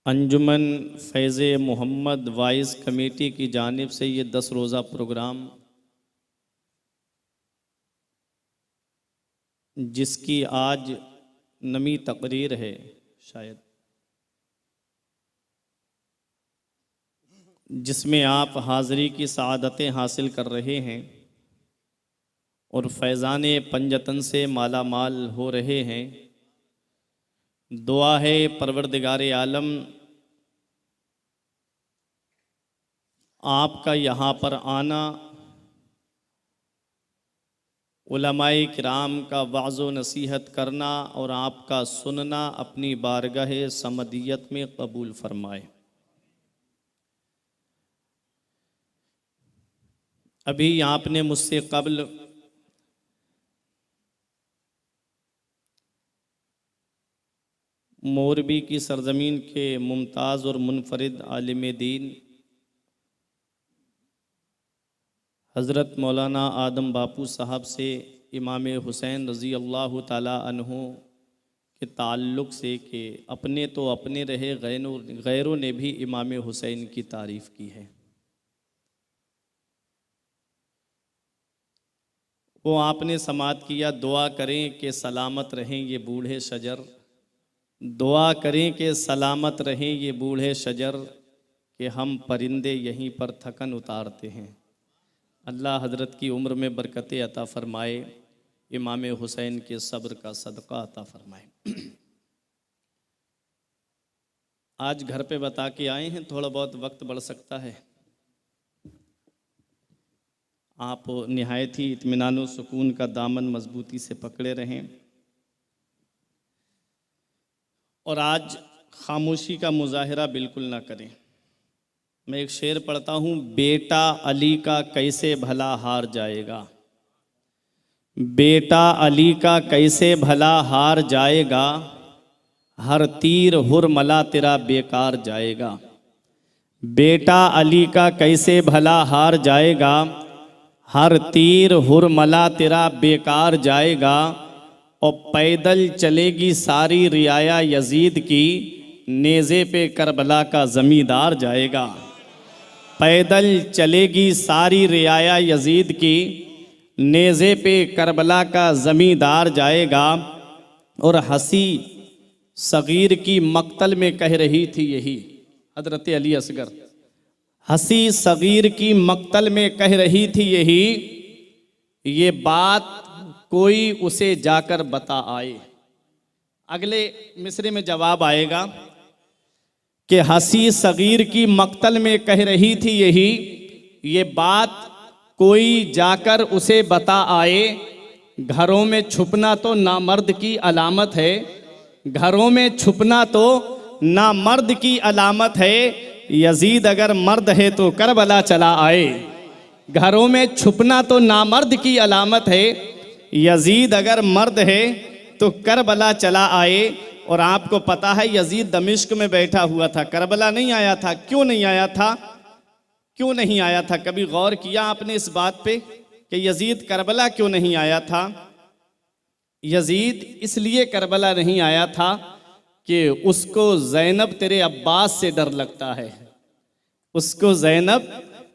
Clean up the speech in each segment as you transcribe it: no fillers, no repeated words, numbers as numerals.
अंजुमन फैज़ Mohammad vice committee की जानिब से ये 10 रोज़ा प्रोग्राम, जिसकी आज नमी तकरीर है, शायद जिसमें आप हाज़री की सआदतें हासिल कर रहे हैं और फैज़ान पंजतन से माला माल हो रहे हैं। दुआ है परवरदिगार आलम आपका यहाँ पर आना, उलमाए किराम का वाज़ो नसीहत करना और आपका सुनना अपनी बारगाह समदियत में कबूल फरमाए। अभी आपने मुझसे कबल मोरबी की सरजमीन के मुमताज़ और मुनफरिद आलिम दीन हज़रत मौलाना आदम बापू साहब से इमाम हुसैन रज़ी अल्लाह ताला अन्हु के ताल्लुक़ से कि अपने तो अपने रहे, गैरों ने भी इमाम हुसैन की तारीफ़ की है। वो आपने समात किया, दुआ करें कि सलामत रहें ये बूढ़े शजर, दुआ करें कि सलामत रहें ये बूढ़े शजर, कि हम परिंदे यहीं पर थकन उतारते हैं। अल्लाह हज़रत की उम्र में बरकत अता फ़रमाए, इमाम हुसैन के सब्र का सदका अता फ़रमाए। आज घर पे बता के आए हैं, थोड़ा बहुत वक्त बढ़ सकता है। आप निहायत ही इत्मीनान व सुकून का दामन मजबूती से पकड़े रहें और आज खामोशी का मुजाहिरा बिल्कुल ना करें। मैं एक शेर पढ़ता हूँ, बेटा अली का कैसे भला हार जाएगा, बेटा अली का कैसे भला हार जाएगा, हर तीर हुरमला तेरा बेकार जाएगा। बेटा अली का कैसे भला हार जाएगा, हर तीर हुरमला तेरा बेकार जाएगा। और पैदल चलेगी सारी रियाया यजीद की, नेज़े पे करबला का ज़मींदार जाएगा। पैदल चलेगी सारी रियाया यजीद की, नेज़े पे करबला का ज़मींदार जाएगा। और हंसी सगीर की मक्तल में कह रही थी यही, हज़रत अली असगर हंसी सगीर की मक्तल में कह रही थी यही, ये बात कोई उसे जाकर बता आए। अगले मिसरे में जवाब आएगा कि हंसी सगीर की मक्तल में कह रही थी यही, ये बात कोई जाकर उसे बता आए। घरों में छुपना तो नामर्द की अलामत है, घरों में छुपना तो नामर्द की अलामत है। यजीद अगर मर्द है तो करबला चला आए। घरों में छुपना तो नामर्द की अलामत है, यजीद अगर मर्द है तो करबला चला आए। और आपको पता है यजीद दमिश्क में बैठा हुआ था, करबला नहीं आया था। क्यों नहीं आया था, क्यों नहीं आया था? कभी गौर किया आपने इस बात पे कि यजीद करबला क्यों नहीं आया था? यजीद इसलिए करबला नहीं आया था कि उसको ज़ैनब तेरे अब्बास से डर लगता है, उसको ज़ैनब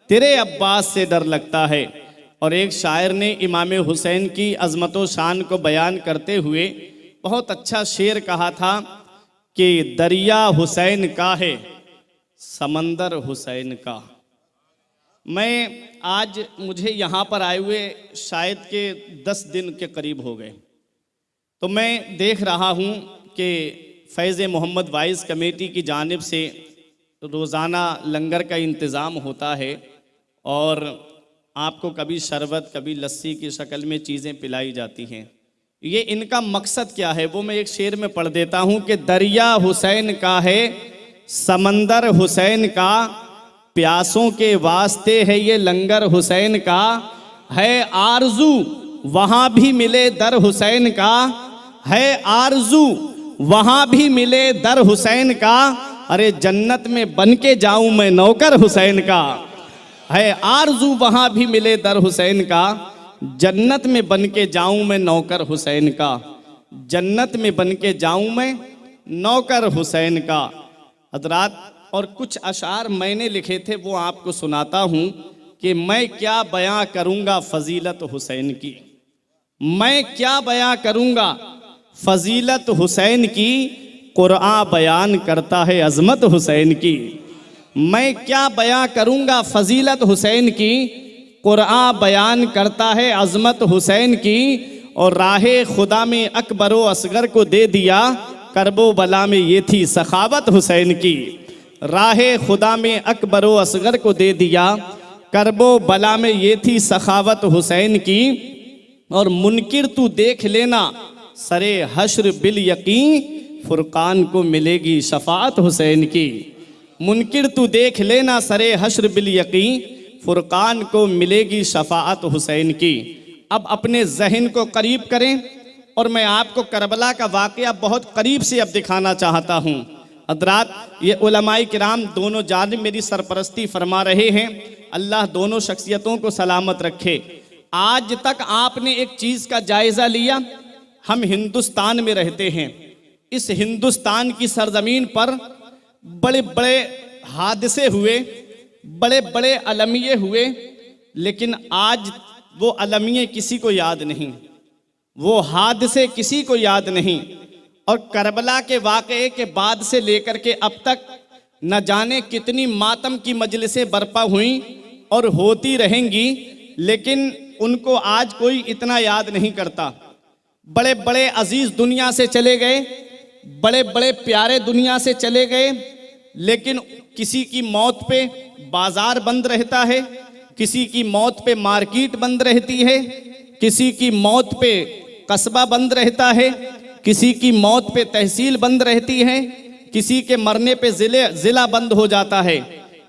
तेरे अब्बास से डर लगता है। और एक शायर ने इमाम हुसैन की अज़मत व शान को बयान करते हुए बहुत अच्छा शेर कहा था कि दरिया हुसैन का है, समंदर हुसैन का। मैं आज मुझे यहाँ पर आए हुए शायद के 10 दिन के करीब हो गए, तो मैं देख रहा हूँ कि फैज़ मोहम्मद वाइस कमेटी की जानिब से रोज़ाना लंगर का इंतज़ाम होता है और आपको कभी शरबत कभी लस्सी की शक्ल में चीज़ें पिलाई जाती हैं। ये इनका मकसद क्या है वो मैं एक शेर में पढ़ देता हूँ कि दरिया हुसैन का है, समंदर हुसैन का, प्यासों के वास्ते है ये लंगर हुसैन का। है आरजू वहाँ भी मिले दर हुसैन का, है आरजू वहाँ भी मिले दर हुसैन का। अरे जन्नत में बन के जाऊँ मैं नौकर हुसैन का। है आरजू वहाँ भी मिले दर हुसैन का, जन्नत में बन के जाऊँ मैं नौकर हुसैन का। जन्नत में बन के जाऊँ मैं नौकर हुसैन का। हजरात, और कुछ अशार मैंने लिखे थे वो आपको सुनाता हूँ कि मैं क्या बयां करूँगा फजीलत हुसैन की, मैं क्या बयां करूँगा फजीलत हुसैन की, कुरान बयान करता है अजमत हुसैन की। मैं क्या बयां करूँगा फजीलत हुसैन की, कुरान बयान करता है अजमत हुसैन की। और राहे खुदा में अकबर व असगर को दे दिया, करबो बला में ये थी सखावत हुसैन की। राहे खुदा में अकबर व असगर को दे दिया, करबो बला में ये थी सखावत हुसैन की। और मुनकिर तू देख लेना सरे हश्र बिल यकीन, फुरकान को मिलेगी शफाअत हुसैन की। मुनकिर तू देख लेना सरे हश्र बिल यकीन, फुरकान को मिलेगी शफाअत हुसैन की। अब अपने जहन को करीब करें और मैं आपको करबला का वाक़या बहुत करीब से अब दिखाना चाहता हूँ। हज़रात, ये उलमाए किराम दोनों जानिब मेरी सरपरस्ती फरमा रहे हैं, अल्लाह दोनों शख्सियतों को सलामत रखे। आज तक आपने एक चीज़ का जायज़ा लिया, हम हिंदुस्तान में रहते हैं, इस हिंदुस्तान की सरजमीन पर बड़े बड़े हादसे हुए, बड़े बड़े अलमिये हुए, लेकिन आज वो अलमिये किसी को याद नहीं, वो हादसे किसी को याद नहीं। और करबला के वाक़े के बाद से लेकर के अब तक न जाने कितनी मातम की मजलिसें बर्पा हुई और होती रहेंगी, लेकिन उनको आज कोई इतना याद नहीं करता। बड़े बड़े अजीज़ दुनिया से चले गए, बड़े बड़े प्यारे दुनिया से चले गए, लेकिन किसी की मौत पे बाज़ार बंद रहता है, किसी की मौत पे मार्केट बंद रहती है, किसी की मौत पे कस्बा बंद रहता है, किसी की मौत पे तहसील बंद रहती है, किसी के मरने पे ज़िला बंद हो जाता है,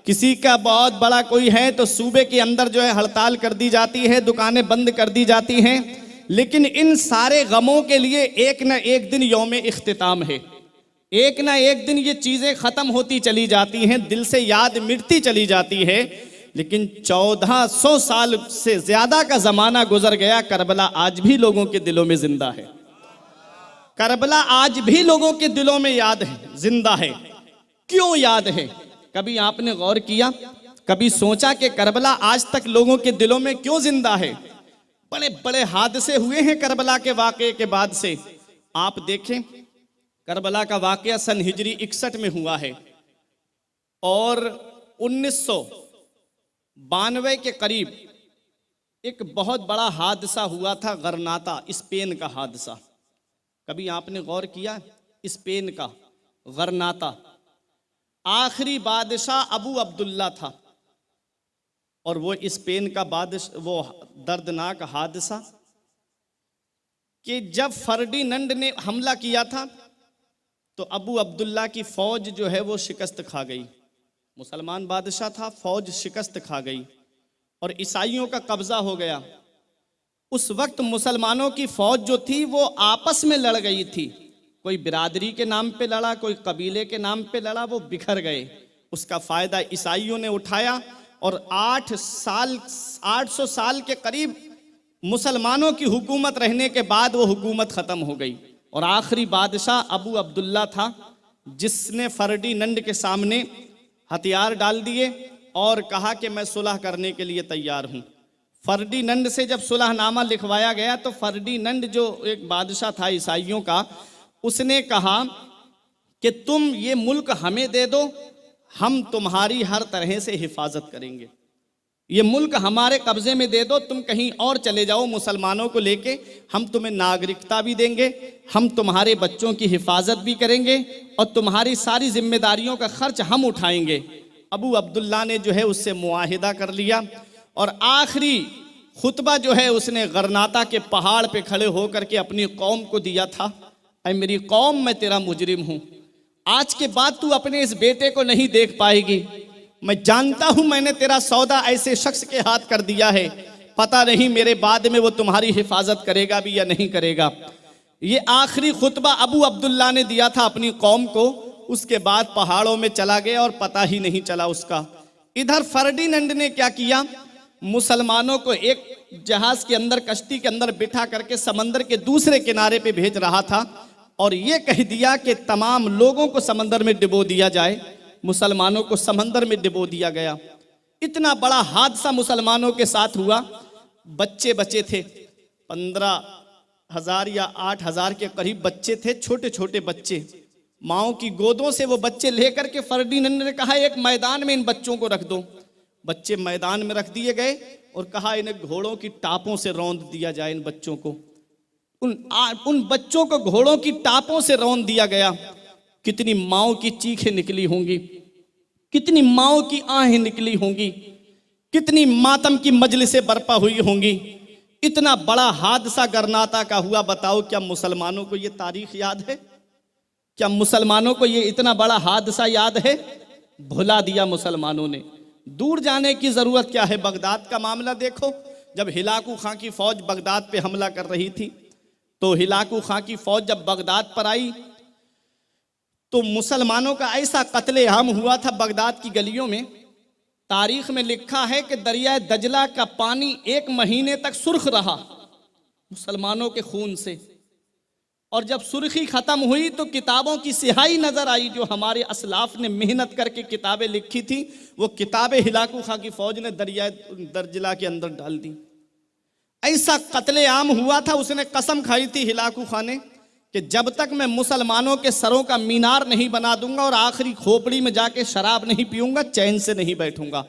किसी का बहुत बड़ा कोई है तो सूबे के अंदर जो है हड़ताल कर दी जाती है, दुकानें बंद कर दी जाती हैं। लेकिन इन सारे गमों के लिए एक न एक दिन यौम इख्तिताम है, एक ना एक दिन ये चीज़ें ख़त्म होती चली जाती हैं, दिल से याद मिटती चली जाती है। लेकिन 1400 साल से ज़्यादा का ज़माना गुजर गया, करबला आज भी लोगों के दिलों में ज़िंदा है, करबला आज भी लोगों के दिलों में याद है, जिंदा है। क्यों याद है? कभी आपने गौर किया, कभी सोचा कि करबला आज तक लोगों के दिलों में क्यों जिंदा है? बड़े बड़े हादसे हुए हैं करबला के वाक़े के बाद से। आप देखें, करबला का वाक़या सन हिजरी 61 में हुआ है और 1992 के करीब एक बहुत बड़ा हादसा हुआ था, गरनाता, स्पेन का हादसा। कभी आपने गौर किया? स्पेन का गरनाता, आखिरी बादशाह अबू अब्दुल्ला था और वो स्पेन का बादशाह, वो दर्दनाक हादसा कि जब फर्डिनेंड ने हमला किया था तो अबू अब्दुल्ला की फौज जो है वो शिकस्त खा गई। मुसलमान बादशाह था, फौज शिकस्त खा गई और ईसाइयों का कब्जा हो गया। उस वक्त मुसलमानों की फौज जो थी वो आपस में लड़ गई थी, कोई बिरादरी के नाम पे लड़ा, कोई कबीले के नाम पे लड़ा, वो बिखर गए। उसका फ़ायदा ईसाइयों ने उठाया और 800 साल के करीब मुसलमानों की हुकूमत रहने के बाद वो हुकूमत ख़त्म हो गई और आखिरी बादशाह अबू अब्दुल्ला था, जिसने फर्डिनेंड के सामने हथियार डाल दिए और कहा कि मैं सुलह करने के लिए तैयार हूँ। फर्डिनेंड से जब सुलहनामा लिखवाया गया तो फर्डिनेंड जो एक बादशाह था ईसाइयों का, उसने कहा कि तुम ये मुल्क हमें दे दो, हम तुम्हारी हर तरह से हिफाजत करेंगे। ये मुल्क हमारे कब्जे में दे दो, तुम कहीं और चले जाओ मुसलमानों को लेके, हम तुम्हें नागरिकता भी देंगे, हम तुम्हारे बच्चों की हिफाजत भी करेंगे और तुम्हारी सारी जिम्मेदारियों का खर्च हम उठाएंगे। अबू अब्दुल्ला ने जो है उससे मुआहिदा कर लिया और आखिरी खुतबा जो है उसने गरनाता के पहाड़ पे खड़े होकर के अपनी कौम को दिया था, ऐ मेरी कौम, मैं तेरा मुजरिम हूँ, आज के बाद तू अपने इस बेटे को नहीं देख पाएगी। मैं जानता हूं मैंने तेरा सौदा ऐसे शख्स के हाथ कर दिया है, पता नहीं मेरे बाद में वो तुम्हारी हिफाजत करेगा भी या नहीं करेगा। ये आखिरी खुतबा अबू अब्दुल्ला ने दिया था अपनी कौम को। उसके बाद पहाड़ों में चला गया और पता ही नहीं चला उसका। इधर फर्डिनेंड ने क्या किया, मुसलमानों को एक जहाज के अंदर, कश्ती के अंदर बिठा करके समंदर के दूसरे किनारे पे भेज रहा था और ये कह दिया कि तमाम लोगों को समंदर में डुबो दिया जाए मुसलमानों को समंदर में डुबो दिया गया। इतना बड़ा हादसा मुसलमानों के साथ हुआ। बच्चे बचे थे, 15,000 या 8,000 के करीब बच्चे थे, छोटे छोटे बच्चे। माओ की गोदों से वो बच्चे लेकर के फर्डिनेंड ने कहा एक मैदान में इन बच्चों को रख दो। बच्चे मैदान में रख दिए गए और कहा इन्हें घोड़ों की टापों से रौंद दिया जाए। इन बच्चों को उन बच्चों को घोड़ों की टापों से रौंद दिया गया। कितनी माओ की चीखें निकली होंगी, कितनी माओ की आहें निकली होंगी, कितनी मातम की मजलिसें बर्पा हुई होंगी। इतना बड़ा हादसा गरनाता का हुआ। बताओ क्या मुसलमानों को ये तारीख याद है? क्या मुसलमानों को ये इतना बड़ा हादसा याद है? भुला दिया मुसलमानों ने। दूर जाने की जरूरत क्या है? बगदाद का मामला देखो। जब हिलाकू खां की फौज बगदाद पे हमला कर रही थी, तो हिलाकू खां की फौज जब बगदाद पर आई तो मुसलमानों का ऐसा कत्लेआम हुआ था बगदाद की गलियों में। तारीख में लिखा है कि दरिया दजला का पानी 1 महीने तक सुर्ख रहा मुसलमानों के खून से। और जब सुर्खी खत्म हुई तो किताबों की सिहाई नजर आई। जो हमारे असलाफ ने मेहनत करके किताबें लिखी थी, वो किताबें हिलाकू खां की फौज ने दरिया दजला के अंदर डाल दी। ऐसा कत्लेआम हुआ था। उसने कसम खाई थी हिलाकू खां ने कि जब तक मैं मुसलमानों के सरों का मीनार नहीं बना दूंगा और आखिरी खोपड़ी में जाके शराब नहीं पीऊंगा, चैन से नहीं बैठूंगा।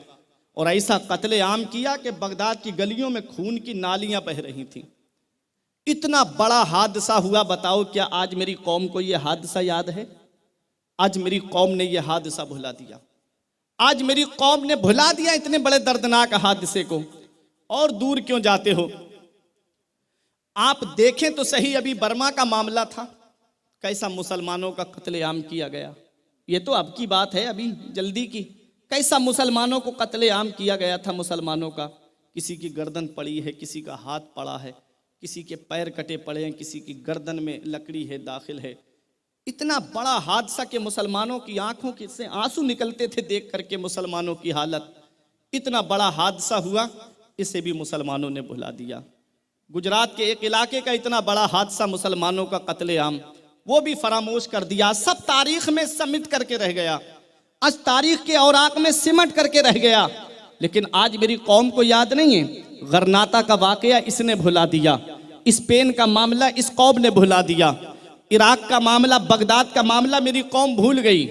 और ऐसा कत्लेआम किया कि बगदाद की गलियों में खून की नालियां बह रही थी। इतना बड़ा हादसा हुआ। बताओ क्या आज मेरी कौम को यह हादसा याद है? आज मेरी कौम ने यह हादसा भुला दिया। आज मेरी कौम ने भुला दिया इतने बड़े दर्दनाक हादसे को। और दूर क्यों जाते हो? आप देखें तो सही, अभी बर्मा का मामला था, कैसा मुसलमानों का कत्लेआम किया गया। ये तो अब की बात है, अभी जल्दी की। कैसा मुसलमानों को कत्लेआम किया गया था मुसलमानों का। किसी की गर्दन पड़ी है, किसी का हाथ पड़ा है, किसी के पैर कटे पड़े हैं, किसी की गर्दन में लकड़ी है दाखिल है। इतना बड़ा हादसा कि मुसलमानों की आंखों से आंसू निकलते थे देख करके मुसलमानों की हालत। इतना बड़ा हादसा हुआ, इसे भी मुसलमानों ने भुला दिया। गुजरात के एक इलाके का इतना बड़ा हादसा मुसलमानों का कत्लेआम, वो भी फरामोश कर दिया। सब तारीख में समिट करके रह गया, आज तारीख के औराक में सिमट करके रह गया। लेकिन आज मेरी कौम को याद नहीं है। गरनाता का वाकया इसने भुला दिया, स्पेन का मामला इस कौम ने भुला दिया, इराक का मामला, बगदाद का मामला मेरी कौम भूल गई,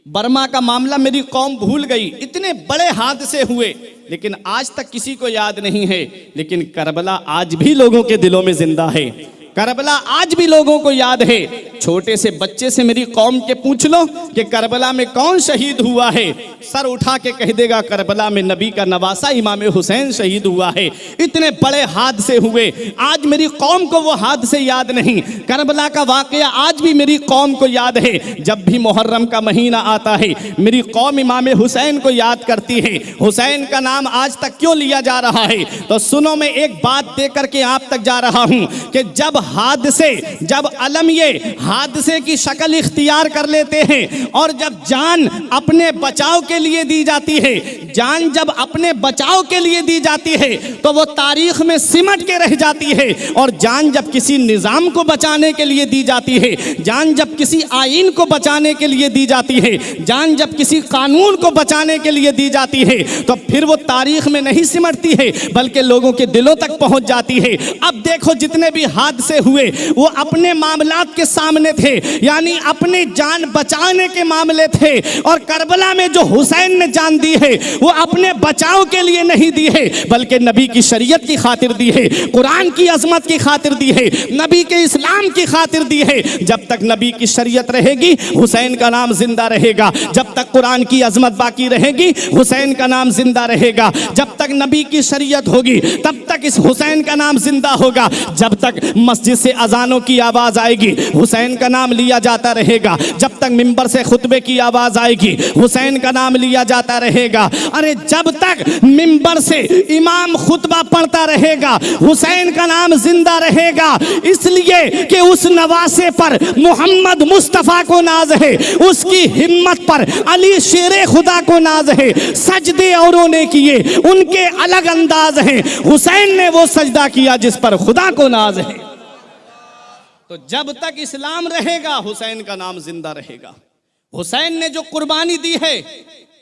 बर्मा का मामला मेरी कौम भूल गई। इतने बड़े हादसे हुए लेकिन आज तक किसी को याद नहीं है। लेकिन करबला आज भी लोगों के दिलों में जिंदा है। करबला आज भी लोगों को याद है। छोटे से बच्चे से मेरी कौम के पूछ लो कि करबला में कौन शहीद हुआ है, सर उठा के कह देगा करबला में नबी का नवासा इमाम हुसैन शहीद हुआ है। इतने बड़े हादसे हुए, आज मेरी कौम को वो हादसे याद नहीं। करबला का वाकया आज भी मेरी कौम को याद है। जब भी मुहर्रम का महीना आता है मेरी कौम इमाम हुसैन को याद करती है। हुसैन का नाम आज तक क्यों लिया जा रहा है? तो सुनो, मैं एक बात दे करके आप तक जा रहा हूं कि जब अलम ये हादसे की शक्ल इख्तियार कर लेते हैं और जब जान अपने बचाव के लिए दी जाती है, जान जब अपने बचाव के लिए दी जाती है तो वो तारीख में सिमट के रह जाती है। और जान जब किसी निज़ाम को बचाने के लिए दी जाती है, जान जब किसी आईन को बचाने के लिए दी जाती है, जान जब किसी कानून को बचाने के लिए दी जाती है, तो फिर वो तारीख में नहीं सिमटती है बल्कि लोगों के दिलों तक पहुंच जाती है। अब देखो, जितने भी हादसे हुए वो अपने मामलात के सामने थे, यानी अपनी जान बचाने के मामले थे। और करबला में जो हुसैन ने जान दी है वो अपने बचाव के लिए नहीं दी है बल्कि नबी की शरीयत की खातिर दी है, कुरान की अजमत की खातिर दी है, नबी के इस्लाम की खातिर दी है। जब तक नबी की शरीयत रहेगी हुसैन का नाम जिंदा रहेगा, जब तक कुरान की अजमत बाकी रहेगी हुसैन का नाम जिंदा रहेगा, जब तक नबी की शरीयत होगी तब तक इस हुसैन का नाम जिंदा होगा, जब तक मस्जिद से अजानों की आवाज आएगी हुसैन का नाम लिया जाता रहेगा, जब तक मिंबर से खुतबे की आवाज आएगी हुसैन का नाम लिया जाता रहेगा। अरे जब तक मिंबर से इमाम खुतबा पढ़ता रहेगा हुसैन का नाम जिंदा रहेगा। इसलिए कि उस नवासे पर मोहम्मद मुस्तफ़ा को नाज है, उसकी हिम्मत पर अली शेरे खुदा को नाज है। सजदे औरों ने किए उनके अलग अंदाज हैं, हुसैन ने वो सजदा किया जिस पर खुदा को नाज है। तो जब तक इस्लाम रहेगा हुसैन का नाम जिंदा रहेगा। हुसैन ने जो कुर्बानी दी है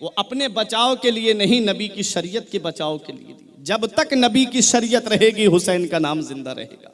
वो अपने बचाव के लिए नहीं, नबी की शरीयत के बचाव के लिए दी। जब तक नबी की शरीयत रहेगी हुसैन का नाम जिंदा रहेगा।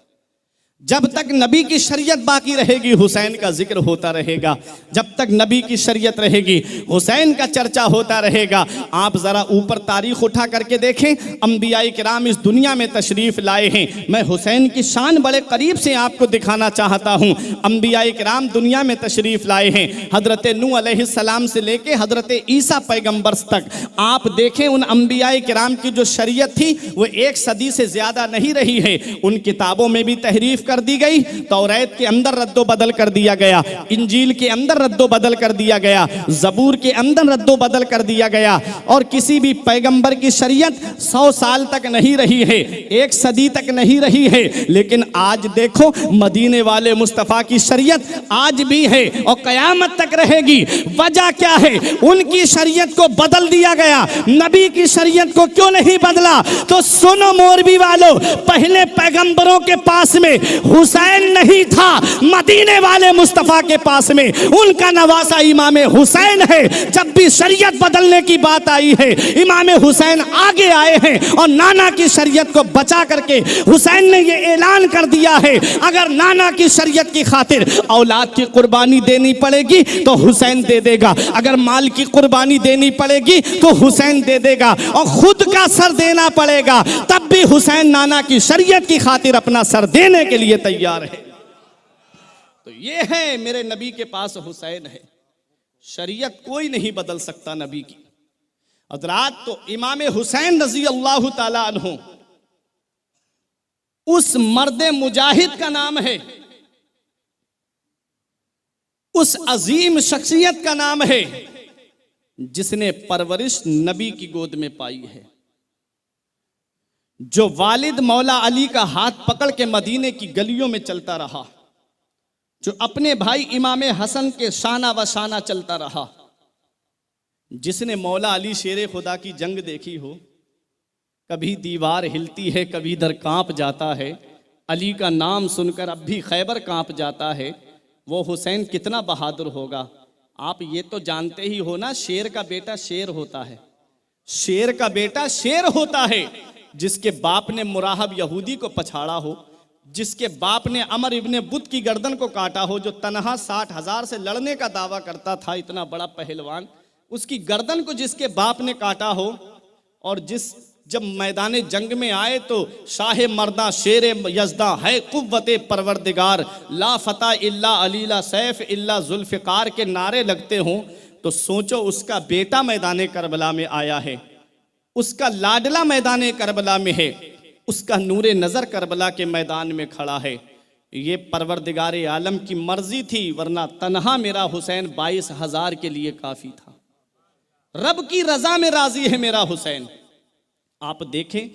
जब तक नबी की शरीयत बाकी रहेगी हुसैन का जिक्र होता रहेगा। जब तक नबी की शरीयत रहेगी हुसैन का चर्चा होता रहेगा। आप ज़रा ऊपर तारीख उठा करके देखें, अंबियाई किराम इस दुनिया में तशरीफ़ लाए हैं। मैं हुसैन की शान बड़े करीब से आपको दिखाना चाहता हूँ। अंबियाई किराम दुनिया में तशरीफ़ लाए हैं, हज़रत नूह अलैहिस्सलाम से लेके हज़रत ईसा पैगम्बर तक। आप देखें उन अंबियाई किराम की जो शरीयत थी वो 1 सदी से ज़्यादा नहीं रही है। उन किताबों में भी तहरीफ कर दी गई, तौरात के अंदर रद्दो बदल कर दिया गया, इंजील के अंदर रद्दो बदल कर दिया गया, ज़बूर के अंदर रद्दो बदल कर दिया गया। और किसी भी पैगंबर की शरीयत 100 साल तक नहीं रही है, 1 सदी तक नहीं रही है। लेकिन आज देखो मदीने वाले मुस्तफ़ा की शरीयत आज भी है और क़यामत तक रहेगी। वजह क्या है? उनकी शरीयत को बदल दिया गया, नबी की शरीयत को क्यों नहीं बदला? तो सुनो मोरबी वालों, पहले पैगंबरों के पास में हुसैन नहीं था, मदीने वाले मुस्तफ़ा के पास में उनका नवासा इमाम हुसैन है। जब भी शरीयत बदलने की बात आई है इमाम हुसैन आगे आए हैं और नाना की शरीयत को बचा करके हुसैन ने ये ऐलान कर दिया है, अगर नाना की शरीयत की खातिर औलाद की कुर्बानी देनी पड़ेगी तो हुसैन दे देगा, अगर माल की कुर्बानी देनी पड़ेगी तो हुसैन दे देगा, और खुद का सर देना पड़ेगा तब भी हुसैन नाना की शरीयत की खातिर अपना सर देने के लिए तैयार है। तो ये है मेरे नबी के पास हुसैन है, शरीयत कोई नहीं बदल सकता नबी की। हज़रात, तो इमाम हुसैन रज़ी अल्लाह ताला अन्हु उस मर्द मुजाहिद का नाम है, उस अजीम शख्सियत का नाम है जिसने परवरिश नबी की गोद में पाई है, जो वालिद मौला अली का हाथ पकड़ के मदीने की गलियों में चलता रहा, जो अपने भाई इमाम हसन के शाना व शाना चलता रहा, जिसने मौला अली शेर खुदा की जंग देखी हो, कभी दीवार हिलती है कभी इधर कांप जाता है, अली का नाम सुनकर अब भी खैबर कांप जाता है, वो हुसैन कितना बहादुर होगा। आप ये तो जानते ही हो ना, शेर का बेटा शेर होता है, शेर का बेटा शेर होता है। जिसके बाप ने मुराहब यहूदी को पछाड़ा हो, जिसके बाप ने अमर इब्ने बुत की गर्दन को काटा हो, जो तनहा 60,000 से लड़ने का दावा करता था, इतना बड़ा पहलवान, उसकी गर्दन को जिसके बाप ने काटा हो, और जब मैदान जंग में आए तो शाह मर्दा शेर यज़दा है कुव्वते परवरदिगार, ला फता इल्ला अली ला सैफ इल्ला जुल्फ़िकार के नारे लगते हों, तो सोचो उसका बेटा मैदान करबला में आया है, उसका लाडला मैदान करबला में है, उसका नूरे नज़र करबला के मैदान में खड़ा है। ये परवरदिगार आलम की मर्जी थी, वरना तन्हा मेरा हुसैन 22,000 के लिए काफ़ी था। रब की रज़ा में राज़ी है मेरा हुसैन। आप देखें,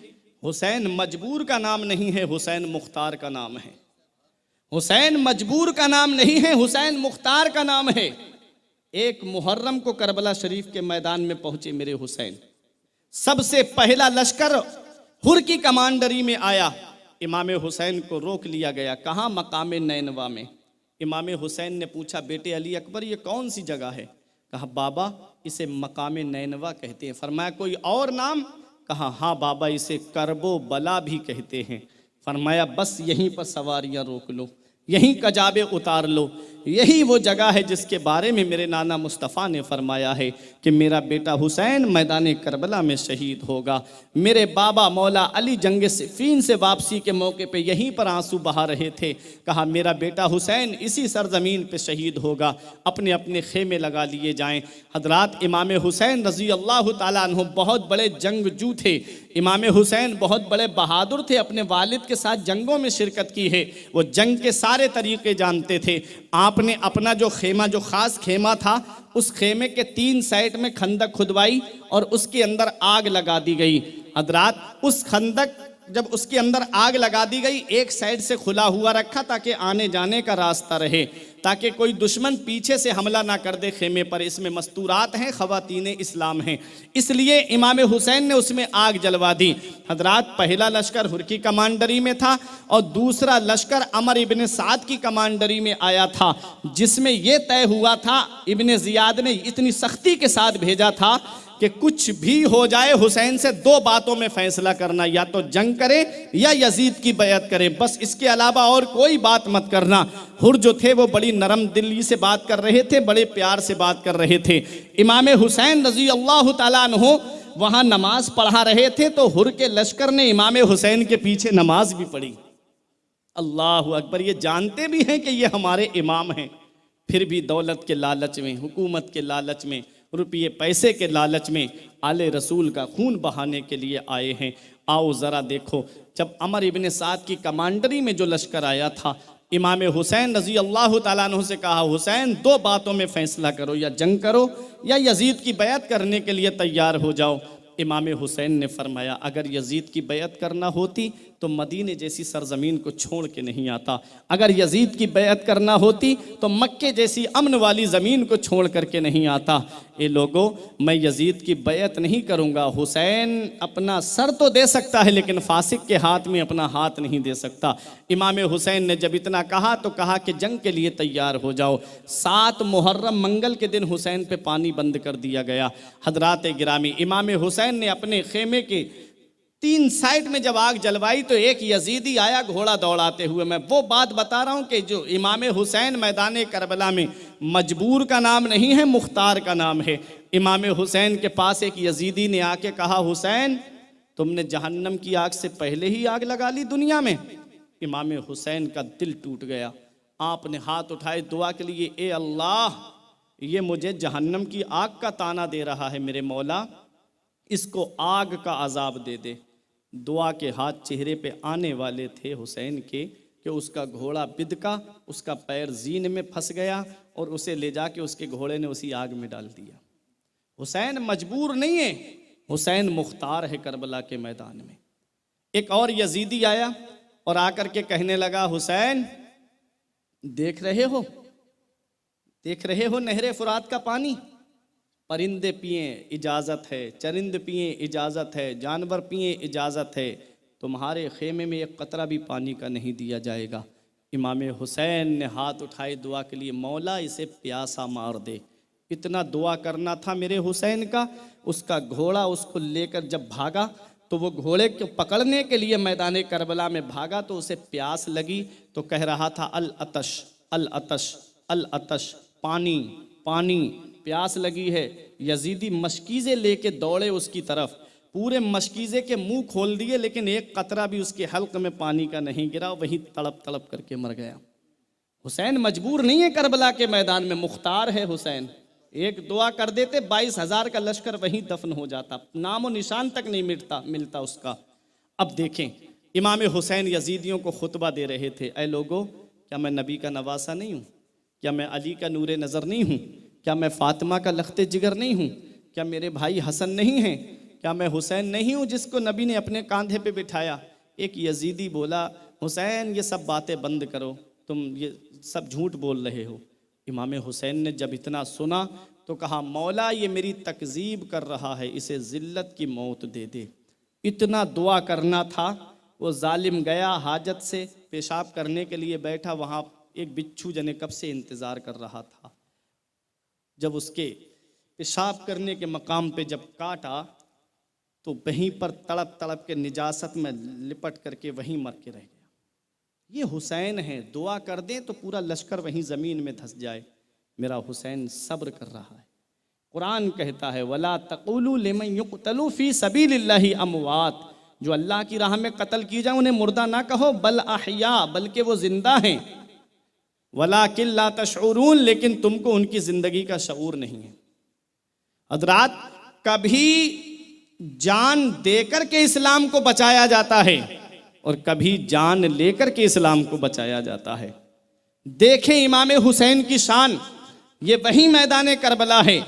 हुसैन मजबूर का नाम नहीं है, हुसैन मुख्तार का नाम है। हुसैन मजबूर का नाम नहीं है, हुसैन मुख्तार का नाम है। एक मुहर्रम को करबला शरीफ के मैदान में पहुंचे मेरे हुसैन, सबसे पहला लश्कर हुर की कमांडरी में आया, इमाम हुसैन को रोक लिया गया। कहाँ? मकाम नैनवा में। इमाम हुसैन ने पूछा, बेटे अली अकबर ये कौन सी जगह है? कहा, बाबा इसे मकाम नैनवा कहते हैं। फरमाया, कोई और नाम? कहा, हाँ बाबा इसे करबो बला भी कहते हैं। फरमाया, बस यहीं पर सवारियां रोक लो, यहीं कजाबे उतार लो, यही वो जगह है जिसके बारे में मेरे नाना मुस्तफ़ा ने फरमाया है कि मेरा बेटा हुसैन मैदान करबला में शहीद होगा। मेरे बाबा मौला अली जंग सिफ़ीन से वापसी के मौके पे यहीं पर आंसू बहा रहे थे। कहा, मेरा बेटा हुसैन इसी सरजमीन पे शहीद होगा, अपने अपने खेमे लगा लिए जाएं। हजरात, इमाम हुसैन रज़ी अल्लाह ताला अन्हु बहुत बड़े जंगजू थे। इमाम हुसैन बहुत बड़े बहादुर थे, अपने वालिद के साथ जंगों में शिरकत की है, वो जंग के सारे तरीक़े जानते थे। आपने अपना जो खेमा, जो ख़ास खेमा था, उस खेमे के 3 साइड में खंदक खुदवाई और उसके अंदर आग लगा दी गई। हजरात, उस खंदक जब उसके अंदर आग लगा दी गई, एक साइड से खुला हुआ रखा ताकि आने जाने का रास्ता रहे। ताकि कोई दुश्मन पीछे से हमला ना कर दे खेमे पर। इसमें मस्तूरात हैं, ख़वातीन इस्लाम हैं, इसलिए इमाम हुसैन ने उसमें आग जलवा दी। हजरात, पहला लश्कर हुर की कमांडरी में था और दूसरा लश्कर अमर इब्न साद की कमांडरी में आया था, जिसमें यह तय हुआ था, इब्न जियाद ने इतनी सख्ती के साथ भेजा था कि कुछ भी हो जाए हुसैन से दो बातों में फैसला करना, या तो जंग करे या यजीद की बैअत करे, बस इसके अलावा और कोई बात मत करना। हुर जो थे वो बड़ी नरम दिली से बात कर रहे थे, बड़े प्यार से बात कर रहे थे। इमाम हुसैन रजी अल्लाह ताला अन्हु वहाँ नमाज पढ़ा रहे थे, तो हुर के लश्कर ने इमाम हुसैन के पीछे नमाज भी पढ़ी। अल्लाह अकबर, ये जानते भी हैं कि ये हमारे इमाम हैं, फिर भी दौलत के लालच में, हुकूमत के लालच में, रुपये पैसे के लालच में आले रसूल का खून बहाने के लिए आए हैं। आओ ज़रा देखो, जब अमर इब्न साद की कमांडरी में जो लश्कर आया था, इमाम हुसैन रज़ी अल्लाह ताला अन्हु से कहा, हुसैन दो बातों में फ़ैसला करो, या जंग करो या यजीद की बैअत करने के लिए तैयार हो जाओ। इमाम हुसैन ने फरमाया, अगर यजीद की बैअत करना होती तो मदीने जैसी सरजमीन को छोड़ के नहीं आता, अगर यजीद की बैअत करना होती तो मक्के जैसी अमन वाली ज़मीन को छोड़ करके नहीं आता। ये लोगों, मैं यजीद की बैअत नहीं करूँगा। हुसैन अपना सर तो दे सकता है, लेकिन फासिक के हाथ में अपना हाथ नहीं दे सकता। इमाम हुसैन ने जब इतना कहा तो कहा कि जंग के लिए तैयार हो जाओ। 7 मुहर्रम मंगल के दिन हुसैन पे पानी बंद कर दिया गया। हजरात गिरामी, इमाम हुसैन ने अपने खेमे के 3 साइड में जब आग जलवाई तो एक यजीदी आया घोड़ा दौड़ाते हुए। मैं वो बात बता रहा हूँ कि जो इमाम हुसैन मैदान करबला में मजबूर का नाम नहीं है, मुख्तार का नाम है। इमाम हुसैन के पास एक यजीदी ने आके कहा, हुसैन तुमने जहन्नम की आग से पहले ही आग लगा ली दुनिया में। इमाम हुसैन का दिल टूट गया। आपने हाथ उठाए दुआ के लिए, ए अल्लाह, ये मुझे जहन्नम की आग का ताना दे रहा है, मेरे मौला इसको आग का अजाब दे दे। दुआ के हाथ चेहरे पे आने वाले थे हुसैन के कि उसका घोड़ा बिदका, उसका पैर जीन में फंस गया और उसे ले जाके उसके घोड़े ने उसी आग में डाल दिया। हुसैन मजबूर नहीं है, हुसैन मुख्तार है करबला के मैदान में। एक और यजीदी आया और आकर के कहने लगा, हुसैन देख रहे हो नहरे फुरात का पानी, परिंदे पिए इजाज़त है, चरिंद पिए इजाज़त है, जानवर पिए इजाज़त है, तुम्हारे खेमे में एक कतरा भी पानी का नहीं दिया जाएगा। इमाम हुसैन ने हाथ उठाए दुआ के लिए, मौला इसे प्यासा मार दे। इतना दुआ करना था मेरे हुसैन का। उसका घोड़ा उसको लेकर जब भागा तो वो घोड़े को पकड़ने के लिए मैदान करबला में भागा तो उसे प्यास लगी, तो कह रहा था, अल अतश अल अतश अल अतश, पानी पानी, प्यास लगी है। यजीदी मशकीज़े लेके दौड़े उसकी तरफ, पूरे मशकीज़े के मुंह खोल दिए, लेकिन एक कतरा भी उसके हल्क में पानी का नहीं गिरा, वहीं तड़प तड़प करके मर गया। हुसैन मजबूर नहीं है करबला के मैदान में, मुख्तार है हुसैन। एक दुआ कर देते 22,000 का लश्कर वहीं दफन हो जाता, नामो निशान तक नहीं मिलता उसका। अब देखें, इमाम हुसैन यजीदियों को खुतबा दे रहे थे, ऐ लोगो, क्या मैं नबी का नवासा नहीं हूँ? क्या मैं अली का नूरे नज़र नहीं हूँ? क्या मैं फ़ातिमा का लख्ते जिगर नहीं हूँ? क्या मेरे भाई हसन नहीं हैं? क्या मैं हुसैन नहीं हूँ जिसको नबी ने अपने कांधे पे बिठाया? एक यजीदी बोला, हुसैन ये सब बातें बंद करो, तुम ये सब झूठ बोल रहे हो। इमाम हुसैन ने जब इतना सुना तो कहा, मौला ये मेरी तकजीब कर रहा है, इसे ज़िल्लत की मौत दे दे। इतना दुआ करना था। वो जालिम गया, हाजत से पेशाब करने के लिए बैठा, वहाँ एक बिच्छू जने कब से इंतज़ार कर रहा था। जब उसके पेशाब करने के मकाम पे जब काटा तो वहीं पर तड़प तड़प के निजासत में लिपट करके वहीं मर के रह गया। ये हुसैन है, दुआ कर दें तो पूरा लश्कर वहीं ज़मीन में धंस जाए। मेरा हुसैन सब्र कर रहा है। कुरान कहता है, वला तक़ूलू लिमन युक़तलू फ़ी सबीलिल्लाहि अमवात, जो अल्लाह की राह में कत्ल की जाए उन्हें मुर्दा ना कहो, बल अहया, बल्कि वो जिंदा हैं। वलाकिन ला तशऊरून, लेकिन तुमको उनकी ज़िंदगी का शऊर नहीं है। हज़रात, कभी जान देकर के इस्लाम को बचाया जाता है और कभी जान लेकर के इस्लाम को बचाया जाता है। देखें इमाम हुसैन की शान, ये वही मैदान करबला है।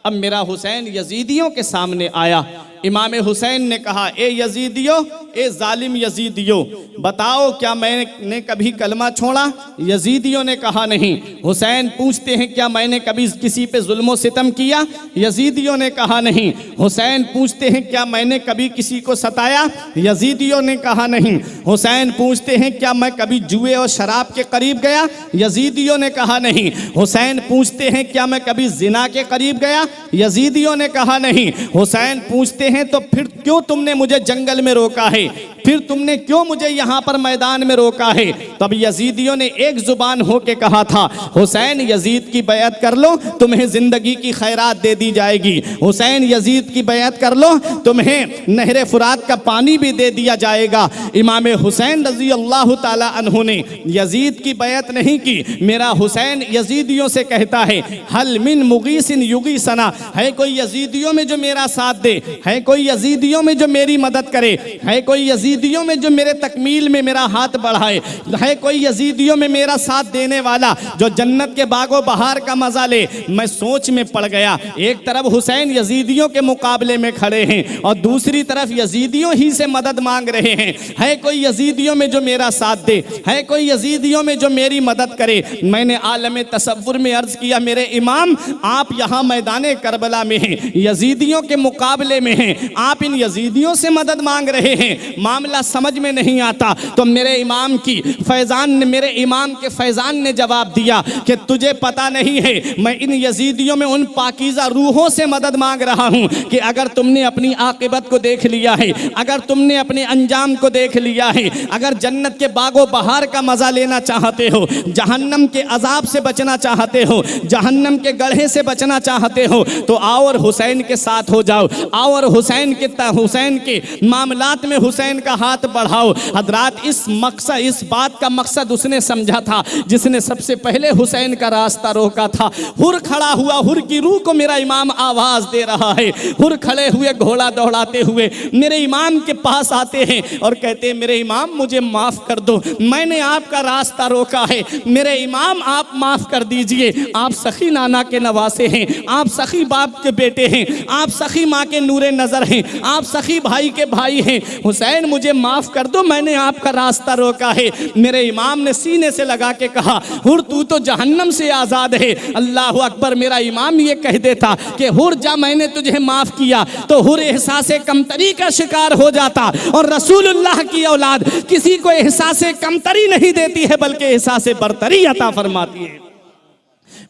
अब मेरा हुसैन यजीदियों के सामने आया। इमाम हुसैन ने कहा, ए यजीदियों, ए जालिम यजीदियों, बताओ क्या मैंने कभी कलमा छोड़ा? यजीदियों ने कहा नहीं। हुसैन पूछते हैं क्या मैंने कभी किसी पे जुल्म सितम किया? यजीदियों ने कहा नहीं। हुसैन पूछते हैं क्या मैंने कभी किसी को सताया? यजीदियों ने कहा नहीं। हुसैन पूछते हैं क्या मैं कभी जुए और शराब के करीब गया? यजीदियों ने कहा नहीं। हुसैन पूछते हैं क्या मैं कभी जिना के करीब गया? यजीदियों ने कहा नहीं। हुसैन पूछते हैं तो फिर क्यों तुमने मुझे जंगल में रोका है? फिर तुमने क्यों मुझे यहाँ पर मैदान में रोका है? तब यजीदियों ने एक जुबान होके कहा था, हुसैन यजीद की बैत कर लो, तुम्हें जिंदगी की खैरात दे दी जाएगी। हुसैन यजीद की बैत कर लो, तुम्हें नहर फुरात का पानी भी दे दिया जाएगा। इमाम हुसैन रजी अल्लाह ताला अन्हु ने यजीद की बैत नहीं की। मेरा हुसैन यजीदियों से कहता है, हल मिन मुगीसिन युगीसना, है कोई यजीदियों में जो मेरा साथ दे, है कोई यजीदियों में जो मेरी मदद करे, है कोई यजीदियों में जो मेरे तकमील में मेरा हाथ बढ़ाए, है कोई यजीदियों में मेरा साथ देने वाला जो जन्नत के बागो बहार का मजा ले। मैं सोच में पड़ गया, एक तरफ हुसैन यजीदियों के मुकाबले में खड़े हैं और दूसरी तरफ यजीदियों ही से मदद मांग रहे हैं। है कोई यजीदियों में जो मेरा साथ दे, है कोई यजीदियों में जो मेरी मदद करे। मैंने आलम तसव्वुर में अर्ज किया, मेरे इमाम आप यहाँ मैदान करबला में हैं, यजीदियों के मुकाबले में हैं, आप इन यजीदियों से मदद मांग रहे हैं, मामला समझ में नहीं आता। तो मेरे इमाम के फैजान ने जवाब दिया कि तुझे पता नहीं है, मैं इन यजीदियों में उन पाकीज़ा रूहों से मदद मांग रहा हूं कि अगर तुमने अपनी आकिबत को देख लिया है, अगर तुमने अपने अंजाम को देख लिया है, अगर जन्नत के बागो बहार का मजा लेना चाहते हो, जहन्नम के अजाब से बचना चाहते हो, जहन्नम के गढ़े से बचना चाहते हो, तो आओ और हुसैन के साथ हो जाओ, आओ और हुसैन के मामलात में हुसैन का हाथ बढ़ाओ। हजरात, इस बात का मकसद उसने समझा था जिसने सबसे पहले हुसैन का रास्ता रोका था। हुर खड़ा हुआ, हुर की रूह को मेरा इमाम आवाज दे रहा है। हुर खड़े हुए घोड़ा दौड़ाते हुए मेरे इमाम के पास आते हैं और कहते हैं, मेरे इमाम मुझे माफ कर दो, मैंने आपका रास्ता रोका है, मेरे इमाम आप माफ कर दीजिए। आप सखी नाना के नवासे हैं, आप सखी बाप के बेटे हैं, आप सखी माँ के नूरे नजर हैं, आप सखी भाई के भाई हैं। हुसैन मुझे माफ कर दो, मैंने आपका रास्ता रोका है। मेरे इमाम ने सीने से लगा के कहा, हुर तू तो जहन्नम से आजाद है। अल्लाह अकबर। मेरा इमाम ये कह देता कि हुर जा, मैंने तुझे माफ किया, तो हुर एहसासे कमतरी का शिकार हो जाता। और रसूलुल्लाह की औलाद किसी को एहसासे कमतरी नहीं देती है, बल्कि एहसासे बरतरी अता फरमाती है।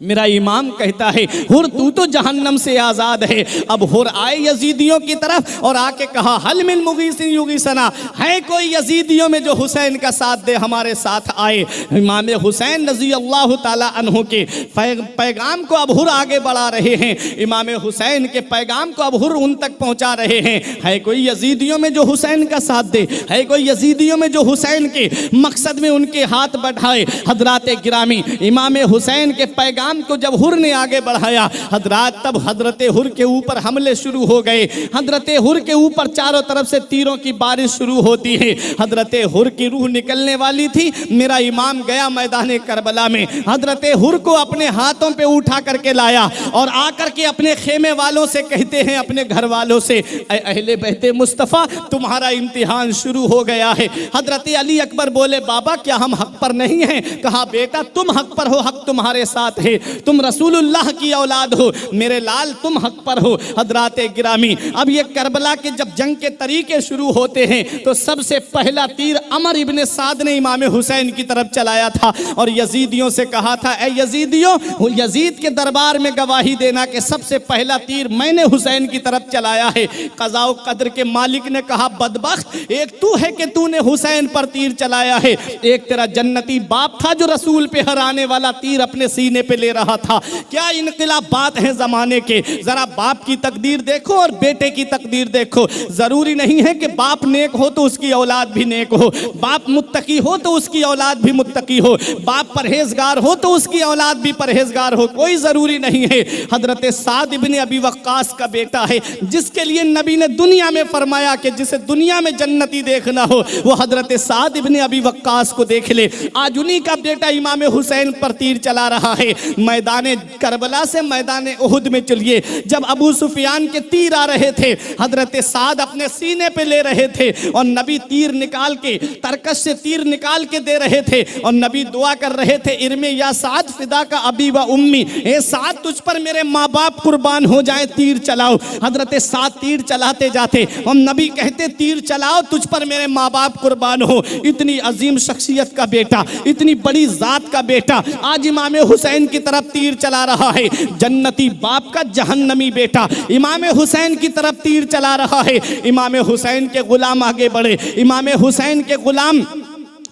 मेरा इमाम कहता है, हुर तू तो जहन्नम से आज़ाद है। अब हुर आए यजीदियों की तरफ और आके कहा, हल मिन मुगीसिन युगीसना, है कोई यजीदियों में जो हुसैन का साथ दे, हमारे साथ आए। इमाम हुसैन रजी अल्लाह ताला अन्हु के पैगाम को अब हुर आगे बढ़ा रहे हैं। इमाम हुसैन के पैगाम को अब हुर उन तक पहुंचा रहे हैं। है कोई यजीदियों में जो हुसैन का साथ दे, है कोई यजीदियों में जो हुसैन के मकसद में उनके हाथ बढ़ाए। हजरात गिरामी, इमाम हुसैन के पैगाम को जब हुर ने आगे बढ़ाया हजरात, तब हजरत हुर के ऊपर हमले शुरू हो गए। हजरत हुर के ऊपर चारों तरफ से तीरों की बारिश शुरू होती है। हजरत हुर की रूह निकलने वाली थी। मेरा इमाम गया मैदान करबला में, हजरत हुर को अपने हाथों पे उठा करके लाया और आकर के अपने खेमे वालों से कहते हैं, अपने घर वालों से, अहले बहते मुस्तफ़ा तुम्हारा इम्तिहान शुरू हो गया है। हजरत अली अकबर बोले, बाबा क्या हम हक पर नहीं हैं? कहा, बेटा तुम हक पर हो, हक तुम्हारे साथ है, तुम रसूलुल्लाह की औलाद हो, मेरे लाल तुम हक पर हो। हजरात गिरामी, अब ये करबला के जब जंग के तरीके शुरू होते हैं तो सबसे पहला तीर अमर इब्ने साद ने इमाम हुसैन की तरफ चलाया था और यजीदियों से कहा था, ए यजीदियों, यजीद के दरबार में गवाही देना कि सबसे पहला तीर मैंने हुसैन की तरफ चलाया है। कज़ा व क़द्र के मालिक ने कहा, बदबख्त, एक तू है कि तूने हुसैन पर तीर चलाया है, एक तेरा जन्नती बाप था जो रसूल पे हराने वाला तीर अपने सीने पे ले रहा था। क्या इनकलाब बात है जमाने के। जरा बाप की तकदीर देखो और बेटे की तकदीर देखो। जरूरी नहीं है कि बाप नेक हो तो उसकी औलाद भी नेक हो, बाप मुत्तकी हो तो उसकी औलाद भी मुत्तकी हो, बाप परहेजगार हो तो उसकी औलाद भी परहेजगार हो, कोई जरूरी नहीं है। हजरत साद इब्ने अबी वक्कास का बेटा है जिसके लिए नबी ने दुनिया में फरमाया कि जिसे दुनिया में जन्नती देखना हो वो हजरत साद इब्ने अबी वक्कास को देख ले। आज उन्हीं का बेटा इमाम हुसैन पर तीर चला रहा है। मैदान करबला से मैदान उहुद में चलिए। जब अबू सुफियान के तीर आ रहे थे, हजरत साद अपने सीने पे ले रहे थे और नबी तीर निकाल के, तरकश से तीर निकाल के दे रहे थे और नबी दुआ कर रहे थे, इरमे या साद फिदा का अबी व उम्मी, ए साद तुझ पर मेरे माँ बाप कुर्बान हो जाए, तीर चलाओ। हजरत साद तीर चलाते जाते और नबी कहते तीर चलाओ, तुझ पर मेरे माँ बाप कुर्बान हो। इतनी अजीम शख्सियत का बेटा, इतनी बड़ी जात का बेटा आज इमाम हुसैन की तरफ तीर चला रहा है। जन्नती बाप का जहन्नमी बेटा इमाम हुसैन की तरफ तीर चला रहा है। इमाम हुसैन के गुलाम आगे बढ़े, इमाम हुसैन के गुलाम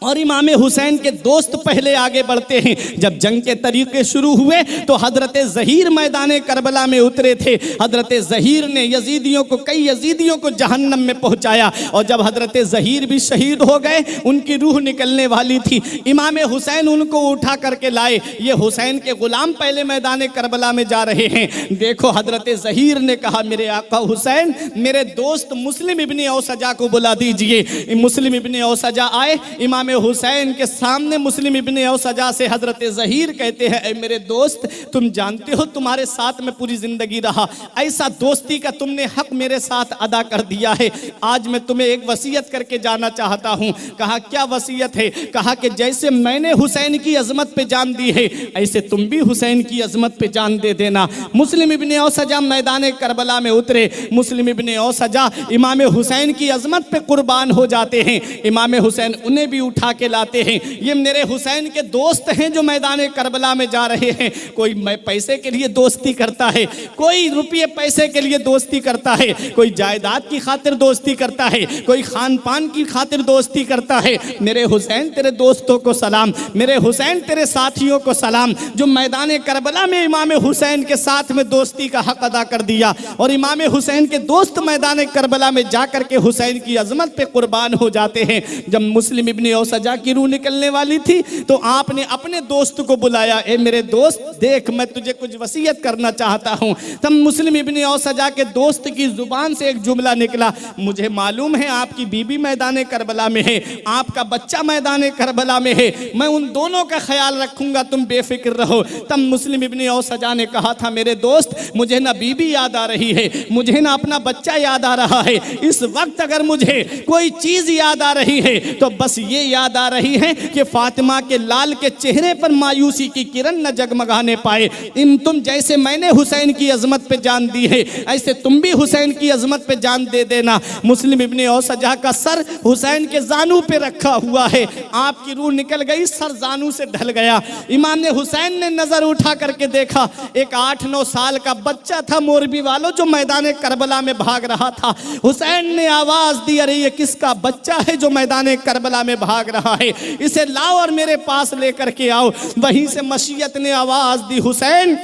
और इमाम हुसैन के दोस्त पहले आगे बढ़ते हैं। जब जंग के तरीके शुरू हुए तो हजरत ज़हीर मैदान करबला में उतरे थे। हजरत ज़हीर ने यजीदियों को, कई यजीदियों को जहन्नम में पहुंचाया और जब हजरत ज़हीर भी शहीद हो गए, उनकी रूह निकलने वाली थी, इमाम हुसैन उनको उठा करके लाए। ये हुसैन के गुलाम पहले मैदान करबला में जा रहे हैं। देखो हजरत ज़हीर ने कहा, मेरे आका हुसैन, मेरे दोस्त मुस्लिम इब्ने औसजा को बुला दीजिए। मुस्लिम इब्ने औसजा आए। इमाम हुसैन के सामने मुस्लिम इब्ने औसजा से हजरत ज़हीर कहते हैं, ऐ मेरे दोस्त, तुम जानते हो तुम्हारे साथ में पूरी जिंदगी रहा, ऐसा दोस्ती का तुमने हक मेरे साथ अदा कर दिया है। आज मैं तुम्हें एक वसीयत करके जाना चाहता हूँ। कहा क्या वसीयत है? कहा कि जैसे मैंने हुसैन की अजमत पे जान दी है, ऐसे तुम भी हुसैन की अजमत पे जान दे देना। मुस्लिम इब्ने औसजा मैदान करबला में उतरे। मुस्लिम इब्ने औसजा इमाम हुसैन की अजमत पे कुर्बान हो जाते हैं। इमाम हुसैन उन्हें भी उठा के लाते हैं। ये मेरे हुसैन के दोस्त हैं जो मैदान करबला में जा रहे हैं। कोई पैसे के लिए दोस्ती करता है, कोई रुपये पैसे के लिए दोस्ती करता है, कोई जायदाद की खातिर दोस्ती करता है, कोई खान पान की खातिर दोस्ती करता है। मेरे हुसैन तेरे दोस्तों को सलाम, मेरे हुसैन तेरे साथियों को सलाम, जो मैदान करबला में इमाम हुसैन के साथ में दोस्ती का हक अदा कर दिया। और इमाम हुसैन के दोस्त मैदान करबला में जाकर के हुसैन की अजमत पे कुर्बान हो जाते हैं। जब मुस्लिम इब्ने औसजा की रूह निकलने वाली थी तो आपने अपने दोस्त को बुलाया, ए मेरे दोस्त देख, मैं तुझे कुछ वसीयत करना चाहता हूँ। तब मुस्लिम इब्ने औसजा के दोस्त की जुबान से एक जुमला निकला, मुझे मालूम है आपकी बीबी मैदान करबला में है, आपका बच्चा मैदान करबला में है, मैं उन दोनों का ख्याल रखूंगा, तुम बेफिक्र रहो। तब मुस्लिम इब्ने औसजा ने कहा था, मेरे दोस्त, मुझे ना बीबी याद आ रही है, मुझे ना अपना बच्चा याद आ रहा है। इस वक्त अगर मुझे कोई चीज याद आ रही है तो बस ये याद आ रही है कि फातिमा के लाल के चेहरे पर मायूसी की किरण न जगमगाने पाए। तुम जैसे मैंने हुसैन की अजमत पे जान दी है, ऐसे तुम भी हुसैन की अजमत पे जान दे देना। मुस्लिम इब्ने औसजा का सर हुसैन के जानू पे रखा हुआ है, आपकी रूह निकल गई, सर जानू से ढल गया। इमाम हुसैन ने नजर उठा करके देखा, एक 8-9 साल का बच्चा था मोरबी वालों, जो मैदान करबला में भाग रहा था। हुसैन ने आवाज दी, अरे ये किसका बच्चा है जो मैदान करबला में भाग रहा है, इसे लाओ और मेरे पास लेकर के आओ। वहीं से मशीयत ने आवाज दी, हुसैन,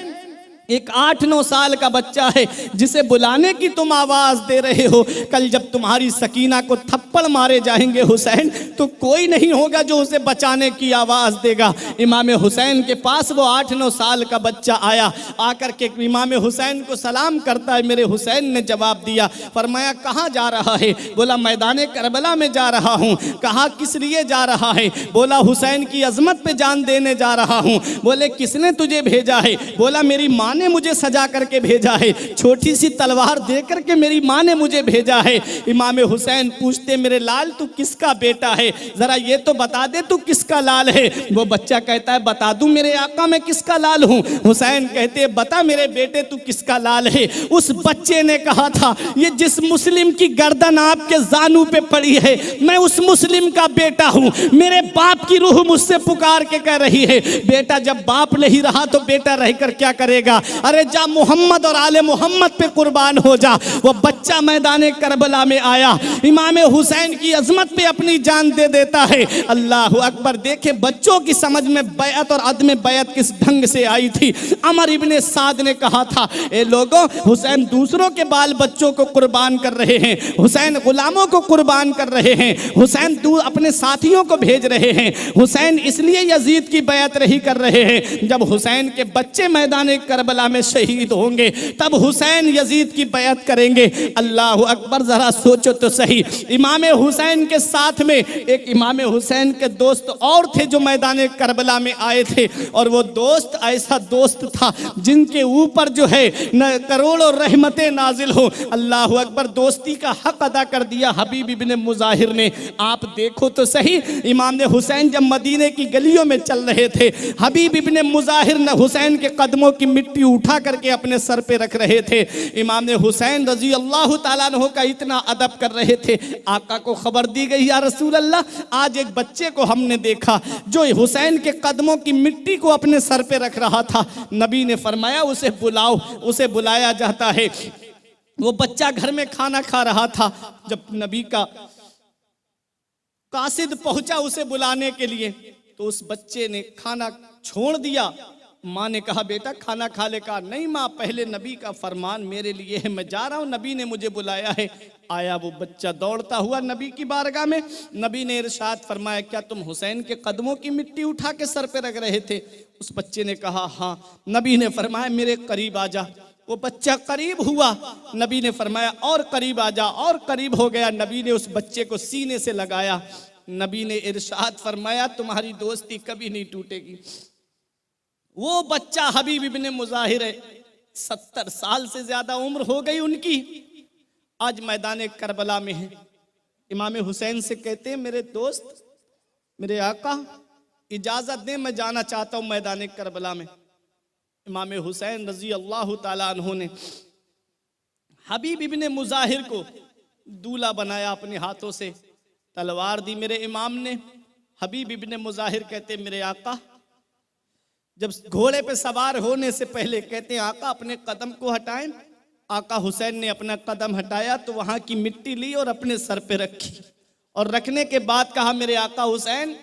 एक 8-9 साल का बच्चा है जिसे बुलाने की तुम आवाज दे रहे हो, कल जब तुम्हारी सकीना को थप्पड़ मारे जाएंगे हुसैन, तो कोई नहीं होगा जो उसे बचाने की आवाज देगा। इमाम हुसैन के पास वो 8-9 साल का बच्चा आया, आकर के इमाम हुसैन को सलाम करता है। मेरे हुसैन ने जवाब दिया, फरमाया कहाँ जा रहा है? बोला मैदान करबला में जा रहा हूँ। कहा किस लिए जा रहा है? बोला हुसैन की अजमत पे जान देने जा रहा हूँ। बोले किसने तुझे भेजा है? बोला मेरी माँ ने मुझे सजा करके भेजा है, छोटी सी तलवार दे करके मेरी माँ ने मुझे भेजा है। इमाम हुसैन पूछते, मेरे लाल तू किसका बेटा है, जरा ये तो बता दे तू किसका लाल है। वो बच्चा कहता है बता दूं मेरे आका मैं किसका लाल हूँ। हुसैन कहते बता मेरे बेटे तू किसका लाल है। उस बच्चे ने कहा था, ये जिस मुस्लिम की गर्दन आपके जानू पे पड़ी है, मैं उस मुस्लिम का बेटा हूँ। मेरे बाप की रूह मुझसे पुकार के कह रही है, बेटा जब बाप नहीं रहा तो बेटा रहकर क्या करेगा, अरे जा मोहम्मद और आले मोहम्मद पे कुर्बान हो जा। वो बच्चा मैदान करबला में आया, इमाम हुसैन की अजमत पे अपनी जान दे देता है। अल्लाह अकबर। देखे बच्चों की समझ में बैअत और अदम बैअत किस ढंग से आई थी। अमर इब्ने साद ने कहा था, ए लोगों, हुसैन दूसरों के बाल बच्चों को कुर्बान कर रहे हैं, हुसैन गुलामों को कुर्बान कर रहे हैं, हुसैन अपने साथियों को भेज रहे हैं, हुसैन इसलिए यजीद की बैअत नहीं कर रहे हैं। जब हुसैन के बच्चे मैदान करबला करबला में शहीद होंगे, तब हुसैन यजीद की बैत करेंगे। अल्लाह अकबर, जरा सोचो तो सही। इमाम हुसैन के साथ में एक इमाम हुसैन के दोस्त और थे जो मैदान करबला में आए थे, और वो दोस्त ऐसा दोस्त था जिनके ऊपर जो है न करोड़ों रहमतें नाजिल हो। अल्लाह अकबर, दोस्ती का हक अदा कर दिया हबीब इब्ने मुजाहिर ने। आप देखो तो सही, इमाम हुसैन जब मदीने की गलियों में चल रहे थे, हबीब इब्ने मुजाहिर न हुसैन के कदमों की मिट्टी उठा करके अपने सर पे रख रहे थे। इमाम हुसैन रजी अल्लाह ताला अन्हु का इतना अदब कर रहे थे। आका को खबर दी गई, या रसूल अल्लाह, आज एक बच्चे को हमने देखा जो हुसैन के कदमों की मिट्टी को अपने सर पे रख रहा था। नबी ने फरमाया उसे बुलाओ। उसे बुलाया जाता है। वो बच्चा घर में खाना खा रहा था। जब नबी का कासिद पहुंचा उसे बुलाने के लिए, तो उस बच्चे ने खाना छोड़ दिया। माँ ने कहा, बेटा खाना खा ले। कहा, नहीं माँ, पहले नबी का फरमान मेरे लिए है, मैं जा रहा हूँ, नबी ने मुझे बुलाया है। आया वो बच्चा दौड़ता हुआ नबी की बारगाह में। नबी ने इरशाद फरमाया, क्या तुम हुसैन के कदमों की मिट्टी उठा के सर पे रख रहे थे? उस बच्चे ने कहा, हाँ। नबी ने फरमाया, मेरे करीब आ जा। वो बच्चा करीब हुआ। नबी ने फरमाया, और करीब आ जा, और करीब हो गया। नबी ने उस बच्चे को सीने से लगाया। नबी ने इरशाद फरमाया, तुम्हारी दोस्ती कभी नहीं टूटेगी। वो बच्चा हबीब इब्ने मुजाहिर है, 70 साल से ज्यादा उम्र हो गई उनकी, आज मैदान करबला में है। इमाम हुसैन से कहते हैं, मेरे दोस्त, मेरे आका, इजाजत दें, मैं जाना चाहता हूं मैदान करबला में। इमाम हुसैन रजी अल्लाह ताला अन्हु ने हबीब इब्ने मुजाहिर को दूल्हा बनाया, अपने हाथों से तलवार दी मेरे इमाम ने। हबीब इब्ने मुजाहिर कहते, मेरे आका, जब घोड़े पे सवार होने से पहले कहते हैं, आका अपने कदम को हटाएं। आका हुसैन ने अपना कदम हटाया तो वहां की मिट्टी ली और अपने सर पे रखी, और रखने के बाद कहा, मेरे आका हुसैन,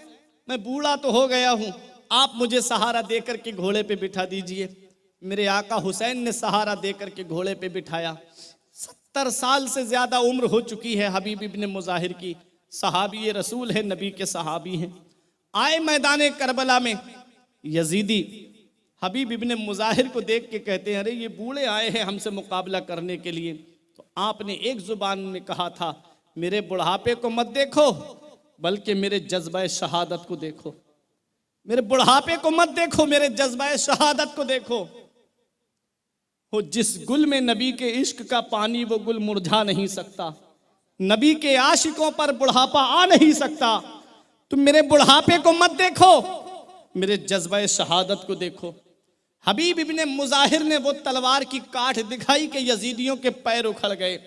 मैं बूढ़ा तो हो गया हूं, आप मुझे सहारा देकर के घोड़े पे बिठा दीजिए। मेरे आका हुसैन ने सहारा देकर के घोड़े पे बिठाया। 70 साल से ज्यादा उम्र हो चुकी है हबीब इब्ने मुजाहिर की। सहाबी रसूल है, नबी के सहाबी हैं। आए मैदान करबला में, यजीदी हबीब इब्ने मुजाहिर को देख के कहते हैं, अरे ये बूढ़े आए हैं हमसे मुकाबला करने के लिए। तो आपने एक जुबान में कहा था, मेरे बुढ़ापे को मत देखो, बल्कि मेरे जज्बा शहादत को देखो। मेरे बुढ़ापे को मत देखो, मेरे जज्बा शहादत को देखो। हो जिस गुल में नबी के इश्क का पानी, वो गुल मुरझा नहीं सकता। नबी के आशिकों पर बुढ़ापा आ नहीं सकता। तुम मेरे बुढ़ापे को मत देखो, मेरे जज्बा शहादत को देखो। हबीब इब्ने मुजाहिर ने वो तलवार की काठ दिखाई कि यजीदियों के पैर उखड़ गए।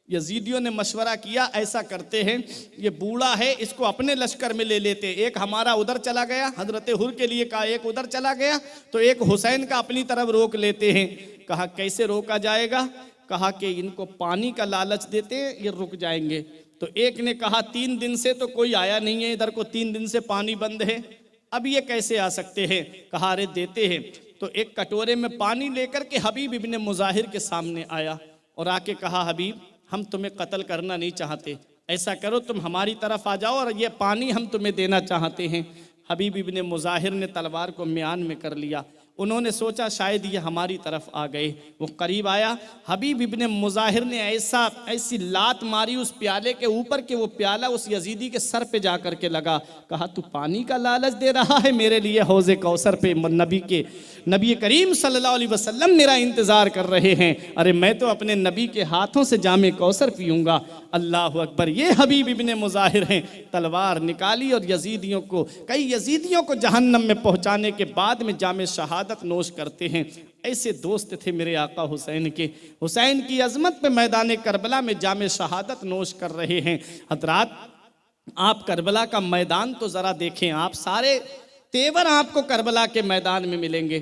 यजीदियों ने मशवरा किया, ऐसा करते हैं, ये बूढ़ा है, इसको अपने लश्कर में ले लेते। एक हमारा उधर चला गया, हजरत हुर के लिए कहा, एक उधर चला गया, तो एक हुसैन का अपनी तरफ रोक लेते हैं। कहा, कैसे रोका जाएगा? कहा कि इनको पानी का लालच देते हैं, ये रुक जाएंगे। तो एक ने कहा, 3 दिन से तो कोई आया नहीं है इधर को, 3 दिन से पानी बंद है, अब ये कैसे आ सकते हैं? कहा, अरे देते हैं। तो एक कटोरे में पानी लेकर के हबीब इब्ने मुजाहिर के सामने आया और आके कहा, हबीब, हम तुम्हें कत्ल करना नहीं चाहते, ऐसा करो तुम हमारी तरफ आ जाओ और ये पानी हम तुम्हें देना चाहते हैं। हबीब इब्ने मुजाहिर ने तलवार को म्यान में कर लिया। उन्होंने सोचा शायद ये हमारी तरफ आ गए। वो करीब आया। हबीब इब्ने मुजाहिर ने ऐसी लात मारी उस प्याले के ऊपर कि वो प्याला उस यजीदी के सर पे जा कर के लगा। कहा, तू पानी का लालच दे रहा है मेरे लिए? हौज़े कौसर पे नबी करीम सल्लल्लाहु अलैहि वसल्लम मेरा इंतज़ार कर रहे हैं। अरे मैं तो अपने नबी के हाथों से जामे कौसर पीऊँगा। अल्लाह अकबर। ये हबीब इब्ने मुजाहिर हैं। तलवार निकाली और कई यजीदियों को जहन्नम में पहुँचाने के बाद में जामे शहादत नोश करते हैं। ऐसे दोस्त थे मेरे आका हुसैन के। हुसैन की अजमत पे मैदान करबला में जामे शहादत नोश कर रहे हैं। हजरात, आप करबला का मैदान तो ज़रा देखें। आप सारे तेवर आपको करबला के मैदान में मिलेंगे।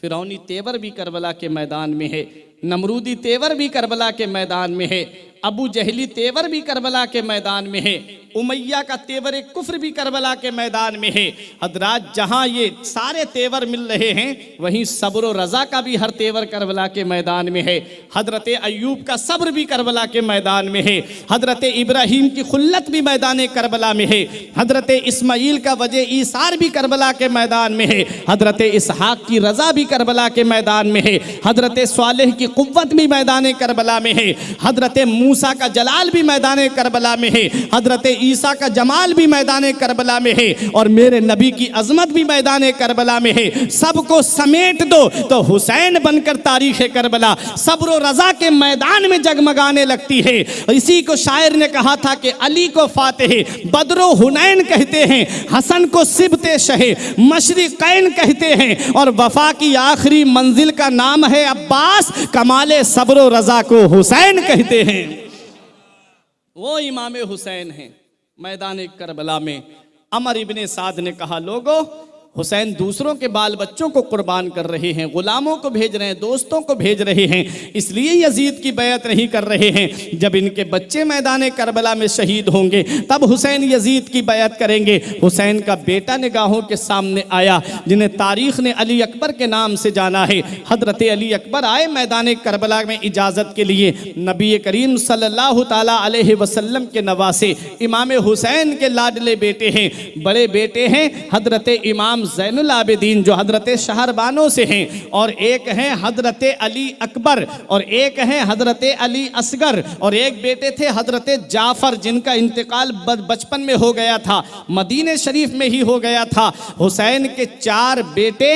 फिरौनी तेवर भी करबला के मैदान में है, नमरूदी तेवर भी करबला के मैदान में है, अबू जहली तेवर भी करबला के मैदान में है, उमैया का तेवर कुफ्र भी करबला के मैदान में है। हजरात जहां ये सारे तेवर मिल रहे हैं वहीं सब्र और रजा का भी हर तेवर करबला के मैदान में है। हजरत अय्यूब का सब्र भी करबला के मैदान में है। हजरत इब्राहीम की खुल्लत भी मैदान करबला में है। हजरत इस्माइल का वजह ईसार भी करबला के मैदान में है। हजरत इसहाक की रजा भी करबला के मैदान में है। हजरत स्वालेह की कुव्वत भी मैदान करबला में है। हजरत मूसा का जलाल भी मैदान करबला में है। हजरत ईसा का जमाल भी मैदान करबला में है। और मेरे नबी की अजमत भी मैदान करबला में है। सबको समेट दो तो हुसैन बनकर तारीख करबला सब्र और रजा के मैदान में जगमगाने लगती है। इसी को शायर ने कहा था कि अली को फातिह बदरो हुनैन कहते हैं, हसन को सिबते शहे मशरिकैन कहते हैं, और वफा की आखिरी मंजिल का नाम है अब्बास, कमाले सब्र और रजा को हुसैन कहते हैं। वो इमाम हुसैन हैं मैदान करबला में। अमर इब्ने साद ने कहा, लोगों हुसैन दूसरों के बाल बच्चों को कुर्बान कर रहे हैं, गुलामों को भेज रहे हैं, दोस्तों को भेज रहे हैं, इसलिए यजीद की बैत नहीं कर रहे हैं। जब इनके बच्चे मैदान करबला में शहीद होंगे तब हुसैन यजीद की बैत करेंगे। हुसैन का बेटा निगाहों के सामने आया, जिन्हें तारीख ने अली अकबर के नाम से जाना है। हजरत अली अकबर आए मैदान करबला में इजाज़त के लिए। नबी करीम सल्लल्लाहु ताला अलैहि वसल्लम के नवासे इमाम हुसैन के लाडले बेटे हैं, बड़े बेटे हैं हजरत इमाम ज़ैनुल आबिदीन जो हजरत शहरबानों से हैं, और एक हैं हजरत अली अकबर, और एक हैं हजरत अली असगर, और एक बेटे थे हजरत जाफर जिनका इंतकाल बचपन में हो गया था, मदीने शरीफ में ही हो गया था। हुसैन के 4 बेटे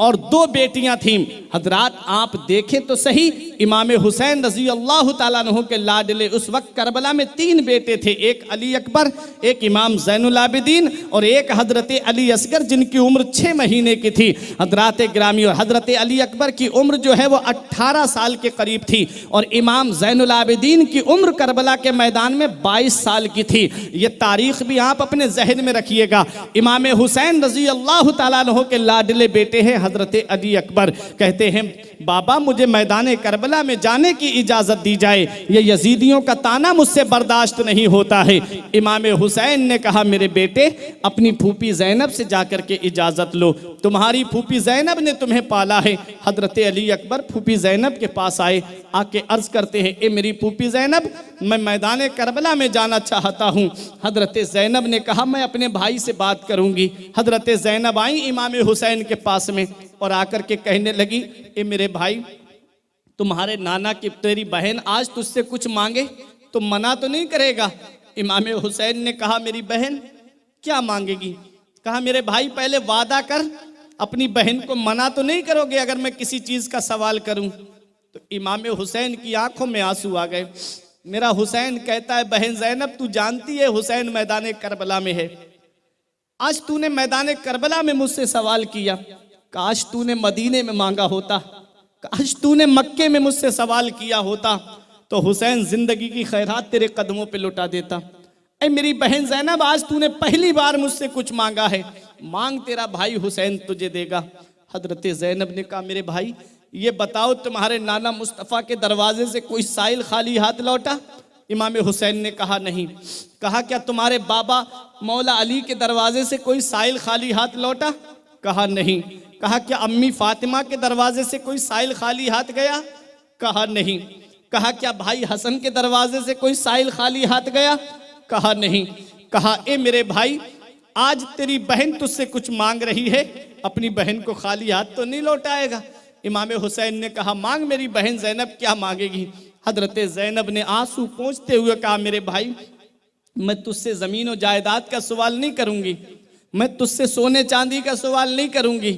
और 2 बेटियां थीं। हजरात आप देखें तो सही, इमाम हुसैन रजी अल्लाह ताला अन्हु के लाडले उस वक्त करबला में 3 बेटे थे, एक अली अकबर, एक इमाम ज़ैनुल आबिदीन और एक हजरत अली असगर जिनकी उम्र 6 महीने की थी। हजरात ग्रामी, और हजरत अली अकबर की उम्र जो है वो 18 साल के करीब थी, और इमाम ज़ैनुल आबिदीन की उम्र करबला के मैदान में 22 साल की थी। ये तारीख भी आप अपने जहन में रखिएगा। इमाम हुसैन रजी अल्लाह ताला अन्हु के लाडले बेटे हैं हजरत अली अकबर। कहते हैं, बाबा मुझे मैदान करबला में जाने की इजाज़त दी जाए, ये यजीदियों का ताना मुझसे बर्दाश्त नहीं होता है। इमाम हुसैन ने कहा, मेरे बेटे अपनी फूफी ज़ैनब से जाकर के इजाज़त लो, तुम्हारी फूफी ज़ैनब ने तुम्हें पाला है। हजरत अली अकबर फूफी ज़ैनब के पास आए, आके अर्ज़ करते हैं, ए मेरी फूफी ज़ैनब, मैं मैदान करबला में जाना चाहता हूँ। हजरत ज़ैनब ने कहा, मैं अपने भाई से बात करूँगी। हजरत ज़ैनब आई इमाम हुसैन के पास में और आकर के कहने लगी, ए मेरे भाई, तुम्हारे नाना की तेरी बहन आज तुझसे कुछ मांगे तो मना तो नहीं करेगा? इमाम हुसैन ने कहा, मेरी बहन क्या मांगेगी? कहा, मेरे भाई पहले वादा कर, अपनी बहन को मना तो नहीं करोगे अगर मैं किसी चीज़ का सवाल करूं? तो इमाम हुसैन की आंखों में आंसू आ गए। मेरा हुसैन कहता है, बहन ज़ैनब तू जानती है हुसैन मैदान करबला में है, आज तूने मैदान करबला में मुझसे सवाल किया, काश तूने मदीने में मांगा होता, काश तूने मक्के में मुझसे सवाल किया होता, तो हुसैन जिंदगी की खैरात तेरे कदमों पे लुटा देता। ऐ मेरी बहन ज़ैनब, आज तूने पहली बार मुझसे कुछ मांगा है, मांग, तेरा भाई हुसैन तुझे देगा। हजरत ज़ैनब ने कहा, मेरे भाई ये बताओ, तुम्हारे नाना मुस्तफ़ा के दरवाजे से कोई साइल खाली हाथ लौटा? इमाम हुसैन ने कहा, नहीं। कहा, क्या तुम्हारे बाबा मौला अली के दरवाजे से कोई साइल खाली हाथ लौटा? कहा, नहीं। कहा, क्या अम्मी फातिमा के दरवाजे से कोई साइल खाली हाथ गया? कहा, नहीं। कहा, क्या भाई हसन के दरवाजे से कोई साइल खाली हाथ गया? कहा, नहीं। कहा, ए मेरे भाई, आज तेरी बहन तुझसे कुछ मांग रही है, अपनी बहन को खाली हाथ तो नहीं लौटाएगा? इमाम हुसैन ने कहा, मांग मेरी बहन ज़ैनब क्या मांगेगी? हजरत ज़ैनब ने आंसू पोंछते हुए कहा, मेरे भाई मैं तुझसे ज़मीन और जायदाद का सवाल नहीं करूंगी, मैं तुझसे सोने चांदी का सवाल नहीं करूंगी,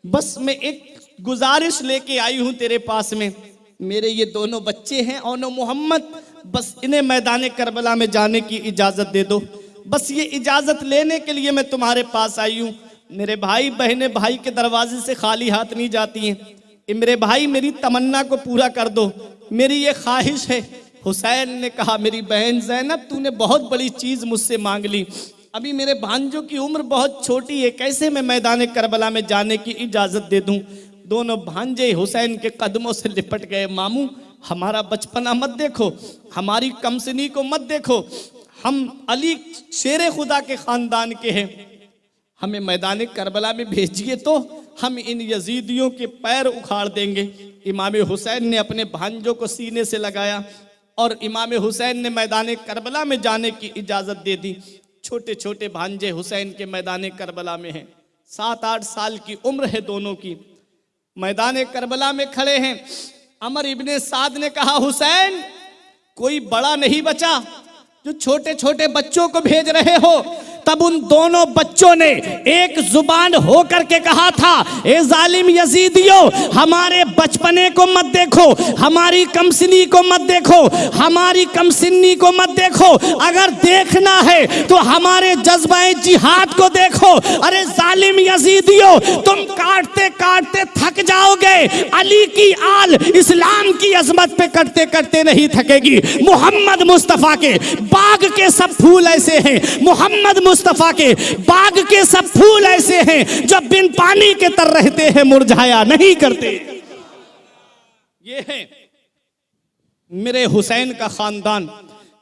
बस मैं एक गुजारिश लेके आई हूं तेरे पास में। मेरे ये दोनों बच्चे हैं औनो मोहम्मद, बस इन्हें मैदान करबला में जाने की इजाज़त दे दो, बस ये इजाज़त लेने के लिए मैं तुम्हारे पास आई हूँ। मेरे भाई बहनें भाई के दरवाजे से खाली हाथ नहीं जाती हैं। मेरे भाई मेरी तमन्ना को पूरा कर दो, मेरी ये ख्वाहिश है। हुसैन ने कहा, मेरी बहन ज़ैनब तूने बहुत बड़ी चीज़ मुझसे मांग ली, अभी मेरे भांजों की उम्र बहुत छोटी है, कैसे मैं मैदान करबला में जाने की इजाज़त दे दूं? दोनों भांजे हुसैन के कदमों से लिपट गए। मामू हमारा बचपना मत देखो, हमारी कमसनी को मत देखो, हम अली शेर खुदा के ख़ानदान के हैं, हमें मैदान करबला में भेजिए तो हम इन यजीदियों के पैर उखाड़ देंगे। इमाम हुसैन ने अपने भांजों को सीने से लगाया और इमाम हुसैन ने मैदान करबला में जाने की इजाज़त दे दी। छोटे छोटे भांजे हुसैन के मैदान करबला में हैं, 7-8 साल की उम्र है दोनों की, मैदान करबला में खड़े हैं। अमर इब्ने साद ने कहा, हुसैन कोई बड़ा नहीं बचा जो छोटे छोटे बच्चों को भेज रहे हो। तब उन दोनों बच्चों ने एक जुबान होकर के कहा था, ए जालिम यजीदियों, हमारे बचपने को मत देखो, हमारी कमसिनी को मत देखो, हमारी कमसिनी को मत देखो, अगर देखना है तो हमारे जज्बाए जिहाद को देखो। अरे जालिम यजीदियों, तुम काटते काटते थक जाओगे, अली की आल इस्लाम की अजमत पे कटते कटते नहीं थकेगी। मोहम्मद मुस्तफ़ा के बाग के सब फूल ऐसे हैं, मोहम्मद मुस्तफा के बाग के सब फूल ऐसे हैं जो बिन पानी के तर रहते हैं, मुरझाया नहीं करते। ये है मेरे हुसैन का खानदान,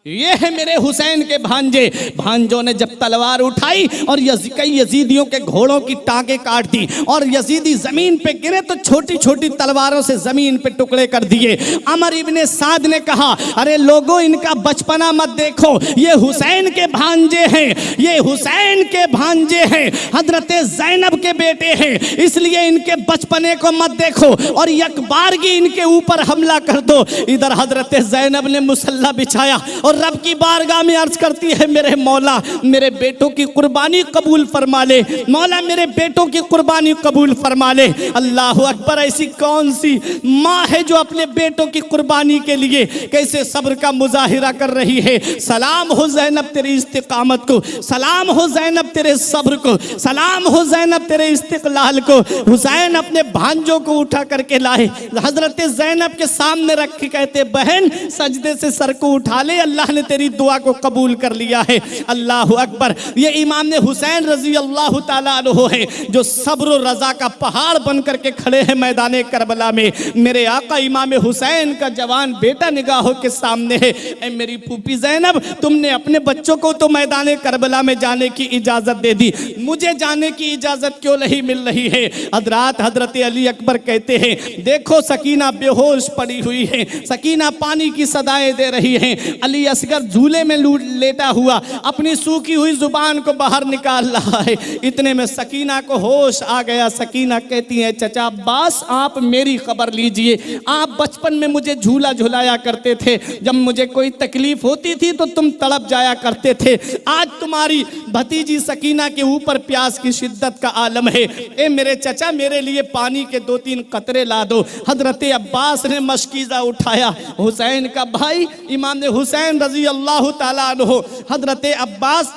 ये है मेरे हुसैन के भांजे। भांजों ने जब तलवार उठाई और कई यजीदियों के घोड़ों की टांगे काट दी और यजीदी जमीन पे गिरे तो छोटी छोटी तलवारों से जमीन पे टुकड़े कर दिए। अमर इब्ने साद ने कहा, अरे लोगों, इनका बचपना मत देखो, ये हुसैन के भांजे हैं, ये हुसैन के भांजे हैं, हजरत ज़ैनब के बेटे हैं, इसलिए इनके बचपने को मत देखो और यकबारगी इनके ऊपर हमला कर दो। इधर हजरत ज़ैनब ने मुसल्ला बिछाया और रब की बारगाह में अर्ज करती है, मेरे मौला मेरे बेटों की कुर्बानी कबूल फरमा ले, मौला मेरे बेटों की कुर्बानी कबूल फरमा ले। अल्लाह अकबर, ऐसी कौन सी माँ है जो अपने बेटों की कुर्बानी के लिए कैसे सब्र का मुजाहिरा कर रही है। सलाम हो ज़ैनब तेरी इस्तिकामत को, सलाम हो ज़ैनब तेरे सब्र को, सलाम हो ज़ैनब तेरे इस्तिकलाल को। हुसैन अपने भांजों को उठा करके लाए, हजरत ज़ैनब के सामने रख के कहते, बहन सजदे से सर को उठा ले, अल्लाह ने तेरी दुआ को कबूल कर लिया है। अल्लाह अकबर। ये इमाम हुसैन रजी अल्लाह ताला अन्हु है जो सब्र और रजा का पहाड़ बन करके खड़े हैं मैदान करबला में। मेरे आका इमाम हुसैन का जवान बेटा निगाहों के सामने है। ऐ मेरी फूफी ज़ैनब, तुमने अपने बच्चों को तो मैदान करबला में जाने की इजाजत दे दी, मुझे जाने की इजाजत क्यों नहीं मिल रही है? हजरात, हजरत अली अकबर कहते हैं, देखो सकीना बेहोश पड़ी हुई है, सकीना पानी की सदाएं दे रही है, अली असगर झूले में लेटा हुआ अपनी सूखी हुई जुबान को बाहर निकाल रहा है। इतने में सकीना को होश आ गया। सकीना कहती है, चचा अब्बास आप मेरी खबर लीजिए, आप बचपन में मुझे झूला झुलाया करते थे, जब मुझे कोई तकलीफ होती थी तो तुम तड़प जाया करते थे। आज तुम्हारी भतीजी सकीना के ऊपर प्यास की शिद्दत का आलम है, ए मेरे चचा मेरे लिए पानी के 2-3 कतरे ला दो। हजरत अब्बास ने मशकीज़ा उठाया, हुसैन का भाई इमाम हुसैन रजी अल्लाह ताला अन्हु, हजरत अब्बास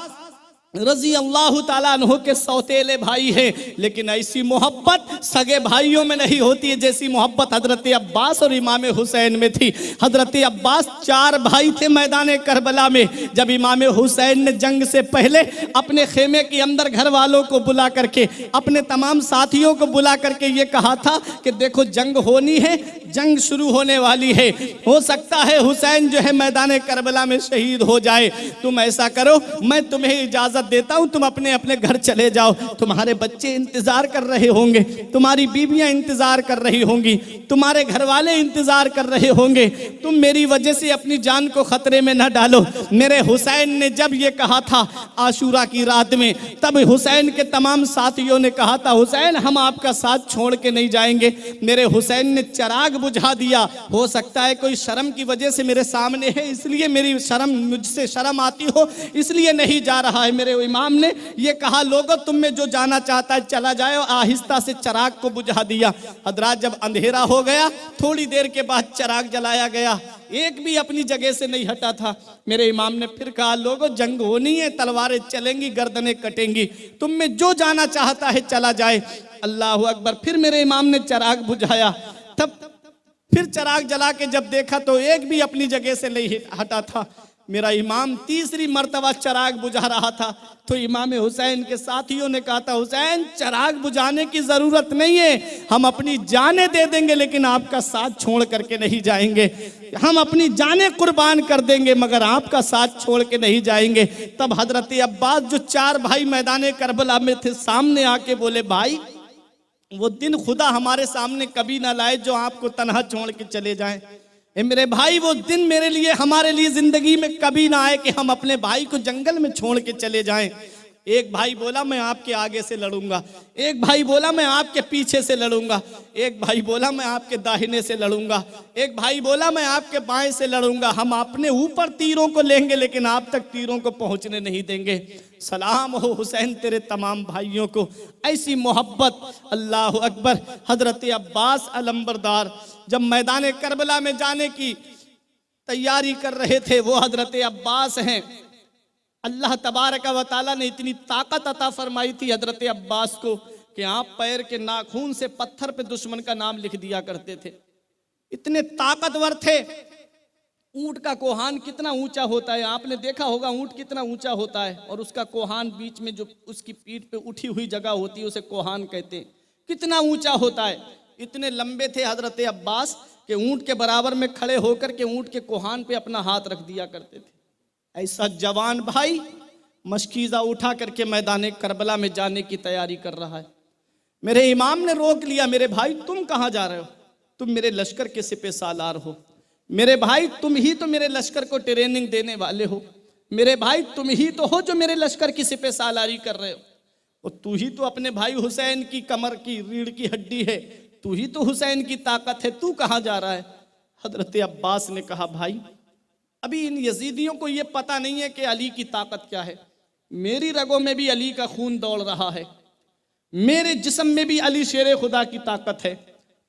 रजी अल्लाह ताला अन्हु के सौतेले भाई हैं, लेकिन ऐसी मोहब्बत सगे भाइयों में नहीं होती है जैसी मोहब्बत हजरत अब्बास और इमाम हुसैन में थी। हजरत अब्बास 4 भाई थे मैदान करबला में। जब इमाम हुसैन ने जंग से पहले अपने खेमे के अंदर घर वालों को बुला करके, अपने तमाम साथियों को बुला करके ये कहा था कि देखो जंग होनी है, जंग शुरू होने वाली है, हो सकता है हुसैन जो है मैदान करबला में शहीद हो जाए, तुम ऐसा करो मैं तुम्हें इजाजत देता हूं, तुम अपने अपने घर चले जाओ, तुम्हारे बच्चे इंतजार कर रहे होंगे, तुम्हारी बीवियां इंतजार कर रही होंगी, तुम्हारे घर वाले इंतजार कर रहे होंगे, तुम मेरी वजह से अपनी जान को खतरे में न डालो। मेरे हुसैन ने जब ये कहा था आशूरा की रात में, तब हुसैन के तमाम साथियों ने कहा था, हुसैन हम आपका साथ छोड़ के नहीं जाएंगे। मेरे हुसैन ने चिराग बुझा दिया, हो सकता है कोई शर्म की वजह से मेरे सामने है, इसलिए मेरी शर्म, मुझसे शर्म आती हो इसलिए नहीं जा रहा है। मेरे इमाम ने ये कहा, लोगों तुम में जो जाना चाहता है चला जाए, आहिस्ता से चिराग को बुझा दिया। हजरात, जब अंधेरा हो गया थोड़ी देर के बाद चिराग जलाया गया, एक भी अपनी जगह से नहीं हटा था। मेरे इमाम ने फिर कहा, लोगों जंग होनी है, तलवारें चलेंगी, गर्दनें कटेंगी, तुम में जो जाना चाहता है चला जाए। अल्लाह अकबर। फिर मेरे इमाम ने चिराग बुझाया, तब फिर चिराग जला के जब देखा तो एक भी अपनी जगह से नहीं हटा था। मेरा इमाम तीसरी मर्तबा चिराग बुझा रहा था तो इमाम हुसैन के साथियों ने कहा था, हुसैन चिराग बुझाने की जरूरत नहीं है, हम अपनी जानें दे देंगे लेकिन आपका साथ छोड़ करके नहीं जाएंगे, हम अपनी जानें कुर्बान कर देंगे मगर आपका साथ छोड़ के नहीं जाएंगे। तब हजरत अब्बास जो चार भाई मैदान करबला में थे सामने आके बोले, भाई वो दिन खुदा हमारे सामने कभी ना लाए जो आपको तनहा छोड़ के चले जाएं। ए मेरे भाई, वो दिन मेरे लिए हमारे लिए जिंदगी में कभी ना आए कि हम अपने भाई को जंगल में छोड़ के चले जाएं। एक भाई बोला मैं आपके आगे से लड़ूंगा, एक भाई बोला मैं आपके पीछे से लड़ूंगा, एक भाई बोला मैं आपके दाहिने से लड़ूंगा, एक भाई बोला मैं आपके बाएं से लड़ूंगा। हम अपने ऊपर तीरों को लेंगे लेकिन आप तक तीरों को पहुंचने नहीं देंगे। सलाम हो हुसैन तेरे तमाम भाइयों को, ऐसी मोहब्बत। अल्लाह अकबर। हजरत अब्बास अलंबरदार जब मैदान करबला में जाने की तैयारी कर रहे थे, वो हजरत अब्बास हैं। अल्लाह तबारक व तआला ने इतनी ताकत अता फरमाई थी हजरत अब्बास को कि आप पैर के नाखून से पत्थर पे दुश्मन का नाम लिख दिया करते थे, इतने ताकतवर थे। ऊंट का कोहान कितना ऊंचा होता है, आपने देखा होगा ऊंट कितना ऊंचा होता है, और उसका कोहान बीच में जो उसकी पीठ पे उठी हुई जगह होती है उसे कोहान कहते हैं, कितना ऊंचा होता है। इतने लंबे थे हजरत अब्बास कि ऊंट के बराबर में खड़े होकर के ऊंट के कोहान पे अपना हाथ रख दिया करते थे। ऐसा जवान भाई मशकीज़ा उठा करके मैदान करबला में जाने की तैयारी कर रहा है। मेरे इमाम ने रोक लिया, मेरे भाई तुम कहाँ जा रहे हो? तुम मेरे लश्कर के सिपह सालार हो, मेरे भाई तुम ही तो मेरे लश्कर को ट्रेनिंग देने वाले हो, मेरे भाई तुम ही तो हो जो मेरे लश्कर की सिपह सालारी कर रहे हो, और तू ही तो अपने भाई हुसैन की कमर की रीढ़ की हड्डी है, तू ही तो हुसैन की ताकत है, तू कहाँ जा रहा है? हजरत अब्बास ने कहा, भाई अभी इन यजीदियों को ये पता नहीं है कि अली की ताकत क्या है। मेरी रगों में भी अली का खून दौड़ रहा है, मेरे जिस्म में भी अली शेर खुदा की ताकत है।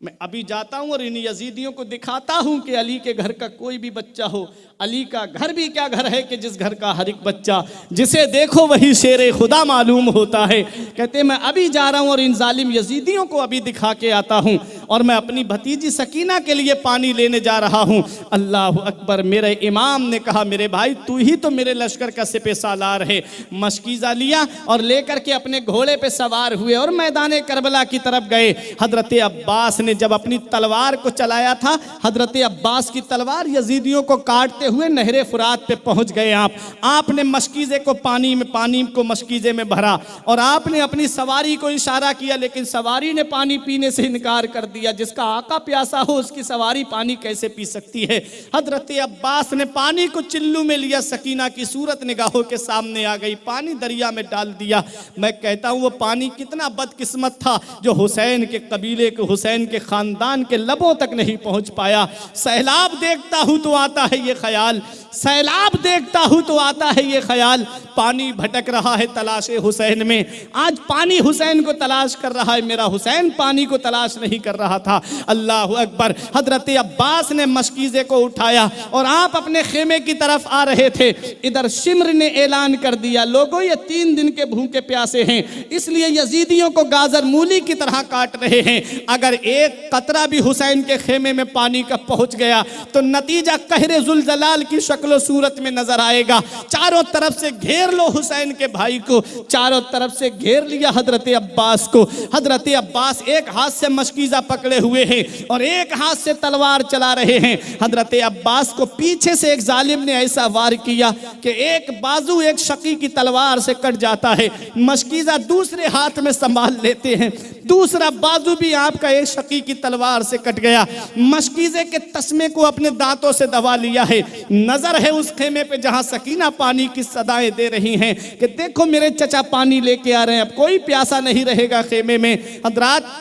मैं अभी जाता हूं और इन यजीदियों को दिखाता हूं कि अली के घर का कोई भी बच्चा हो, अली का घर भी क्या घर है कि जिस घर का हर एक बच्चा जिसे देखो वही शेर खुदा मालूम होता है। कहते मैं अभी जा रहा हूं और इन जालिम यजीदियों को अभी दिखा के आता हूं, और मैं अपनी भतीजी सकीना के लिए पानी लेने जा रहा हूं। अल्लाह अकबर। मेरे इमाम ने कहा, मेरे भाई तू ही तो मेरे लश्कर का सिपह सालार है। मशकीज़ा लिया और लेकर के अपने घोड़े पे सवार हुए और मैदान करबला की तरफ गए। हजरत अब्बास ने जब अपनी तलवार को चलाया था, हजरत अब्बास की तलवार यजीदियों को काटते हुए नहरे फुरात पे पहुंच गए। आपने मशकीज़े को पानी को मशकीज़े में भरा और आपने अपनी सवारी को इशारा किया, लेकिन सवारी ने पानी पीने से इनकार कर दिया। जिसका आका प्यासा हो उसकी सवारी पानी कैसे पी सकती है? हजरत अब्बास ने पानी को चिल्लू में लिया, सकीना की सूरत निगाहों के सामने आ गई, पानी दरिया में डाल दिया। मैं कहता हूं वो पानी कितना बदकिस्मत था जो हुसैन के कबीले के, हुसैन के खानदान के लबों तक नहीं पहुंच पाया। सैलाब देखता हूं तो आता है ये ख्याल, सैलाब देखता हूं तो आता है ये ख्याल, पानी भटक रहा है तलाशे हुसैन में। आज पानी हुसैन को तलाश कर रहा है, मेरा हुसैन पानी को तलाश नहीं कर रहा था। अल्लाह अकबर। हजरत अब्बास ने मशकीज़े को उठाया और आप अपने खेमे की तरफ आ रहे थे। इधर शिम्र ने ऐलान कर दिया, लोगों ये 3 दिन के भूखे प्यासे हैं, इसलिए यजीदियों को गाजर मूली की तरह काट रहे हैं। अगर एक कतरा भी हुसैन के खेमे में पानी का पहुंच गया तो नतीजा कहरे जुलजलाल की शक्ल सूरत में नजर आएगा। चारों तरफ से घेर लो हुसैन के भाई को, चारों तरफ से घेर लिया हजरत अब्बास को। हजरत अब्बास एक हाथ से मशकीज़ा पकड़े हुए हैं और एक हाथ से तलवार चला रहे हैं। हजरत अब्बास को पीछे से एक जालिम ने ऐसा वार किया कि एक बाजू एक शकी की तलवार से कट जाता है, मशकीज़ा दूसरे हाथ में संभाल लेते हैं, दूसरा बाजू भी आपका एक शकी की तलवार से कट गया। मशकीज़े के तस्मे को अपने दांतों से दबा लिया है। नजर है उस खेमे पे जहां सकीना पानी की सदाएं दे रही हैं कि देखो मेरे चचा पानी लेके आ रहे हैं, अब कोई प्यासा नहीं रहेगा खेमे में। हजरात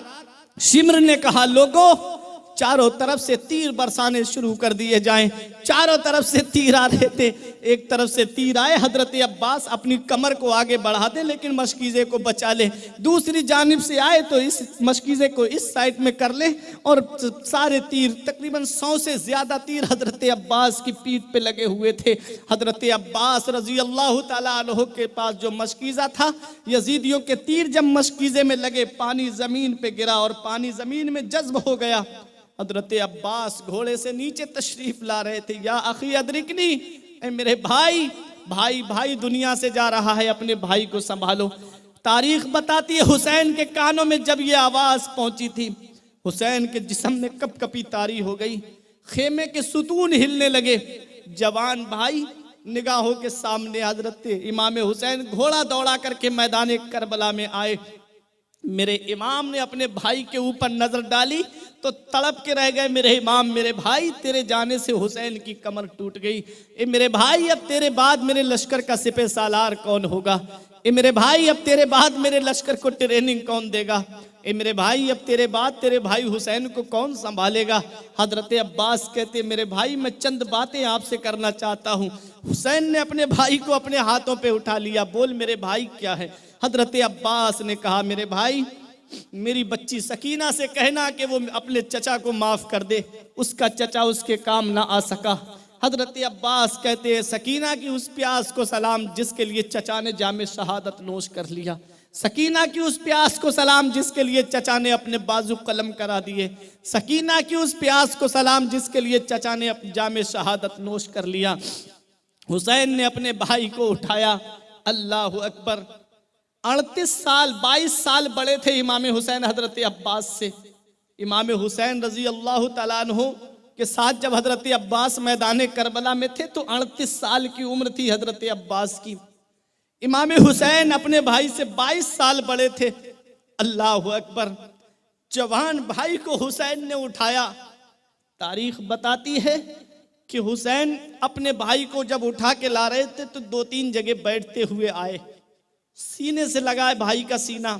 शिम्र ने कहा, लोगों चारों तरफ से तीर बरसाने शुरू कर दिए जाएं। चारों तरफ से तीर आ रहे थे, एक तरफ से तीर आए, हजरत अब्बास अपनी कमर को आगे बढ़ा दे लेकिन मशकीज़े को बचा ले, दूसरी जानिब से आए तो इस मशकीज़े को इस साइड में कर ले, और सारे तीर तकरीबन 100 से ज्यादा तीर हजरत अब्बास की पीठ पे लगे हुए थे। हजरत अब्बास रजी अल्लाह तआला अन्हु के पास जो मशकीज़ा था, यजीदियों के तीर जब मशकीज़े में लगे पानी जमीन पे गिरा और पानी जमीन में जज्ब हो गया। हजरत अब्बास घोड़े से नीचे तशरीफ ला रहे थे, या अखी अदरिकनी, ऐ मेरे भाई भाई भाई दुनिया से जा रहा है, अपने भाई को संभालो। तारीख बताती है हुसैन के कानों में जब ये आवाज पहुंची थी, हुसैन के जिस्म में कपकपी तारी हो गई, खेमे के सुतून हिलने लगे। जवान भाई निगाहों के सामने हजरत इमाम हुसैन घोड़ा दौड़ा करके मैदान करबला में आए। मेरे इमाम ने अपने भाई के ऊपर नजर डाली तो तड़प के रह गए, मेरे इमाम मेरे भाई तेरे जाने से हुसैन की कमर टूट गई। ए मेरे भाई अब तेरे बाद मेरे लश्कर का सिपह सालार कौन होगा? ए मेरे भाई अब तेरे बाद मेरे लश्कर को ट्रेनिंग कौन देगा? ए मेरे भाई अब तेरे बाद तेरे भाई हुसैन को कौन संभालेगा? हजरत अब्बास कहते मेरे भाई मैं चंद बातें आपसे करना चाहता हूँ। हुसैन ने अपने भाई को अपने हाथों पे उठा लिया, बोल मेरे भाई क्या है? हजरत अब्बास ने कहा मेरे भाई मेरी बच्ची सकीना से कहना कि वो अपने चचा को माफ कर दे, उसका चचा उसके काम ना आ सका। हजरत अब्बास कहते हैं सकीना की उस प्यास को सलाम जिसके लिए चचा ने जामे शहादत नोश कर लिया, सकीना की उस प्यास को सलाम जिसके लिए चचा ने अपने बाजू कलम करा दिए, सकीना की उस प्यास को सलाम जिसके लिए चचा ने जामे शहादत नोश कर लिया। हुसैन ने अपने भाई को उठाया, अल्लाह अकबर। 38 साल 22 साल बड़े थे इमाम हुसैन हजरत अब्बास से। इमाम हुसैन रजी अल्लाह तआला अन्हु के साथ जब हजरत अब्बास मैदान करबला में थे तो 38 साल की उम्र थी हजरत अब्बास की। इमाम हुसैन अपने भाई से 22 साल बड़े थे। अल्लाह अकबर। जवान भाई को हुसैन ने उठाया। तारीख बताती है कि हुसैन अपने भाई को जब उठा के ला रहे थे तो 2-3 जगह बैठते हुए आए, सीने से लगाए भाई का सीना।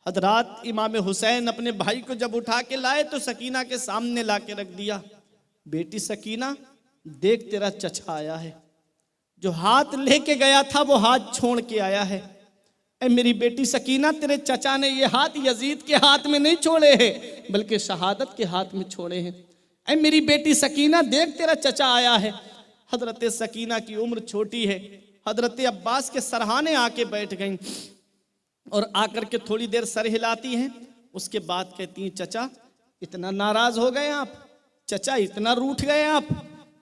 हजरात इमाम हुसैन अपने भाई को जब उठा के लाए तो सकीना के सामने ला के रख दिया। बेटी सकीना देख तेरा चचा आया है, जो हाथ लेके गया था वो हाथ छोड़ के आया है। ऐ मेरी बेटी सकीना तेरे चचा ने ये हाथ यजीद के हाथ में नहीं छोड़े हैं बल्कि शहादत के हाथ में छोड़े हैं। ऐ मेरी बेटी सकीना देख तेरा चचा आया है। हजरत सकीना की उम्र छोटी है। हजरत अब्बास के सरहाने आके बैठ गईं और आकर के थोड़ी देर सर हिलाती हैं, उसके बाद कहती हैं चचा इतना नाराज हो गए आप, चचा इतना रूठ गए आप,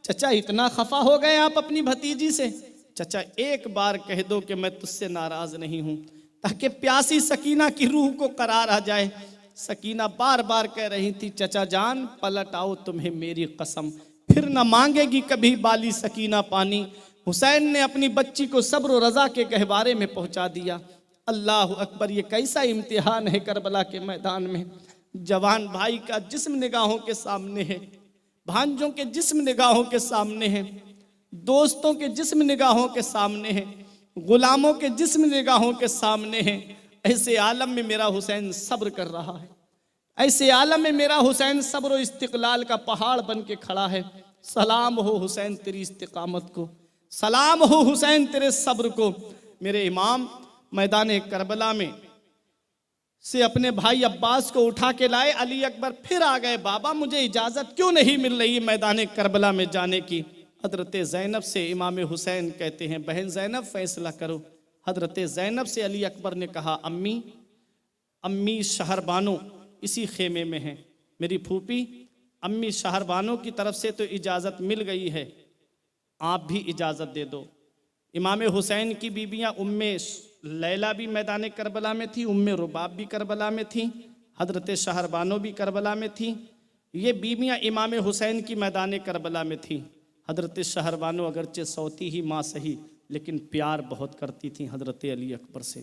चचा इतना खफा हो गए आप अपनी भतीजी से, चचा एक बार कह दो कि मैं तुझसे नाराज नहीं हूं, ताकि प्यासी सकीना की रूह को करार आ जाए। सकीना बार बार कह रही थी चचा जान पलट आओ तुम्हें मेरी कसम, फिर न मांगेगी कभी बाली सकीना पानी। हुसैन ने अपनी बच्ची को सब्र और रजा के गहवारे में पहुंचा दिया। अल्लाह अकबर। ये कैसा इम्तिहान है करबला के मैदान में। जवान भाई का जिस्म निगाहों के सामने है, भांजों के जिस्म निगाहों के सामने है, दोस्तों के जिस्म निगाहों के सामने है, गुलामों के जिस्म निगाहों के सामने है। ऐसे आलम में मेरा हुसैन सब्र कर रहा है, ऐसे आलम में मेरा हुसैन सब्र और इस्तिकलाल का पहाड़ बन के खड़ा है। सलाम हो हुसैन तेरी इस्तिकामत को, सलाम हो हुसैन तेरे सब्र को। मेरे इमाम मैदान करबला में से अपने भाई अब्बास को उठा के लाए। अली अकबर फिर आ गए, बाबा मुझे इजाज़त क्यों नहीं मिल रही मैदान करबला में जाने की? हजरत ज़ैनब से इमाम हुसैन कहते हैं बहन ज़ैनब फैसला करो। हजरत ज़ैनब से अली अकबर ने कहा अम्मी अम्मी शहरबानो इसी खेमे में हैं, मेरी फूफी अम्मी शहरबानो की तरफ से तो इजाज़त मिल गई है, आप भी इजाज़त दे दो। इमाम हुसैन की बीबियाँ उम्मे लैला भी मैदान करबला में थी, उम्मे रुबाब भी करबला में थी, हजरत शहरबानो भी करबला में थी। ये बीबियाँ इमाम हुसैन की मैदान करबला में थी। हजरत शहरबानो अगरचे सौती ही माँ सही लेकिन प्यार बहुत करती थी हजरत अली अकबर से,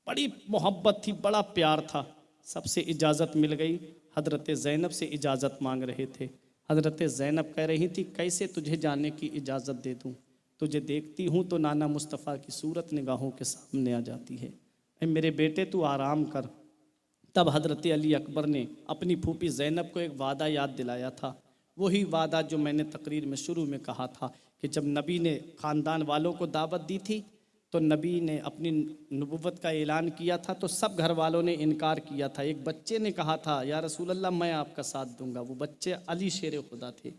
बड़ी मोहब्बत थी, बड़ा प्यार था। सबसे इजाज़त मिल गई। हजरत ज़ैनब से इजाज़त मांग रहे थे। हजरत ज़ैनब कह रही थी कैसे तुझे जाने की इजाज़त दे दूँ, तुझे देखती हूँ तो नाना मुस्तफ़ा की सूरत निगाहों के सामने आ जाती है। मेरे बेटे तू आराम कर। तब हजरत अली अकबर ने अपनी फूफी ज़ैनब को एक वादा याद दिलाया था, वही वादा जो मैंने तकरीर में शुरू में कहा था कि जब नबी ने ख़ानदान वालों को दावत दी थी तो नबी ने अपनी नबुव्वत का ऐलान किया था तो सब घर वालों ने इनकार किया था। एक बच्चे ने कहा था या रसूल अल्लाह मैं आपका साथ दूंगा, वो बच्चे अली शेर खुदा थे।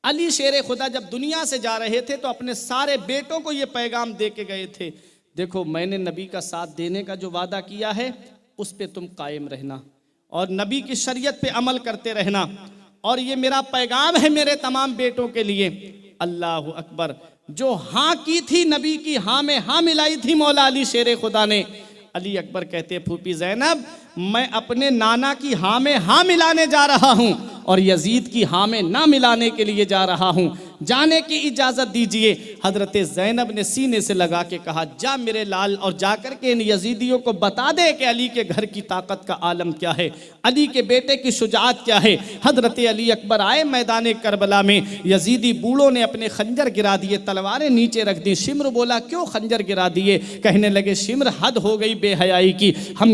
अली शेर खुदा जब दुनिया से जा रहे थे तो अपने सारे बेटों को ये पैगाम दे के गए थे, देखो मैंने नबी का साथ देने का जो वादा किया है उस पे तुम कायम रहना और नबी की शरीयत पे अमल करते रहना, और ये मेरा पैगाम है मेरे तमाम बेटों के लिए। अल्लाह अकबर। जो हाँ की थी नबी की हाँ में हाँ मिलाई थी मौला अली शेर खुदा ने। अली अकबर कहते फूफी ज़ैनब, मैं अपने नाना की हाँ में हाँ मिलाने जा रहा हूँ और यजीद की हाँ में ना मिलाने के लिए जा रहा हूँ, जाने की इजाज़त दीजिए। हज़रत ज़ैनब ने सीने से लगा के कहा, जा मेरे लाल और जाकर के इन यजीदियों को बता दे कि अली के घर की ताकत का आलम क्या है, अली के बेटे की शुजाअत क्या है। हज़रत अली अकबर आए मैदान करबला में, यजीदी बूढ़ों ने अपने खंजर गिरा दिए, तलवारें नीचे रख दी। शिम्र बोला, क्यों खंजर गिरा दिए? कहने लगे, शिम्र हद हो गई बेहयाई की, हम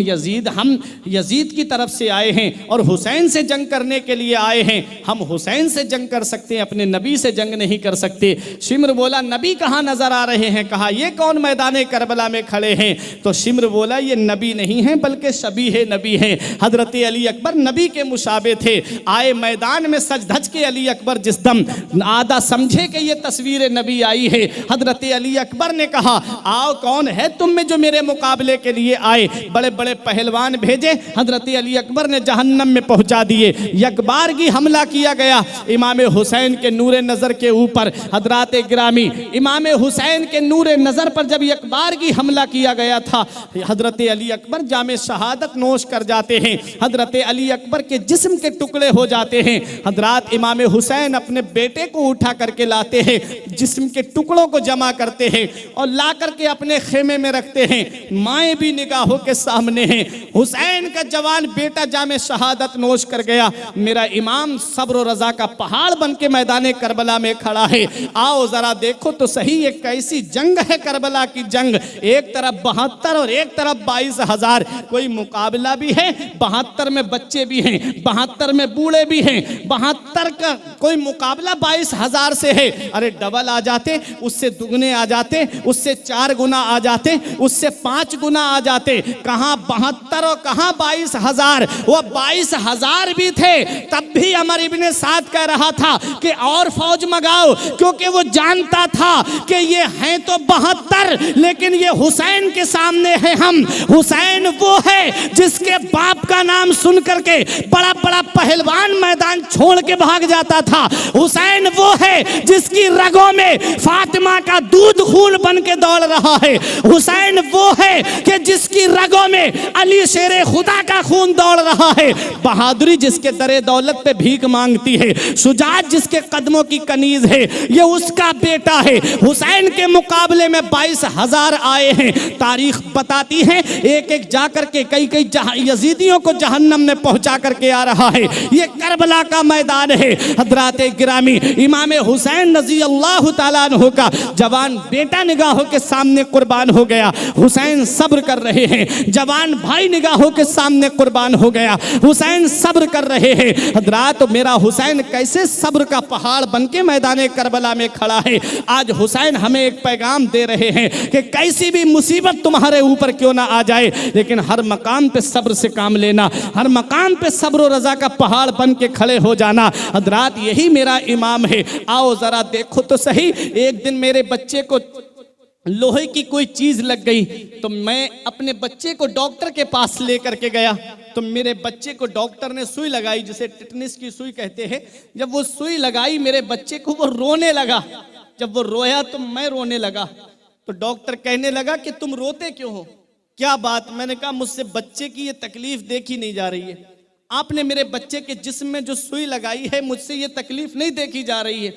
यजीद की तरफ से आए हैं और हुसैन से जंग करने के लिए आए हैं। हम हुसैन से जंग कर सकते हैं, अपने नबी से जंग नहीं कर सकते। शिम्र बोला, नबी कहाँ नजर आ रहे हैं? कहा, ये कौन मैदान करबला में खड़े हैं? तो शिम्र बोला, ये नबी नहीं है बल्कि शबीह नबी हैं। हजरत अली अकबर नबी के मुशाबे थे। आए मैदान में सज धज के अली अकबर, जिस दम आधा समझे कि ये तस्वीर नबी आई है, हजरत अली अकबर ने कहा, आओ कौन है तुम में जो मेरे मुकाबले के लिए आए? बड़े बड़े पहलवान भेजे, हजरत अली अकबर ने जहन्नम में पहुंचा दिए। यकबारगी हमला किया गया इमाम हुसैन के नूरे नजर के ऊपर। हजरात गिरामी, इमाम हुसैन के नूरे नजर पर जब यकबारगी हमला किया गया था, हजरत अली अकबर जामे शहादत नोश कर जाते हैं। हजरत अली अकबर के जिस्म के टुकड़े हो जाते हैं। हजरात इमाम हुसैन अपने बेटे को उठा करके लाते हैं, जिस्म के टुकड़ों को जमा करते हैं और ला करके अपने खेमे में रखते हैं। माएँ भी निगाहों के सामने हैं। हुसैन का जवान बेटा जामे शहादत नोश कर गया। मेरा इमाम सब्र और रजा का पहाड़ बन के मैदान करबला में खड़ा है। आओ जरा देखो तो सही, ये कैसी जंग है करबला की जंग। एक तरफ 72 और एक तरफ 22,000। कोई मुकाबला भी है, 72 में बच्चे भी हैं, 72 में बूढ़े भी हैं। 72 का कोई मुकाबला 22,000 से है। अरे डबल आ जाते, उससे दुगने आ जाते, उससे 4 गुना आ जाते, उससे 5 गुना आ जाते। कहाँ 72 और कहाँ 22,000। वो 22,000 भी थे, तब भी अमर इब्ने साद कह रहा था कि और फौज मंगाओ, क्योंकि वो जानता था कि ये हैं तो 72, लेकिन ये हुसैन के सामने है हम। हुसैन वो है जिसके बाप का नाम सुन करके बड़ा बड़ा पहलवान मैदान छोड़ के भाग जाता था। हुसैन वो है जिसकी रगों में फातिमा का दूध खून बन के दौड़ रहा है। हुसैन वो है कि जिसकी रगों में अली शेर खुदा का खून दौड़ रहा है। बहादुरी जिसके दरे दौलत पे भीख मांगती है, शुजाअत जिसके कदमों की कनीज है, ये उसका बेटा है। हुसैन के मुकाबले में 22,000 आए हैं। तारीख बताती है एक एक जाकर के कई कई यजीदियों को जहन्नम में पहुंचा करके आ रहा है। ये करबला का मैदान है। हजरात गिरामी, इमाम हुसैन रज़ी अल्लाह तआला अन्हु का जवान बेटा निगाहों के सामने कुर्बान हो गया। हुसैन सब्र कर रहे हैं। जवान भाई निगाहों के सामने कुर्बान हो गया। हुसैन सब्र कर रहे हैं। हजरात, मेरा हुसैन कैसे सब्र का पहाड़ बन के मैदान करबला में खड़ा है। आज हुसैन हमें एक पैगाम दे रहे हैं कि कैसी भी मुसीबत तुम्हारे ऊपर क्यों ना आ जाए, लेकिन हर मकाम पे सब्र से काम लेना, हर मकाम पे सब्र और रजा का पहाड़ बन के खड़े हो जाना। हजरात, यही मेरा इमाम है। आओ जरा देखो तो सही, एक दिन मेरे बच्चे को लोहे की कोई चीज लग गई तो मैं अपने बच्चे को डॉक्टर के पास लेकर के गया। तो मेरे बच्चे को डॉक्टर ने सुई लगाई, जिसे टिटनिस की सुई कहते हैं। जब वो सुई लगाई मेरे बच्चे को, वो रोने लगा। जब वो रोया तो मैं रोने लगा। तो डॉक्टर कहने लगा कि तुम रोते क्यों हो, क्या बात? मैंने कहा, मुझसे बच्चे की ये तकलीफ देखी नहीं जा रही है। आपने मेरे बच्चे के जिस्म में जो सुई लगाई है, मुझसे ये तकलीफ नहीं देखी जा रही है।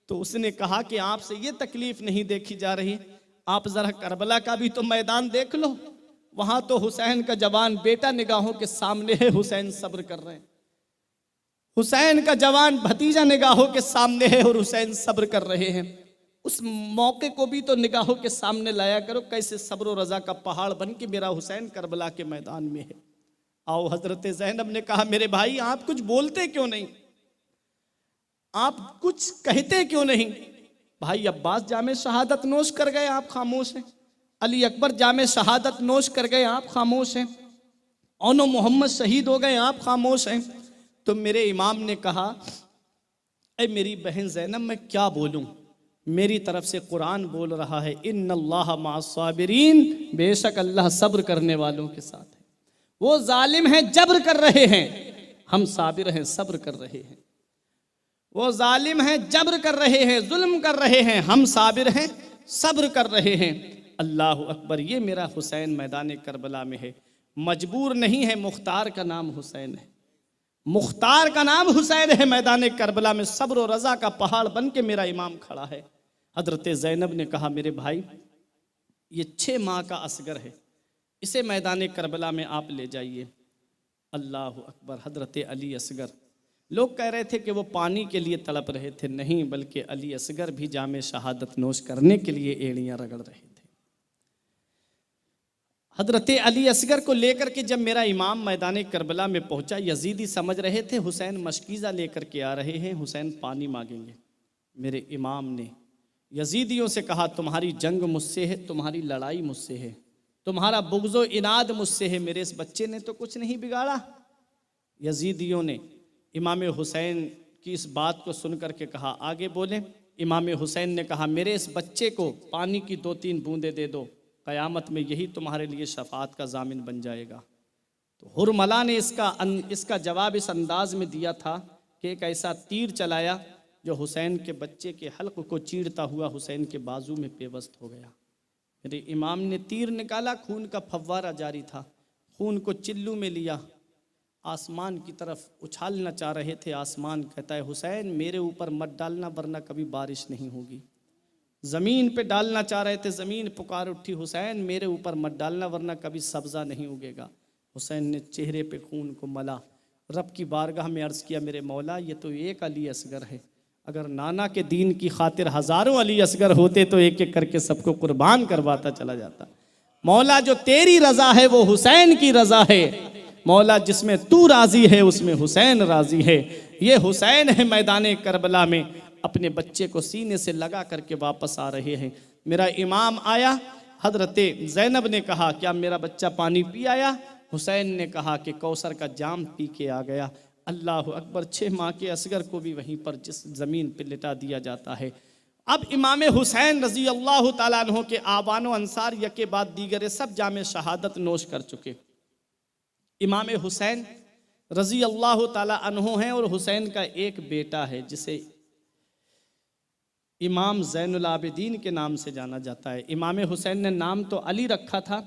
तो उसने कहा कि आपसे ये तकलीफ नहीं देखी जा रही, आप जरा करबला का भी तो मैदान देख लो। वहां तो हुसैन का जवान बेटा निगाहों के सामने है, हुसैन सब्र कर रहे हैं। हुसैन का जवान भतीजा निगाहों के सामने है और हुसैन सब्र कर रहे हैं। उस मौके को भी तो निगाहों के सामने लाया करो, कैसे सब्र और रजा का पहाड़ बन के मेरा हुसैन करबला के मैदान में है। आओ, हजरत ज़ैनब ने कहा, मेरे भाई आप कुछ बोलते क्यों नहीं, आप कुछ कहते क्यों नहीं? भाई अब्बास जामे शहादत नोश कर गए, आप खामोश हैं। अली अकबर जामे शहादत नोश कर गए, आप खामोश हैं। औनो मोहम्मद शहीद हो गए, आप खामोश हैं। तो मेरे इमाम ने कहा, ऐ मेरी बहन ज़ैनब, मैं क्या बोलूं? मेरी तरफ से कुरान बोल रहा है, इन्नल्लाह मअस्साबिरीन, बेशक अल्लाह सब्र करने वालों के साथ है। वो जालिम हैं, जब्र कर रहे हैं, हम साबिर हैं, सब्र कर रहे हैं। वो जालिम हैं, जब्र कर रहे हैं, जुल्म कर रहे हैं, हम साबिर हैं, सब्र कर रहे हैं। अल्लाह अकबर। ये मेरा हुसैन मैदान करबला में है, मजबूर नहीं है, मुख्तार का नाम हुसैन है, मुख्तार का नाम हुसैन है। मैदान करबला में सब्र और रज़ा का पहाड़ बन के मेरा इमाम खड़ा है। हजरत ज़ैनब ने कहा मेरे भाई ये 6 माह का असगर है, इसे मैदान करबला में आप ले जाइए। अल्लाह अकबर। हजरत अली असगर, लोग कह रहे थे कि वो पानी के लिए तड़प रहे थे, नहीं, बल्कि अली असगर भी जामे शहादत नोश करने के लिए एड़ियाँ रगड़ रहे थे। हजरत अली असगर को लेकर के जब मेरा इमाम मैदान करबला में पहुंचा, यजीदी समझ रहे थे हुसैन मशकीज़ा लेकर के आ रहे हैं, हुसैन पानी मांगेंगे। मेरे इमाम ने यजीदियों से कहा तुम्हारी जंग मुझसे है, तुम्हारी लड़ाई मुझसे है, तुम्हारा बुग़्ज़ो इनाद मुझसे है, मेरे इस बच्चे ने तो कुछ नहीं बिगाड़ा। यजीदियों ने इमाम हुसैन की इस बात को सुन कर के कहा आगे बोले। इमाम हुसैन ने कहा मेरे इस बच्चे को पानी की 2-3 बूंदें दे दो, क़यामत में यही तुम्हारे लिए शफ़ाअत का ज़ामिन बन जाएगा। तो हुरमला ने इसका जवाब इस अंदाज में दिया था कि एक ऐसा तीर चलाया जो हुसैन के बच्चे के हल्क को चीरता हुआ हुसैन के बाजू में पेवस्त हो गया। मेरे इमाम ने तीर निकाला, खून का फव्वारा जारी था, खून को चिल्लू में लिया, आसमान की तरफ उछालना चाह रहे थे। आसमान कहता है हुसैन मेरे ऊपर मत डालना वरना कभी बारिश नहीं होगी। ज़मीन पे डालना चाह रहे थे, ज़मीन पुकार उठी हुसैन मेरे ऊपर मत डालना वरना कभी सब्ज़ा नहीं उगेगा। हुसैन ने चेहरे पे खून को मला, रब की बारगाह में अर्ज़ किया मेरे मौला ये तो एक अली असगर है, अगर नाना के दीन की खातिर हज़ारों अली असगर होते तो एक एक करके सबको कुर्बान करवाता चला जाता। मौला जो तेरी रज़ा है वो हुसैन की रज़ा है, मौला जिसमें तू राज़ी है उसमें हुसैन राज़ी है। ये हुसैन है मैदान करबला में अपने बच्चे को सीने से लगा करके वापस आ रहे हैं। मेरा इमाम आया, हजरत ज़ैनब ने कहा क्या मेरा बच्चा पानी पी आया? हुसैन ने कहा कि कौसर का जाम पी के आ गया। अल्लाह अकबर। 6 माह के असगर को भी वहीं पर जिस ज़मीन पर लिटा दिया जाता है। अब इमाम हुसैन रज़ी अल्लाह ताला अन्हो के आबानो अंसार यके बाद दीगर सब जामे शहादत नोश कर चुके। इमाम हुसैन रज़ी अल्लाह ताला अन्हो हैं और हुसैन का एक बेटा है जिसे इमाम ज़ैनुल आबिदीन के नाम से जाना जाता है। इमाम हुसैन ने नाम तो अली रखा था,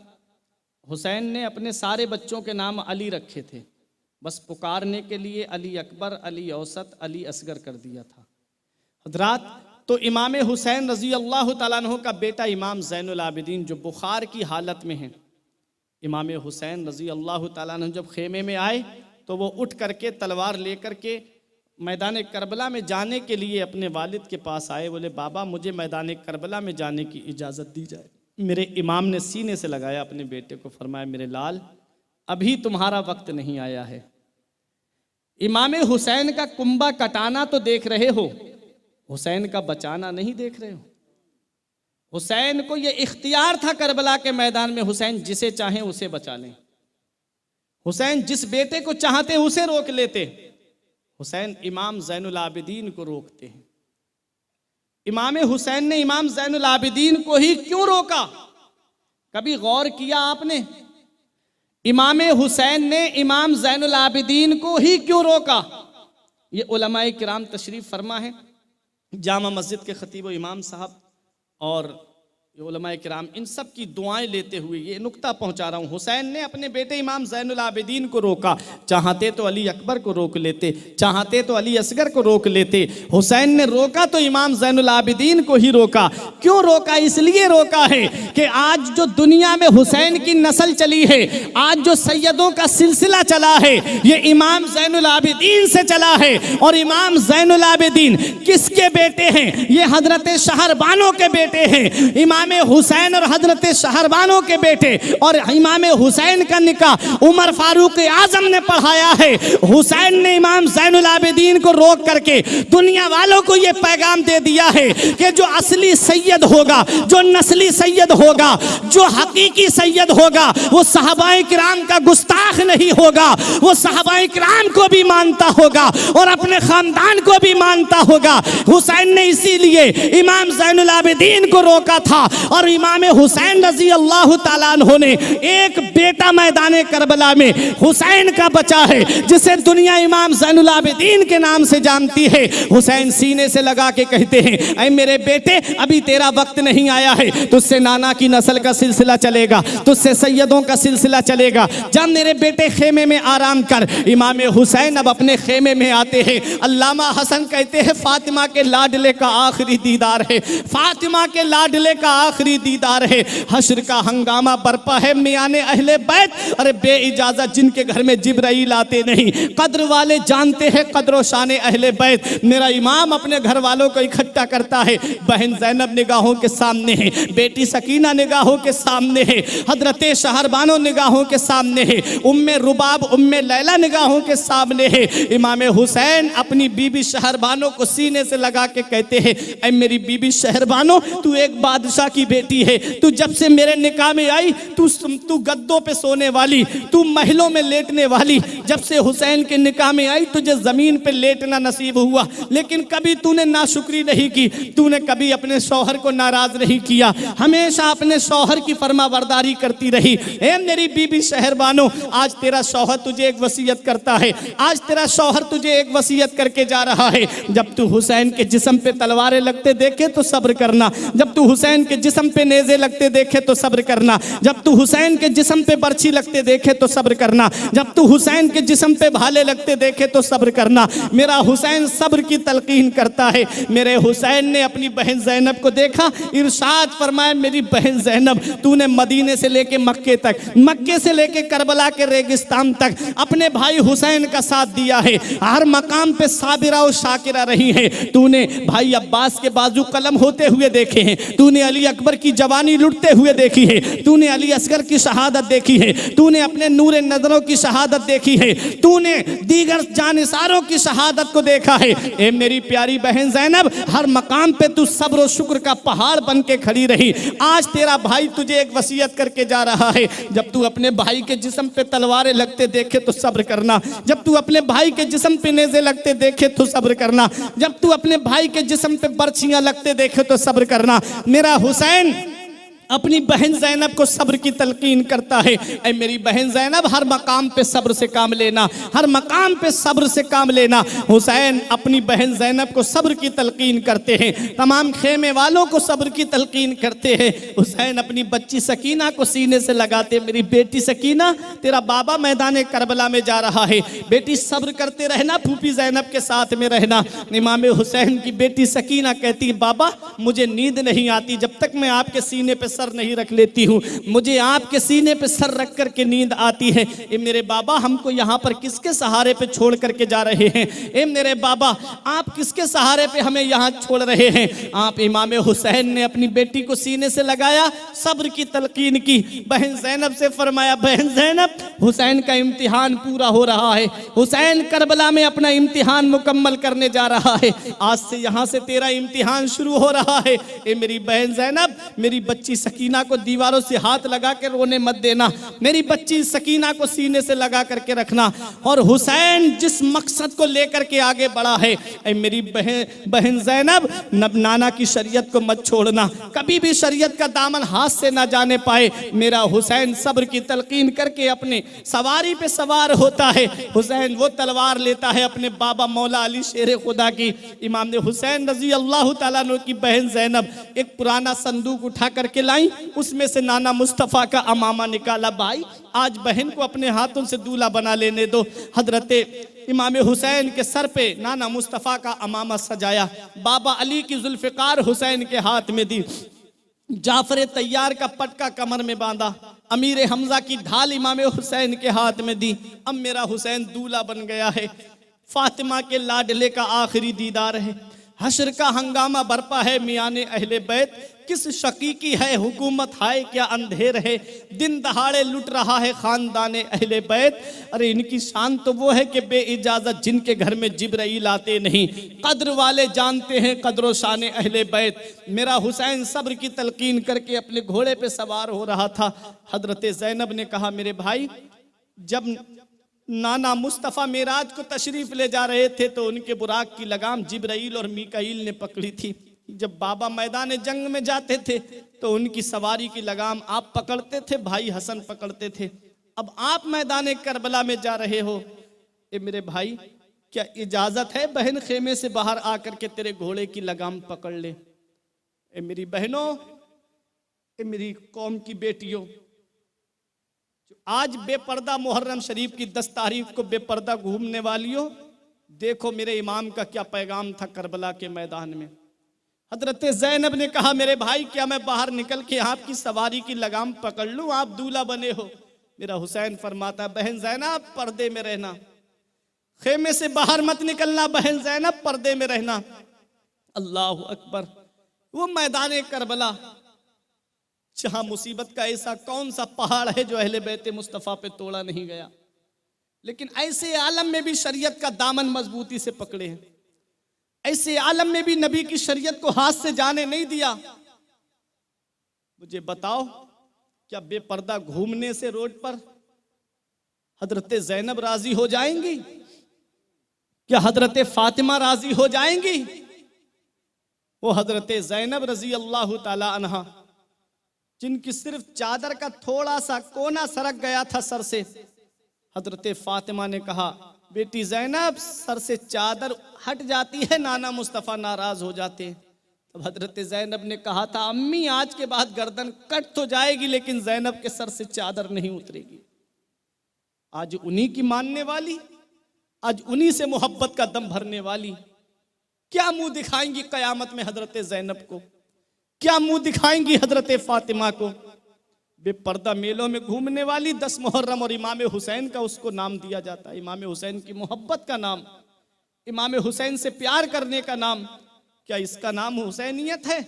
हुसैन ने अपने सारे बच्चों के नाम अली रखे थे, बस पुकारने के लिए अली अकबर, अली औसत, अली असगर कर दिया था। हज़रात तो इमाम हुसैन रज़ी अल्लाह ताला अन्हु का बेटा इमाम ज़ैनुल आबिदीन जो बुखार की हालत में हैं, इमाम हुसैन रज़ी अल्लाह ताला अन्हु जब खेमे में आए तो वो उठ करके तलवार लेकर के मैदान करबला में जाने के लिए अपने वालिद के पास आए। बोले बाबा मुझे मैदान करबला में जाने की इजाज़त दी जाए। मेरे इमाम ने सीने से लगाया अपने बेटे को, फरमाया मेरे लाल अभी तुम्हारा वक्त नहीं आया है। इमाम हुसैन का कुंबा कटाना तो देख रहे हो, हुसैन का बचाना नहीं देख रहे हो। हुसैन को ये इख्तियार था करबला के मैदान में, हुसैन जिसे चाहें उसे बचा लें, हुसैन जिस बेटे को चाहते उसे रोक लेते। हुसैन इमाम ज़ैनुल आबिदीन को रोकते हैं। इमाम हुसैन ने इमाम ज़ैनुल आबिदीन को ही क्यों रोका? कभी गौर किया आपने? इमाम हुसैन ने इमाम ज़ैनुल आबिदीन को ही क्यों रोका? ये उलमाए किराम तशरीफ़ फरमा है, जामा मस्जिद के खतीब व इमाम साहब और ये उलमाए किराम इन सब की दुआएं लेते हुए ये नुक्ता पहुंचा रहा हूँ। हुसैन ने अपने बेटे इमाम ज़ैनुल आबिदीन को रोका, चाहते तो अली अकबर को रोक लेते, चाहते तो अली असगर को रोक लेते। हुसैन ने रोका तो इमाम ज़ैनुल आबिदीन को ही रोका। क्यों रोका? इसलिए रोका है कि आज जो दुनिया में हुसैन की नस्ल चली है, आज जो सैयदों का सिलसिला चला है, ये इमाम ज़ैनुल आबिदीन से चला है। और इमाम ज़ैनुल आबिदीन किसके बेटे हैं? ये हजरत शहरबानों के बेटे हैं। इमाम हुसैन और हजरत शहरबानों के बेटे, और इमाम हुसैन का निकाह उमर फारूक आजम ने पढ़ाया है। हुसैन ने इमाम ज़ैनुल आबिदीन को रोक करके दुनिया वालों को यह पैगाम दे दिया है कि जो असली सैयद होगा, जो नस्ली सैयद होगा, जो हकीकी सैयद होगा, वो सहाबाए किराम का गुस्ताख नहीं होगा, वो सहाबाए किराम को भी मानता होगा और अपने खानदान को भी मानता होगा। हुसैन ने इसीलिए इमाम ज़ैनुल आबिदीन को रोका था और इमाम हुसैन रजी अल्लाह ताला अन्हु ने एक बेटा मैदान करबला में हुसैन का बचा है, जिसे दुनिया इमाम ज़ैनुल आबिदीन के नाम से जानती है। हुसैन सीने से लगा के कहते हैं, ऐ मेरे बेटे, अभी तेरा वक्त नहीं आया है, तुझसे नाना की नस्ल का सिलसिला चलेगा, तुझसे सैयदों का सिलसिला चलेगा। जब मेरे बेटे खेमे में आराम कर। इमाम हुसैन अब अपने खेमे में आते हैं। अल्लामा हसन कहते हैं, फातिमा के लाडले का आखिरी दीदार है, फातिमा के लाडले का आखिरी दीदार है। हश्र का हंगामा बरपा है, मियाने अहले बैत, अरे बे इजाजत जिनके घर में जिब्राइल आते नहीं। कद्र वाले जानते हैं कद्र शाने अहले बैत। मेरा इमाम अपने घर वालों को इकट्ठा करता है। बहन ज़ैनब निगाहों के सामने है, बेटी सकीना निगाहों के सामने है, हजरते शहरबानो निगाहों के सामने है, उम्मे रुबाब उम्मे लैला निगाहों के सामने है। इमाम हुसैन अपनी बीबी शहरबानो को सीने से लगा के कहते हैं, ऐ मेरी बीबी शहरबानो, तू एक बादशाह की बेटी है, तू जब से मेरे निकाह में आई, तू गद्दों पे सोने वाली, तू महलों में लेटने वाली। जब से हुसैन के निकाह में आई, तुझे जमीन पे लेटना नसीब हुआ, लेकिन कभी तूने नाशुक्री नहीं की, तूने कभी अपने शौहर को नाराज नहीं किया, हमेशा अपने शौहर की फरमाबरदारी करती रही। ए मेरी बीबी शहरबानो, आज तेरा शौहर तुझे एक वसीयत करता है, आज तेरा शौहर तुझे एक वसीयत करके जा रहा है। जब तू हुसैन के जिस्म पे तलवारें लगते देखे तो सब्र करना, जब तू हुसैन के जिस्म पे नेज़े लगते देखे तो सब्र करना, जब तू हुसैन के जिस्म पे बर्छी लगते देखे तो सब्र करना, जब तू हुसैन के जिस्म पे भाले लगते देखे तो सब्र करना। मेरा हुसैन सब्र की तलकीन करता है। मेरे हुसैन ने अपनी बहन ज़ैनब को देखा, इरशाद फरमाया, मेरी बहन ज़ैनब, तूने मदीने से लेके मक्के तक, मक्के से लेके करबला के रेगिस्तान तक अपने भाई हुसैन का साथ दिया है, हर मकाम पे साबिरा और शाकिरा रही है। तूने भाई अब्बास के बाजू कलम होते हुए देखे हैं, तूने अली अकबर की जवानी लुटते हुए देखी है, तूने अली असगर की शहादत देखी है, तूने अपने नूर नजरों की शहादत देखी है, तूने दीगर जानिसारों की शहादत को देखा है। ए मेरी प्यारी बहन ज़ैनब, हर मकाम पे तू सब्र और शुक्र का पहाड़ बन के खड़ी रही। आज तेरा भाई तुझे एक वसीयत करके जा रहा है, जब तू अपने भाई के जिस्म पे तलवारें लगते देखे तो सब्र करना, जब तू अपने भाई के जिस्म पे नेज़े लगते देखे तो सब्र करना, जब तू अपने भाई के जिस्म पे बर्छियां लगते देखे तो सब्र करना। मेरा हुसैन अपनी बहन ज़ैनब को सब्र की तलकीन करता है। ऐ मेरी बहन ज़ैनब, हर मकाम पे सब्र से काम लेना, हर मकाम पे सब्र से काम लेना। हुसैन अपनी बहन ज़ैनब को सब्र की तलकीन करते हैं, तमाम खेमे वालों को सब्र की तलकीन करते हैं। हुसैन अपनी बच्ची सकीना को सीने से लगाते, मेरी बेटी सकीना, तेरा बाबा मैदान करबला में जा रहा है, बेटी सब्र करते रहना, फूफी ज़ैनब के साथ में रहना। इमाम हुसैन की बेटी सकीना कहती, बाबा मुझे नींद नहीं आती जब तक मैं आपके सीने पे सर नहीं रख लेती हूँ, मुझे आपके सीने पे सर रख करके नींद आती है। ए मेरे बाबा, हमको यहाँ पर किसके सहारे पे छोड़ करके जा रहे हैं? ए मेरे बाबा, आप किसके सहारे पे हमें यहाँ छोड़ रहे हैं? आप इमाम हुसैन ने अपनी बेटी को सीने से लगाया, सब्र की तलकीन की। बहन ज़ैनब से फरमाया, बहन ज़ैनब, हुसैन का इम्तिहान पूरा हो रहा है, हुसैन करबला में अपना इम्तिहान मुकम्मल करने जा रहा है, आज से यहाँ से तेरा इम्तिहान शुरू हो रहा है। ए मेरी बहन ज़ैनब, मेरी बच्ची सकीना को दीवारों से हाथ लगा के रोने मत देना, मेरी बच्ची सकीना को सीने से लगा करके रखना। और हुसैन जिस मकसद को लेकर के आगे बढ़ा है, ऐ मेरी बहन ज़ैनब, नाना की शरीयत को मत छोड़ना, कभी भी शरीयत का दामन हाथ से ना जाने पाए। मेरा हुसैन सब्र की तलकीन करके अपने सवारी पे सवार होता है। हुसैन वो तलवार लेता है अपने बाबा मौला अली शेर खुदा की। इमाम हुसैन रजी अल्लाह ताला अन्हु की बहन ज़ैनब एक पुराना संदूक उठा करके लाई, उसमें से नाना मुस्तफ़ा का अमामा निकाला। भाई, आज बहन को अपने हाथों से दूल्हा बना लेने दो। हजरते इमाम हुसैन के सर पे नाना मुस्तफ़ा का अमामा सजाया, बाबा अली की जुल्फ़िकार हुसैन के हाथ में दी, जाफर तैयार का पटका कमर में बांधा, अमीर हमजा की ढाल इमाम हुसैन के हाथ में दी। अब मेरा हुसैन दूल्हा बन गया है, फातिमा के लाडले का आखिरी दीदार है। हश्र का हंगामा बरपा है, मियाने अहले बैत, किस शकी की है हुकूमत, हाय क्या अंधेर है, दिन दहाड़े लुट रहा है खानदाने अहले बैत। अरे इनकी शान तो वो है कि बे इजाज़त जिनके घर में जिब्राइल आते नहीं, कद्र वाले जानते हैं कद्र शान अहले बैत। मेरा हुसैन सब्र की तलकीन करके अपने घोड़े पे सवार हो रहा था। हजरत ज़ैनब ने कहा, मेरे भाई, जब नाना मुस्तफ़ा मेराज को तशरीफ ले जा रहे थे तो उनके बुराक की लगाम जिब्राइल और मीकाईल ने पकड़ी थी। जब बाबा मैदान जंग में जाते थे तो उनकी सवारी की लगाम आप पकड़ते थे, भाई हसन पकड़ते थे। अब आप मैदान करबला में जा रहे हो। ए मेरे भाई, क्या इजाजत है बहन खेमे से बाहर आकर के तेरे घोड़े की लगाम पकड़ ले? ए मेरी बहनों, ए मेरी कौम की बेटियों, जो आज बेपर्दा मुहर्रम शरीफ की 10 तारीख को बेपर्दा घूमने वालियों, देखो मेरे इमाम का क्या पैगाम था करबला के मैदान में। हजरत ज़ैनब ने कहा, मेरे भाई क्या मैं बाहर निकल के आपकी सवारी की लगाम पकड़ लूं? आप दूल्हा बने हो। मेरा हुसैन फरमाता, बहन ज़ैनब पर्दे में रहना, खेमे से बाहर मत निकलना, बहन ज़ैनब पर्दे में रहना। अल्लाह अकबर। वो मैदान करबला जहां मुसीबत का ऐसा कौन सा पहाड़ है जो अहले बैत मुस्तफ़ा पे तोड़ा नहीं गया, लेकिन ऐसे आलम में भी शरीयत का दामन मजबूती से पकड़े हैं। ऐसे आलम में भी नबी की शरीयत को हाथ से जाने नहीं दिया। मुझे बताओ, क्या बेपर्दा घूमने से रोड पर हजरत ज़ैनब राजी हो जाएंगी? क्या हजरत फातिमा राजी हो जाएंगी? वो हजरत ज़ैनब रजी अल्लाह ताला अन्हा, जिनकी सिर्फ चादर का थोड़ा सा कोना सरक गया था सर से, हजरत फातिमा ने कहा, बेटी ज़ैनब सर से चादर हट जाती है, नाना मुस्तफ़ा नाराज हो जाते हैं। तब हजरत ज़ैनब ने कहा था, अम्मी आज के बाद गर्दन कट तो जाएगी लेकिन ज़ैनब के सर से चादर नहीं उतरेगी। आज उन्हीं की मानने वाली, आज उन्हीं से मोहब्बत का दम भरने वाली, क्या मुंह दिखाएंगी कयामत में हजरत ज़ैनब को? क्या मुंह दिखाएंगी हजरत फातिमा को? बेपर्दा मेलों में घूमने वाली 10 मुहर्रम और इमाम हुसैन का उसको नाम दिया जाता है। इमाम हुसैन की मोहब्बत का नाम, इमाम हुसैन से प्यार करने का नाम, क्या इसका नाम हुसैनियत है?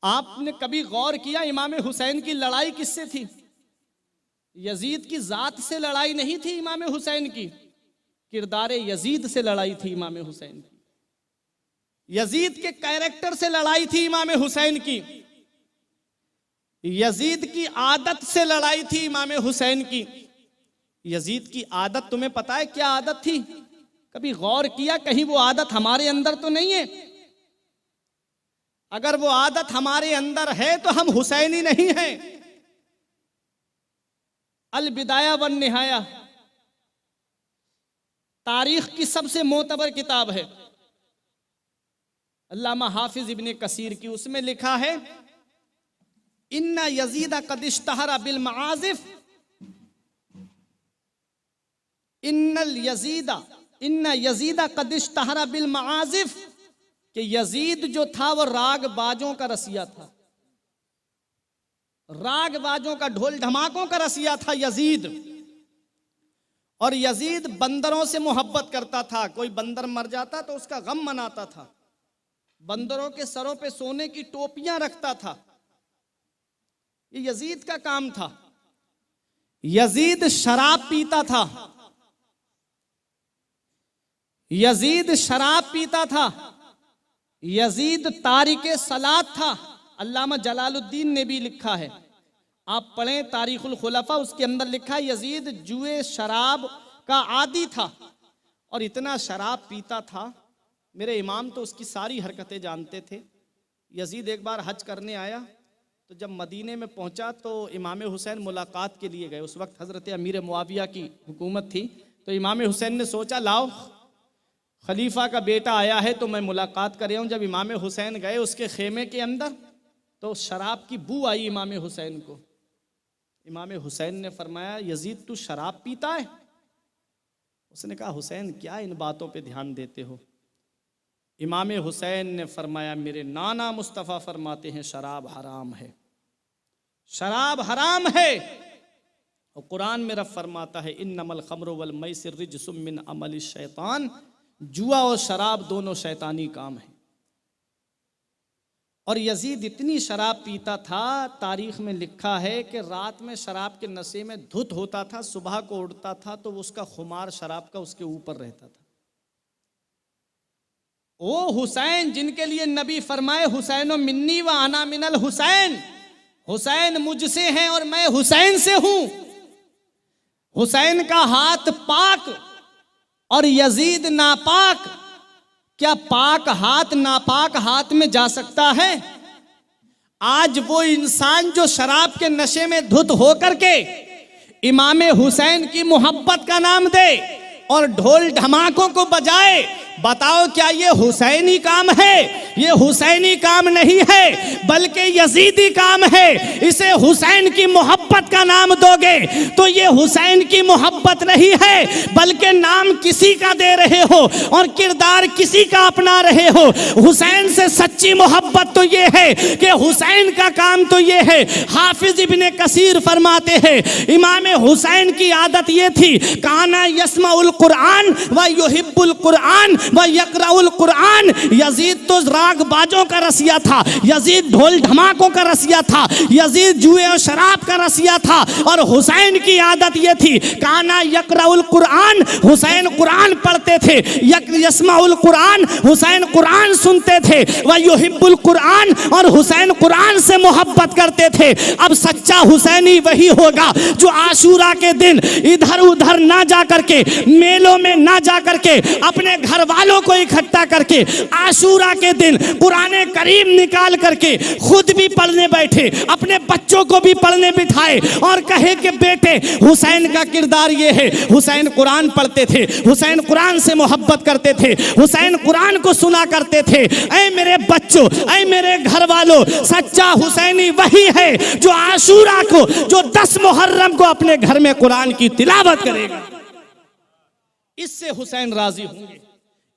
आपने कभी गौर किया इमाम हुसैन की लड़ाई किससे थी? यजीद की जात से लड़ाई नहीं थी इमाम हुसैन की, किरदार यजीद से लड़ाई थी इमाम हुसैन की। यजीद के कैरेक्टर से लड़ाई थी इमाम हुसैन की। यजीद की आदत से लड़ाई थी इमाम हुसैन की। यजीद की आदत तुम्हें पता है क्या आदत थी? कभी गौर किया कहीं वो आदत हमारे अंदर तो नहीं है? अगर वो आदत हमारे अंदर है तो हम हुसैनी नहीं हैं। अल बिदाया वन निहाया तारीख की सबसे मोतबर किताब है, अल्लामा हाफिज इब्ने कसीर की। उसमें लिखा है, इन्ना यजीदा कद इश्तहरा बिल मआजिफ, इन्ना यजीदा कद इश्तहरा बिल मआजिफ, कि यजीद जो था वो राग बाजों का रसिया था, राग बाजों का, ढोल ढमाकों का रसिया था यजीद। और यजीद बंदरों से मोहब्बत करता था। कोई बंदर मर जाता तो उसका गम मनाता था, बंदरों के सरों पे सोने की टोपियां रखता था। ये यजीद का काम था। यजीद शराब पीता था, यजीद शराब पीता था, यजीद तारिके सलात था। अल्लामा जलालुद्दीन ने भी लिखा है, आप पढ़ें तारीखुल खुलफा, उसके अंदर लिखा है यजीद जुए शराब का आदी था और इतना शराब पीता था। मेरे इमाम तो उसकी सारी हरकतें जानते थे। यजीद एक बार हज करने आया तो जब मदीने में पहुंचा तो इमाम हुसैन मुलाकात के लिए गए। उस वक्त हज़रत अमीर मुआविया की हुकूमत थी, तो इमाम हुसैन ने सोचा लाओ खलीफा का बेटा आया है तो मैं मुलाकात कर रहा हूँ। जब इमाम हुसैन गए उसके खेमे के अंदर तो शराब की बू आई इमाम हुसैन को। इमाम हुसैन ने फरमाया, यजीद तू शराब पीता है? उसने कहा, हुसैन क्या इन बातों पे ध्यान देते हो? इमाम हुसैन ने फरमाया, मेरे नाना मुस्तफ़ा फरमाते हैं शराब हराम है, शराब हराम है। और कुरान में रब फरमाता है, इन्नमल खम्रु वल मैसिर रिज्सुम मिन अमलि शैतान, जुआ और शराब दोनों शैतानी काम है। और यजीद इतनी शराब पीता था, तारीख में लिखा है कि रात में शराब के नशे में धुत होता था, सुबह को उठता था तो उसका खुमार शराब का उसके ऊपर रहता था। ओ हुसैन जिनके लिए नबी फरमाए, हुसैनो मिन्नी व आना मिनल हुसैन, हुसैन मुझसे हैं और मैं हुसैन से हूं। हुसैन का हाथ पाक और यजीद नापाक, क्या पाक हाथ नापाक हाथ में जा सकता है? आज वो इंसान जो शराब के नशे में धुत होकर के इमाम हुसैन की मोहब्बत का नाम दे और ढोल ढमाकों को बजाए, बताओ क्या ये हुसैनी काम है? ये हुसैनी काम नहीं है बल्कि यजीदी काम है। इसे हुसैन की मोहब्बत का नाम दोगे तो ये हुसैन की मोहब्बत नहीं है बल्कि नाम किसी का दे रहे हो और किरदार किसी का अपना रहे हो। हुसैन से सच्ची मोहब्बत तो ये है कि हुसैन का काम तो ये है। हाफिज इब्ने कसीर फरमाते हैं इमाम हुसैन की आदत ये थी, काना यस्माउल कुरान व युहिब्बुल कुरान व यक़राउल कुरान। यजीद तो राग बाजों का रसिया था, यजीद ढोल धमाकों का रसिया था, यजीद जुए और शराब का रसिया था। और हुसैन की आदत ये थी, काना यक़राउल कुरान, हुसैन कुरान पढ़ते थे, यस्माउल कुरान, हुसैन कुरान सुनते थे, व युहिब्बुल कुरान, और हुसैन कुरान से मोहब्बत करते थे। अब सच्चा हुसैनी वही होगा जो आशूरा के दिन इधर उधर ना जा करके, मेलों में ना जा करके, अपने घर वालों को इकट्ठा करके आशूरा के दिन कुरान करीम निकाल करके खुद भी पढ़ने बैठे, अपने बच्चों को भी पढ़ने बिठाए और कहे कि बेटे हुसैन का किरदार ये है। हुसैन कुरान पढ़ते थे, हुसैन कुरान से मोहब्बत करते थे, हुसैन कुरान को सुना करते थे। ऐ मेरे बच्चों, ऐ मेरे घर वालों, सच्चा हुसैनी वही है जो आशूरा को, जो 10 मुहर्रम को अपने घर में कुरान की तिलावत करेगा। इससे हुसैन राजी होंगे,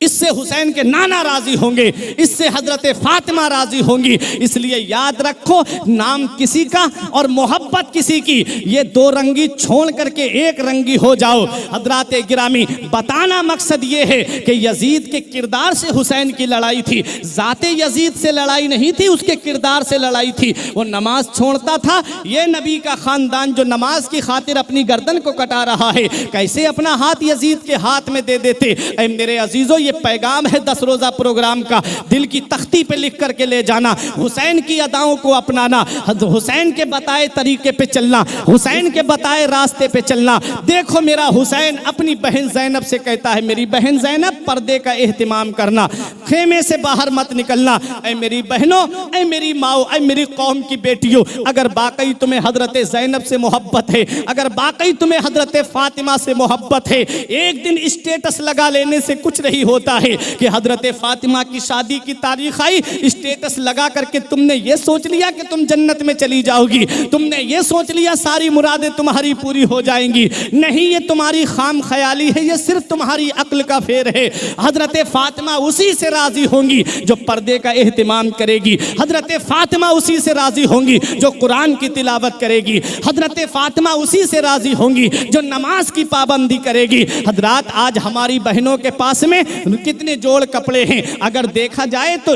इससे हुसैन के नाना राजी होंगे, इससे हजरत फातिमा राजी होंगी। इसलिए याद रखो, नाम किसी का और मोहब्बत किसी की, ये दो रंगी छोड़ करके एक रंगी हो जाओ। हजरात गिरामी, बताना मकसद ये है कि यजीद के किरदार से हुसैन की लड़ाई थी, जाते यजीद से लड़ाई नहीं थी, उसके किरदार से लड़ाई थी। वो नमाज छोड़ता था, ये नबी का खानदान जो नमाज की खातिर अपनी गर्दन को कटा रहा है, कैसे अपना हाथ यजीद के हाथ में दे देते। ऐ मेरे अजीजों, ये पैगाम है 10 रोजा प्रोग्राम का, दिल की तख्ती पे लिख करके ले जाना, हुसैन की अदाओं को अपनाना, हुसैन के बताए तरीके पे चलना, हुसैन के बताए रास्ते पे चलना। देखो मेरा हुसैन अपनी बहन ज़ैनब से कहता है, मेरी बहन ज़ैनब, पर्दे का एहतिमाम करना, खेमे से बाहर मत निकलना। ऐ मेरी बहनों, ऐ मेरी माओ, ऐ मेरी कौम की बेटियों, अगर वाकई तुम्हें हजरत ज़ैनब से मोहब्बत है, अगर वाकई तुम्हें हजरत फातिमा से मोहब्बत है, एक दिन स्टेटस लगा लेने से कुछ नहीं होता है कि हजरत फातिमा की शादी की तारीख आई, स्टेटस लगा करके तुमने ये सोच लिया कि तुम जन्नत में चली जाओगी, तुमने ये सोच लिया सारी मुरादें तुम्हारी पूरी हो जाएंगी। नहीं, ये तुम्हारी खाम ख्याली है, ये सिर्फ तुम्हारी अक्ल का फेर है। हजरत फातिमा उसी से राजी होंगी जो पर्दे का एहतिमाम करेगी, हजरत फातिमा उसी से राजी होंगी जो कुरान की तिलावत करेगी, हजरत फातिमा उसी से राजी होंगी जो नमाज की पाबंदी करेगी। हजरात, आज हमारी बहनों के पास में कितने जोड़ कपड़े हैं, अगर देखा जाए तो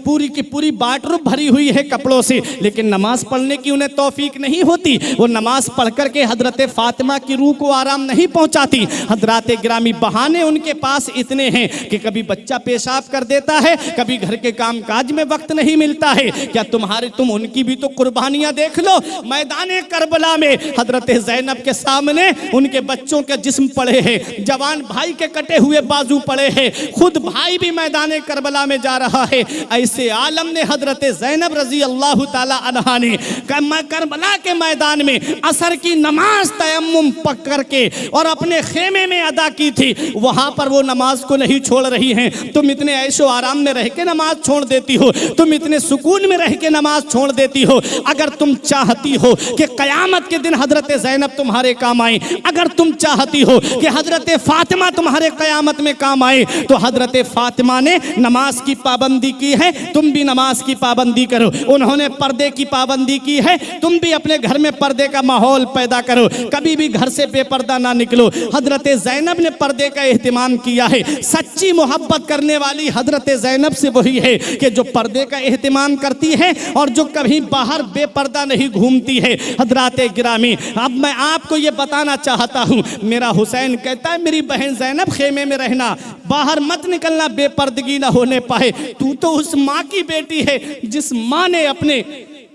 पूरी की पूरी बाटरूम भरी हुई है कपड़ों से, लेकिन नमाज पढ़ने की उन्हें तौफीक नहीं होती। वो नमाज पढ़ करके हजरत फातिमा की रूह को आराम नहीं पहुंचाती। हजरात गिरामी, बहाने उनके पास इतने हैं कि कभी बच्चा पेशाब कर देता है, कभी घर के काम काज में वक्त नहीं मिलता है। क्या तुम उनकी भी तो कुर्बानियां देख लो। मैदान करबला में हजरत ज़ैनब के सामने उनके बच्चों के जिस्म पड़े हैं, जवान भाई के कटे हुए बाजू पड़े हैं, खुद भाई भी मैदान करबला में जा रहा है। ऐसे आलम ने हजरत ज़ैनब रजी अल्लाह ताला अन्हा ने करबला के मैदान में असर की नमाज तयम्मुम पक करके और अपने खेमे में अदा की थी। वहां पर वो नमाज को नहीं छोड़ रही हैं। तुम इतने ऐशो आराम में रह के नमाज छोड़ देती हो, तुम इतने सुकून में रह के नमाज छोड़ देती हो। अगर तुम चाहती हो कि कयामत के दिन हजरत ज़ैनब तुम्हारे काम आए, अगर तुम चाहती हो कि हजरत फातिमा तुम्हारे कयामत में काम आए, तो हजरत फातिमा ने नमाज की पाबंदी की है, तुम भी नमाज की पाबंदी करो। उन्होंने पर्दे की पाबंदी की है, तुम भी अपने घर में पर्दे का माहौल पैदा करो, कभी भी घर से बेपर्दा ना निकलो। हजरत ज़ैनब ने पर्दे का एहतिमाम किया है। सच्ची मोहब्बत करने वाली हजरत ज़ैनब से वही है कि जो पर्दे का एहतिमाम करती है और जो कभी बाहर बेपर्दा नहीं घूमती है। हजरात गिरामी, अब मैं आपको ये बताना चाहता हूँ, मेरा हुसैन कहता है मेरी बहन ज़ैनब खेमे में रहना, बाहर मत निकलना, बेपर्दगी ना होने पाए। तू तो उस माँ की बेटी है जिस माँ ने अपने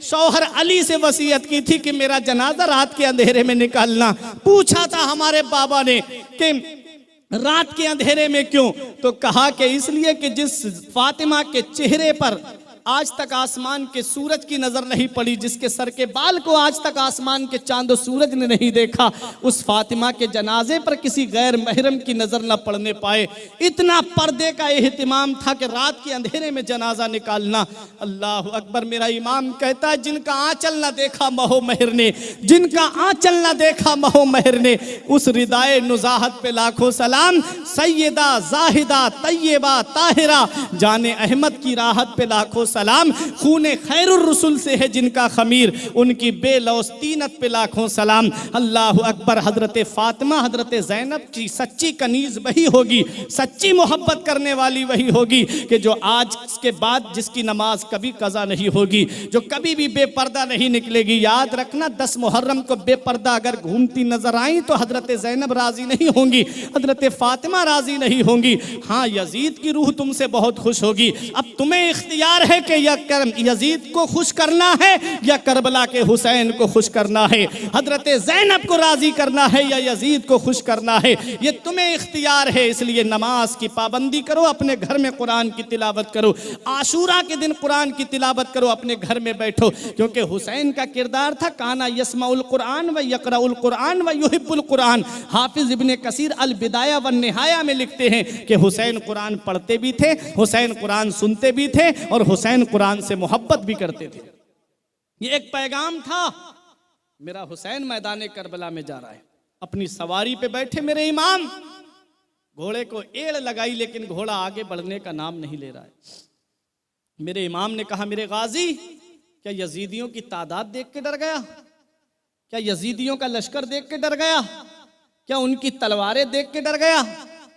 शौहर अली से वसीयत की थी कि मेरा जनाजा रात के अंधेरे में निकालना। पूछा था हमारे बाबा ने कि रात के अंधेरे में क्यों, तो कहा कि इसलिए कि जिस फातिमा के चेहरे पर आज तक आसमान के सूरज की नजर नहीं पड़ी, जिसके सर के बाल को आज तक आसमान के चांद और सूरज ने नहीं देखा, उस फातिमा के जनाजे पर किसी गैर महरम की नजर न पड़ने पाए। इतना पर्दे का एहतिमाम था कि रात के अंधेरे में जनाजा निकालना। अल्लाह अकबर। मेरा इमाम कहता है, जिनका आंचल न देखा महो महर ने, जिनका आंचल न देखा महो महर ने, उस रिदाए नुजाहत पे लाखों सलाम। सैयदा जाहिदा तैयबा ताहिरा जाने अहमद की राहत पे लाखों सलाम। खूने खैरुर रसूल से है जिनका खमीर, उनकी बेलौस तीनत पे लाखों सलाम। अल्लाह अकबर। हजरत फातिमा हजरत ज़ैनब की सच्ची कनीज वही होगी, सच्ची मोहब्बत करने वाली वही होगी कि जो आज के बाद जिसकी नमाज कभी कज़ा नहीं होगी, जो कभी भी बेपर्दा नहीं निकलेगी। याद रखना, 10 मुहर्रम को बेपर्दा अगर घूमती नजर आई तो हजरत ज़ैनब राजी नहीं होंगी, हजरत फातिमा राजी नहीं होंगी। हाँ, यजीद की रूह तुमसे बहुत खुश होगी। अब तुम्हें इख्तियार है कि यजीद को खुश करना है या करबला के हुसैन को खुश करना है, हजरत ज़ैनब को राजी करना है या यजीद को खुश करना है, ये तुम्हें इख्तियार है। इसलिए नमाज की पाबंदी करो, अपने घर में कुरान की तिलावत करो, आशूरा के दिन कुरान की तिलावत करो, अपने घर में बैठो। क्योंकि हुसैन का किरदार था काना यस्माउल कुरान व यक़राउल कुरान व युहिब्बुल कुरान। हाफिज इब्ने कसीर अल बिदाया व निहाया में लिखते हैं कि हुसैन कुरान पढ़ते भी थे, हुसैन कुरान सुनते भी थे और हुसैन कुरान से मोहब्बत भी करते थे। ये एक पैगाम था, मेरा हुसैन मैदान करबला में जा रहा है, अपनी सवारी पे बैठे मेरे इमाम, घोड़े को एड़ लगाई लेकिन घोड़ा आगे बढ़ने का नाम नहीं ले रहा है। मेरे इमाम ने कहा, मेरे गाजी, क्या यजीदियों की तादाद देख के डर गया? क्या यजीदियों का लश्कर देख के डर गया? क्या उनकी तलवारें देख के डर गया?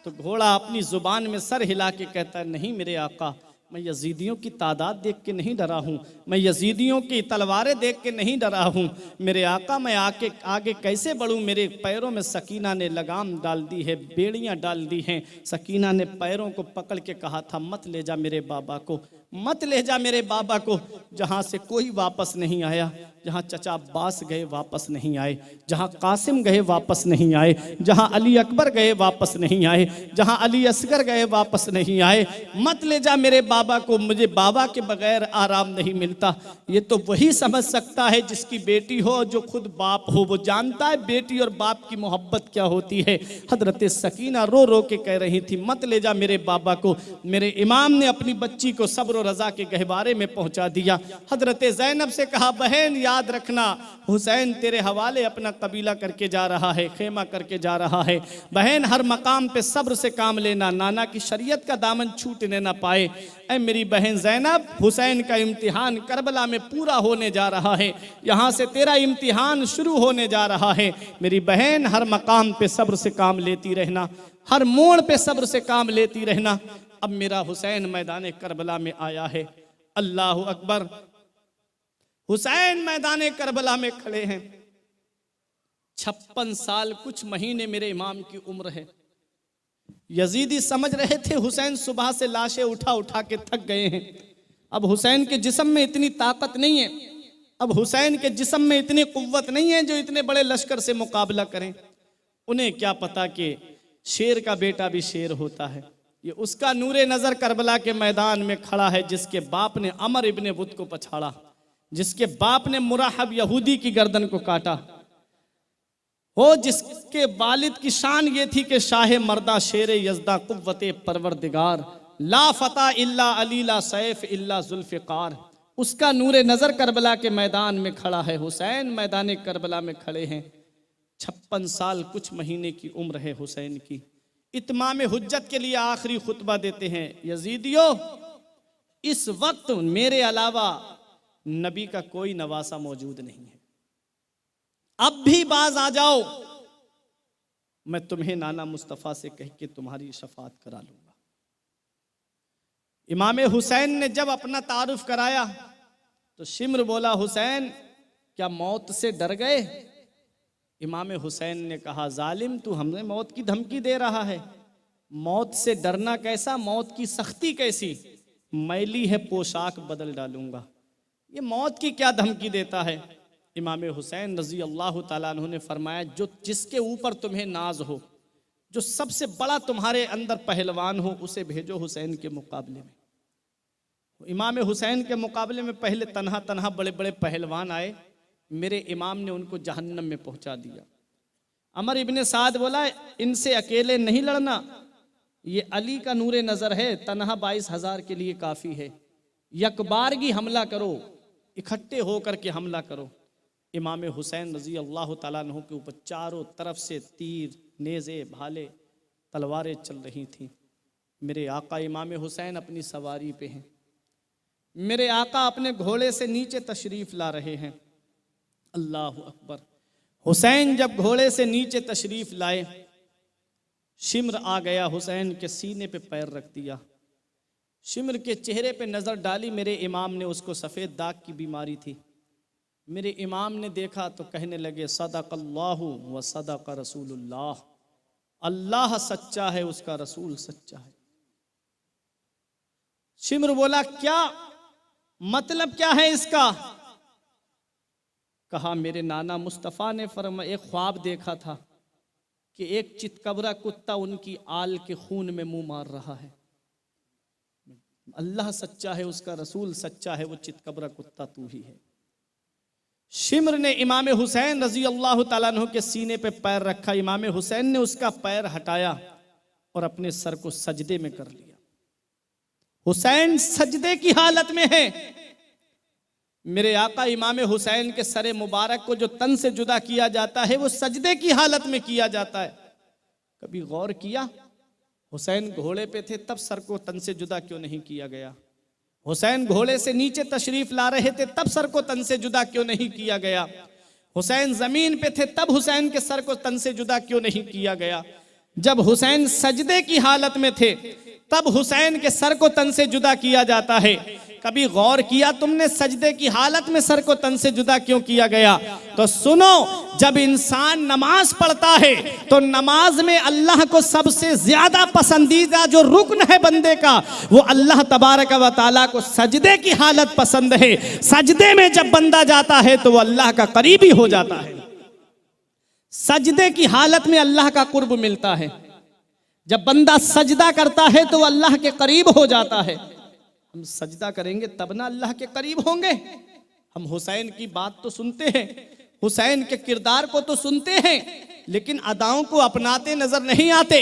तो घोड़ा अपनी जुबान में सर हिला के कहता है, नहीं मेरे आका, मैं यजीदियों की तादाद देख के नहीं डरा हूँ, मैं यजीदियों की तलवारें देख के नहीं डरा हूँ। मेरे आका, मैं आगे कैसे बढ़ूँ? मेरे पैरों में सकीना ने लगाम डाल दी है, बेड़ियाँ डाल दी हैं। सकीना ने पैरों को पकड़ के कहा था, मत ले जा मेरे बाबा को, मत ले जा मेरे बाबा को। जहाँ से कोई वापस नहीं आया, जहाँ चचा अब्बास गए वापस नहीं आए, जहाँ कासिम गए वापस नहीं आए, जहाँ अली अकबर गए वापस नहीं आए, जहाँ अली असगर गए वापस नहीं आए। मत ले जा मेरे बाबा को, मुझे बाबा के बगैर आराम नहीं मिलता। ये तो वही समझ सकता है जिसकी बेटी हो, जो खुद बाप हो, वो जानता है बेटी और बाप की मोहब्बत क्या होती है। हजरत सकीना रो रो के कह रही थी, मत ले जा मेरे बाबा को। मेरे इमाम ने अपनी बच्ची को सब्र और रजा के गहवारे में पहुंचा दिया। हजरत ज़ैनब से कहा, बहन याद रखना, हुसैन तेरे हवाले अपना कबीला करके जा रहा है, खेमा करके जा रहा है। बहन, हर मकाम पे सब्र से काम लेना, नाना की शरीयत का दामन छूटने ना पाए। ऐ मेरी बहन ज़ैनब, हुसैन का इम्तिहान करबला में पूरा होने जा रहा है, यहाँ से तेरा इम्तिहान शुरू होने जा रहा है। मेरी बहन, हर मकाम पे सब्र से काम लेती रहना, हर मोड़ पे सब्र से काम लेती रहना। अब मेरा हुसैन मैदान करबला में आया है। अल्लाह अकबर। हुसैन मैदान करबला में खड़े हैं। 56 साल कुछ महीने मेरे इमाम की उम्र है। यजीदी समझ रहे थे हुसैन सुबह से लाशें उठा उठा के थक गए हैं, अब हुसैन के जिस्म में इतनी ताकत नहीं है, अब हुसैन के जिस्म में इतनी कुव्वत नहीं है जो इतने बड़े लश्कर से मुकाबला करें। उन्हें क्या पता कि शेर का बेटा भी शेर होता है। ये उसका नूरे नजर करबला के मैदान में खड़ा है, जिसके बाप ने अमर इब्ने बुत को पछाड़ा, जिसके बाप ने मुराहब यहूदी की गर्दन को काटा हो, जिसके वालिद की शान ये थी कि शाह मर्दा शेर यज़दा कुव्वते परवरदिगार, ला फता इल्ला अली ला सैफ इल्ला जुल्फ़िकार। उसका नूरे नजर करबला के मैदान में खड़ा है। हुसैन मैदान करबला में खड़े हैं। 56 साल कुछ महीने की उम्र है हुसैन की। इत्माम हुज्जत के लिए आखिरी खुतबा देते हैं, यजीदियों, इस वक्त मेरे अलावा नबी का कोई नवासा मौजूद नहीं है, अब भी बाज आ जाओ, मैं तुम्हें नाना मुस्तफ़ा से कह के तुम्हारी शफात करा लूंगा। इमाम हुसैन ने जब अपना तारुफ कराया तो शिम्र बोला, हुसैन क्या मौत से डर गए? इमाम हुसैन ने कहा, जालिम तू हमें मौत की धमकी दे रहा है। मौत से डरना कैसा, मौत की सख्ती कैसी, मैली है पोशाक बदल डालूंगा। ये मौत की क्या धमकी देता है? इमाम हुसैन रजी अल्लाह ताला अन्हु ने फरमाया, जो जिसके ऊपर तुम्हें नाज हो, जो सबसे बड़ा तुम्हारे अंदर पहलवान हो, उसे भेजो हुसैन के मुकाबले में। इमाम हुसैन के मुकाबले में पहले तन्हा तन्हा बड़े बड़े पहलवान आए, मेरे इमाम ने उनको जहन्नम में पहुंचा दिया। अमर इब्ने साद बोला इनसे अकेले नहीं लड़ना, ये अली का नूरे नज़र है, तन्हा 22,000 के लिए काफ़ी है, यकबारगी हमला करो, इकट्ठे होकर के हमला करो। इमाम हुसैन रज़ी अल्लाह ताला अन्हु के ऊपर चारों तरफ से तीर, नेज़े, भाले, तलवारें चल रही थीं। मेरे आका इमाम हुसैन अपनी सवारी पे हैं, मेरे आका अपने घोड़े से नीचे तशरीफ़ ला रहे हैं। अल्लाह अकबर। हुसैन जब घोड़े से नीचे तशरीफ़ लाए, शिम्र आ गया, हुसैन के सीने पे पैर रख दिया, शिम्र के चेहरे पे नज़र डाली, मेरे इमाम ने, उसको सफ़ेद दाग की बीमारी थी। मेरे इमाम ने देखा तो कहने लगे सदक़ल्लाहु व सदक़ रसूलुल्लाह, अल्लाह सच्चा है, उसका रसूल सच्चा है। शिम्र बोला क्या मतलब क्या है इसका? कहा मेरे नाना मुस्तफ़ा ने एक ख्वाब देखा था कि एक चितकबरा कुत्ता उनकी आल के खून में मुंह मार रहा है। अल्लाह सच्चा है, उसका रसूल सच्चा है, वो चितकबरा कुत्ता तू ही है। शिम्र ने इमाम हुसैन रजी अल्लाह ताला अन्हु के सीने पे पैर रखा, इमाम हुसैन ने उसका पैर हटाया और अपने सर को सजदे में कर लिया। हुसैन सजदे की हालत में है। मेरे आका इमाम हुसैन के सरे मुबारक को जो तन से जुदा किया जाता है वो सजदे की हालत में किया जाता है। कभी गौर किया हुसैन घोड़े पे थे तब सर को तन से जुदा क्यों नहीं किया गया? हुसैन घोड़े से नीचे तशरीफ ला रहे थे तब सर को तन से जुदा क्यों नहीं किया गया? हुसैन जमीन पे थे तब हुसैन के सर को तन से जुदा क्यों नहीं किया गया? जब हुसैन सजदे की हालत में थे तब हुसैन के सर को तन से जुदा किया जाता है। कभी गौर किया तुमने सजदे की हालत में सर को तन से जुदा क्यों किया गया? तो सुनो, जब इंसान नमाज पढ़ता है तो नमाज में अल्लाह को सबसे ज्यादा पसंदीदा जो रुकन है बंदे का, वो अल्लाह तबारक व तआला को सजदे की हालत पसंद है। सजदे में जब बंदा जाता है तो वो अल्लाह का करीबी हो जाता है। सजदे की हालत में अल्लाह का कुर्ब मिलता है। जब बंदा सजदा करता है तो वो अल्लाह के करीब हो जाता है। हम सजदा करेंगे तब ना अल्लाह के करीब होंगे। हम हुसैन की बात तो सुनते हैं, हुसैन के किरदार को तो सुनते हैं, लेकिन अदाओं को अपनाते नजर नहीं आते।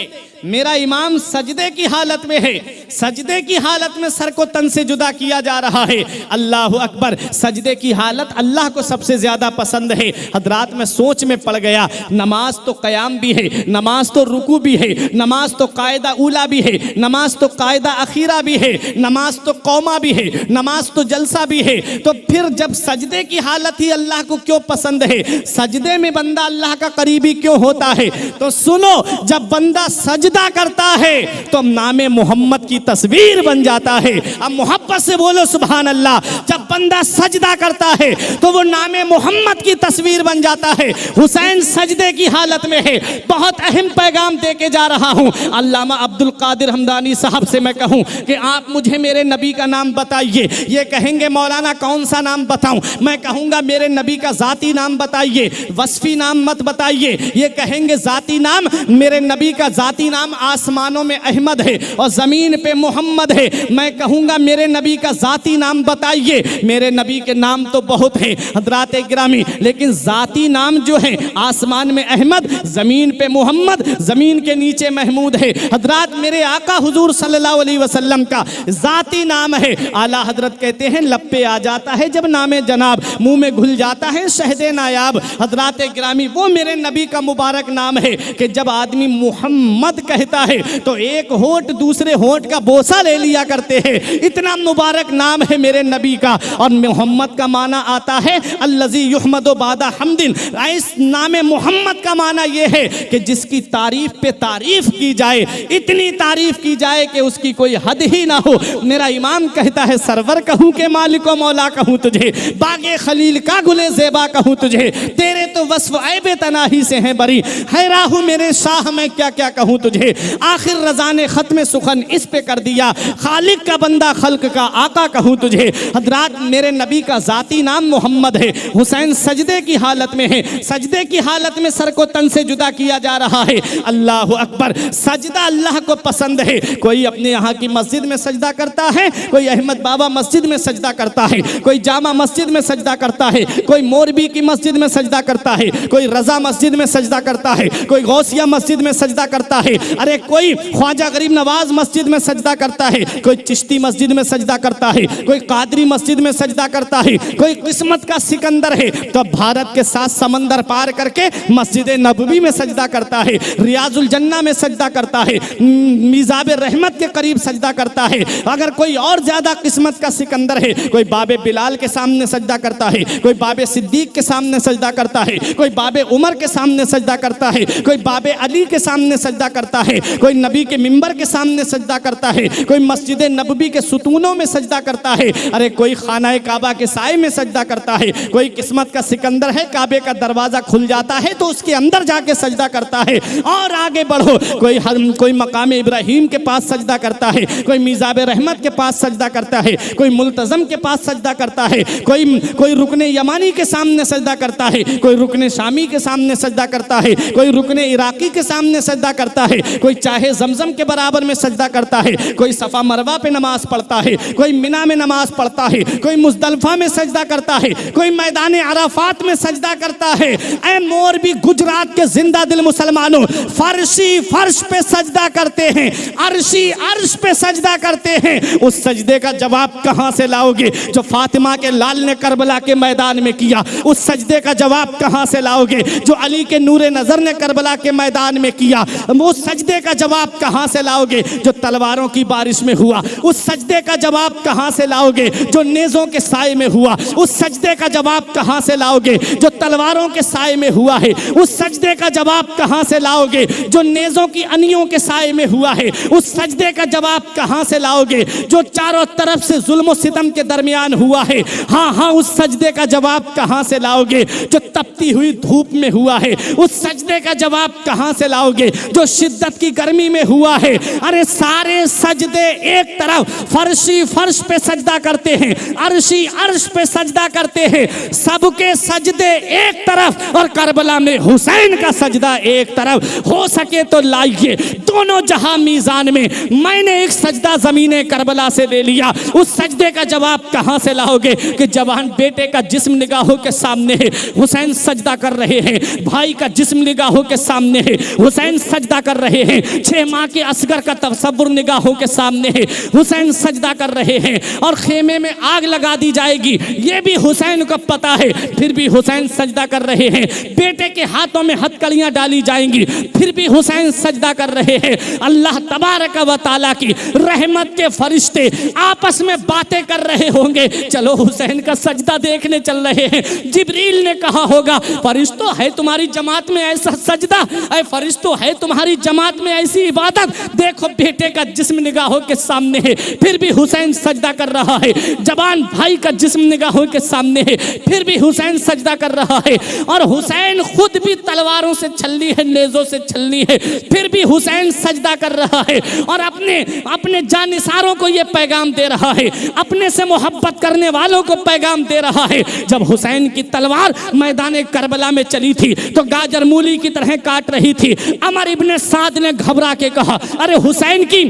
मेरा इमाम सजदे की हालत में है, सजदे की हालत में सर को तन से जुदा किया जा रहा है। अल्लाह अकबर। सजदे की हालत अल्लाह को सबसे ज्यादा पसंद है। हजरात में सोच में पड़ गया, नमाज तो कयाम भी है, नमाज तो रुकू भी है, नमाज तो कायदा उला भी है, नमाज तो कायदा अखीरा भी है, नमाज तो कौमा भी है, नमाज तो जलसा भी है। तो फिर जब सजदे की हालत ही अल्लाह को क्यों पसंद है, सजदे में बंदा अल्लाह का करीबी क्यों होता है? तो सुनो, जब बंदा सजदा करता है तो नामे मोहम्मद की तस्वीर बन जाता है। अब मोहब्बत से बोलो सुभान अल्लाह। जब बंदा सजदा करता है तो वो नामे मोहम्मद की तस्वीर बन जाता है। हुसैन सजदे की हालत में है। बहुत अहम पैगाम दे के जा रहा हूं। अल्लामा अब्दुल कादिर हमदानी साहब से मैं कहूं कि आप मुझे मेरे नबी का नाम बताइए। ये कहेंगे मौलाना कौन सा नाम बताऊं? मैं कहूंगा मेरे नबी का जाती नाम बताइए, वस्फी नाम मत बताइए। ये कहेंगे जाती नाम, मेरे नबी का जाती नाम आसमानों में अहमद है और जमीन पे मोहम्मद है। मैं कहूंगा मेरे नबी का जाती नाम बताइए। मेरे नबी के नाम तो बहुत है हजरात गिरामी, लेकिन जाती नाम जो है आसमान में अहमद, जमीन पे मोहम्मद, जमीन के नीचे महमूद है। हजरात मेरे आका हुजूर सल्लल्लाहु अलैहि वसल्लम का जाती नाम है। आला हजरत कहते हैं लब पे आ जाता है जब नामे जनाब, मुंह में घुल जाता है शहदे नायाब। हजरात गिरामी वो मेरे नबी का मुबारक नाम है कि जब आदमी मोहम्मद कहता है तो एक होंठ दूसरे होंठ का बोसा ले लिया करते हैं। इतना मुबारक नाम है मेरे नबी का। और मोहम्मद का माना आता है अल्लज़ी युहमदु बादा हम्दिन। इस नाम मोहम्मद का माना यह है कि जिसकी तारीफ पे तारीफ की जाए, इतनी तारीफ की जाए कि उसकी कोई हद ही ना हो। मेरा इमाम कहता है सरवर कहूँ के मालिको मौला कहूँ तुझे, बागे खलील का गुले ज़ेबा कहूँ तुझे, तेरे तो वस्फ ऐबे तनाही से है बरी, है राहु मेरे शाह मैं क्या क्या कहूँ तुझे। आखिर रज़ा ने ख़त्म सुखन इस पे कर दिया, खालिक का बंदा खल्क का आका कहूँ तुझे। हजरात मेरे नबी का ज़ाती नाम मोहम्मद है। हुसैन सजदे की हालत में है, सजदे की हालत में सर को तन से जुदा किया जा रहा है। अल्लाह अकबर, सजदा अल्लाह को पसंद है। कोई अपने यहाँ की मस्जिद में सजदा करता है, कोई अहमद बाबा मस्जिद में सजदा करता है, कोई जामा मस्जिद में सजदा करता है, कोई मोरबी की मस्जिद में सजदा करता है, कोई रजा मस्जिद में सजदा करता है, कोई गौसिया मस्जिद में सजदा करता है, अरे कोई ख्वाजा गरीब नवाज मस्जिद में सजदा करता है, कोई चिश्ती मस्जिद में सजदा करता है, कोई कादरी मस्जिद में सजदा करता है, कोई किस्मत का सिकंदर है तो भारत के 7 समंदर पार करके मस्जिद नबवी में सजदा करता है, रियाजुल जन्ना में सजदा करता है, मीज़ाब रहमत के करीब सजदा करता है। अगर कोई और ज्यादा किस्मत का सिकंदर है, कोई बाबे बिलाल के सामने सजदा करता है, कोई बाबे सिद्दीक के सामने सजदा करता है, कोई बाबे उमर के सामने सजदा करता है, कोई बाबे अली के सामने सजदा करता है, कोई नबी के मिंबर के सामने सजदा करता है, कोई मस्जिद नबवी के सुतूनों में सजदा करता है, अरे कोई खाना काबा के साए में सजदा करता है, कोई किस्मत का सिकंदर है, काबे का दरवाजा खुल जाता है तो उसके अंदर जाके सजदा करता है। और आगे बढ़ो, कोई मकाम इब्राहिम के पास सजदा करता है, कोई मीज़ाब रहमत के पास सजदा करता है, कोई मुल्तज़म के पास सजदा करता है, कोई रुकने यमानी के सामने सजदा करता है, कोई रुकने शामी के सामने सजदा करता है, कोई रुकने इराकी के सामने सजदा करता है, कोई चाहे जमजम के बराबर में सजदा करता है, कोई सफ़ा मरवा पे नमाज पढ़ता है, कोई मिना में नमाज पढ़ता है, कोई मुज़दलिफ़ा में सजदा करता है, कोई मैदान अराफात में सजदा करता है। ऐ मोरबी गुजरात के जिंदा दिल मुसलमानों, फर्शी फर्श पे सजदा करते हैं, अर्शी अर्श पे सजदा करते हैं। उस सजदे का जवाब कहां से लाओगे जो फातिमा के लाल ने करबला के मैदान में किया? उस सजदे का जवाब कहां से लाओगे जो अली के नूरे नजर ने करबला के मैदान में किया? उस सजदे का जवाब कहां से लाओगे जो तलवारों की बारिश में हुआ? उस सजदे का जवाब कहां से लाओगे जो नेज़ों के साए में हुआ? उस सजदे का जवाब कहां से लाओगे जो तलवारों के साए में हुआ है? उस सजदे का जवाब कहां से लाओगे जो नेज़ों की अनियों के साए में हुआ है? उस सजदे का जवाब कहां से लाओगे जो चारों तरफ से जुल्म सितम के दरमियान हुआ है? हाँ, उस सजदे का जवाब कहां से लाओगे जो तपती हुई धूप में हुआ है? उस सजदे का जवाब कहां से लाओगे जो शिद्दत की गर्मी में हुआ है? अरे सारे सजदे एक तरफ फर्शी फर्श पे सजदा करते हैं, अर्शी अर्श पे सजदा करते हैं, सबके सजदे एक तरफ और करबला में हुसैन का सजदा एक तरफ। हो सके तो लाइए दोनों जहां मीज़ान में। मैंने एक सजदा ज़मीने करबला से ले लिया, उस सजदे का जवाब कहां से लाओगे कि जवान बेटे का जिस्म निगाहों के सामने है, हुसैन सजदा कर रहे हैं, भाई का जिस्म निगाहों के सामने है, हुसैन सजदा कर रहे हैं, 6 माह के असगर का तसव्वुर निगाहों के सामने है, हुसैन सजदा कर रहे हैं, और खेमे में आग लगा दी जाएगी ये भी हुसैन को पता है, फिर भी हुसैन सजदा कर रहे हैं। बेटे के हाथों में हथकड़ियां डाली जाएंगी फिर भी हुसैन सजदा कर रहे हैं। अल्लाह तबारक व तआला की रहमत के फरिश्ते आपस में बातें कर रहे होंगे, चलो हुसैन का सजदा देखने चल रहे हैं। जिब्रील ने कहा होगा फरिश्तों है तुम्हारी जमात में ऐसा सजदा, ऐ फरिश्तों है तुम्हारी जमात में ऐसी इबादत, देखो बेटे का जिस्म निगाहों के सामने है फिर भी हुसैन सजदा कर रहा है, जवान भाई का जिस्म निगाहों के सामने है फिर भी हुसैन सजदा कर रहा है, और हुसैन खुद भी तलवारों से छलनी है, नेज़ों से छलनी है, फिर भी हुसैन सजदा कर रहा है, और अपने जानिसारों को ये पैगाम दे रहा है, अपने से मोहब्बत करने वालों को पैगाम दे रहा है। जब हुसैन की तलवार मैदान करबला में चली थी तो गाजर मूली की तरह काट रही थी। अमर इब्ने साद ने घबरा के कहा अरे हुसैन की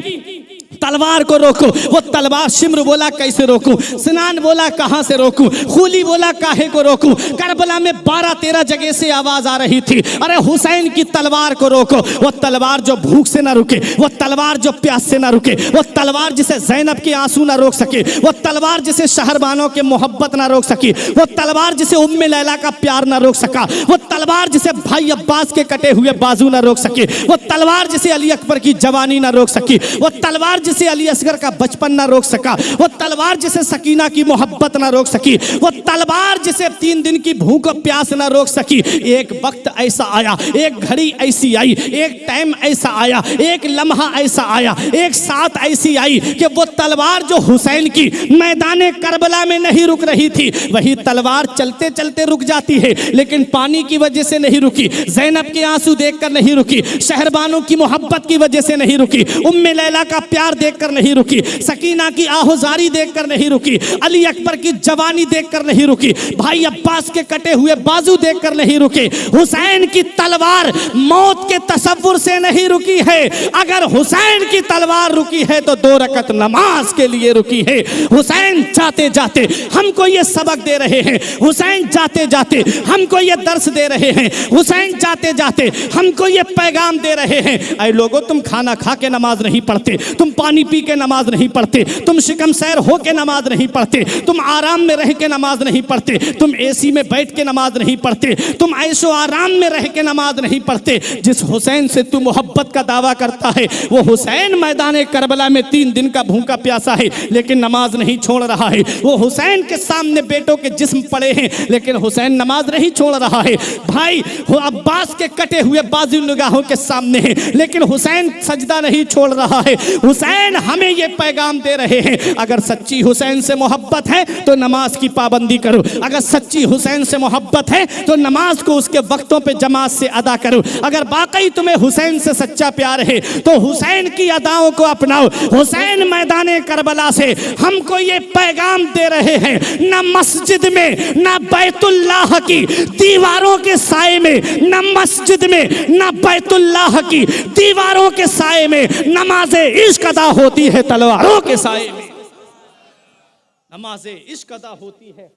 तलवार को रोको। वो तलवार शिम्र बोला कैसे रोकूं, सिनान बोला कहां से रोकूं, खूली बोला काहे को रोकूं। करबला में 12-13 जगह से आवाज आ रही थी अरे हुसैन की तलवार को रोको। वो तलवार जो भूख से ना रुके, वो तलवार जो प्यास से ना रुके, वो तलवार जिसे ज़ैनब के आंसू ना रोक सके, वो तलवार जिसे शहरबानों के मोहब्बत ना रोक सकी, वो तलवार जिसे उम्मे लैला का प्यार ना रोक सका, वो तलवार जिसे भाई अब्बास के कटे हुए बाजू ना रोक सके, वो तलवार जिसे अली अकबर की जवानी ना रोक सकी, वो तलवार जिसे अली असगर का बचपन ना रोक सका, वो तलवार जिसे सकीना की मोहब्बत ना रोक सकी, वो तलवार जिसे 3 दिन की भूख और प्यास ना रोक सकी, एक वक्त ऐसा आया, एक घड़ी ऐसी आई, एक टाइम ऐसा आया, एक लम्हा ऐसा आया, एक साथ ऐसी आई कि वो तलवार जो हुसैन की मैदान करबला में नहीं रुक रही थी, वही तलवार चलते चलते रुक जाती है, लेकिन पानी की वजह से नहीं रुकी, ज़ैनब के आंसू देखकर नहीं रुकी, शहरबानों की मोहब्बत की वजह से नहीं रुकी, उम्मे लैला का प्यार देखकर नहीं रुकी, सकीना की आहोजारी देखकर नहीं रुकी, अली अकबर की जवानी देखकर नहीं रुकी, भाई अब्बास के कटे हुए बाजू देखकर नहीं रुके, हुसैन की तलवार मौत के तसव्वुर से नहीं रुकी है। अगर हुसैन की तलवार रुकी है तो 2 रकत नमाज के लिए रुकी है। हुसैन जाते जाते हमको ये सबक दे रहे हैं, हुसैन जाते जाते हमको ये दर्स दे रहे हैं, हुसैन जाते जाते हमको ये पैगाम दे रहे हैं। ऐ लोगों, तुम खाना खा के नमाज नहीं पढ़ते, तुम पानी पी के नमाज नहीं पढ़ते, तुम शिकम सैर हो के नमाज नहीं पढ़ते, तुम आराम में रह के नमाज नहीं पढ़ते, तुम एसी में बैठ के नमाज नहीं पढ़ते, तुम ऐशो आराम में रह के नमाज नहीं पढ़ते। जिस हुसैन से तू मोहब्बत का दावा करता है, वो हुसैन मैदान करबला में 3 दिन का भूखा प्यासा है, लेकिन नमाज नहीं छोड़ रहा है। वो हुसैन के सामने बेटों के जिस्म पड़े हैं, लेकिन हुसैन नमाज नहीं छोड़ रहा है। भाई वो अब्बास के कटे हुए बाजू निगाहों के सामने है, लेकिन हुसैन सजदा नहीं छोड़ रहा है। हुसैन हमें ये पैगाम दे रहे हैं, अगर सच्ची हुसैन से मोहब्बत है तो नमाज की पाबंदी करो, अगर सच्ची हुसैन से मोहब्बत है तो नमाज को उसके वक्तों पे जमात से अदा करो, अगर वाकई तुम्हें हुसैन से सच्चा प्यार है तो हुसैन की अदाओं को अपनाओ। हुसैन मैदान करबला से हमको ये पैगाम दे रहे हैं, न मस्जिद में, न बैतुल्लाह की दीवारों के साए में, न मस्जिद में, न बैतुल्लाह की दीवारों के साए में नमाज़े इश्क अदा होती है, तलवारों के साए में नमाज़े इश्क अदा होती है,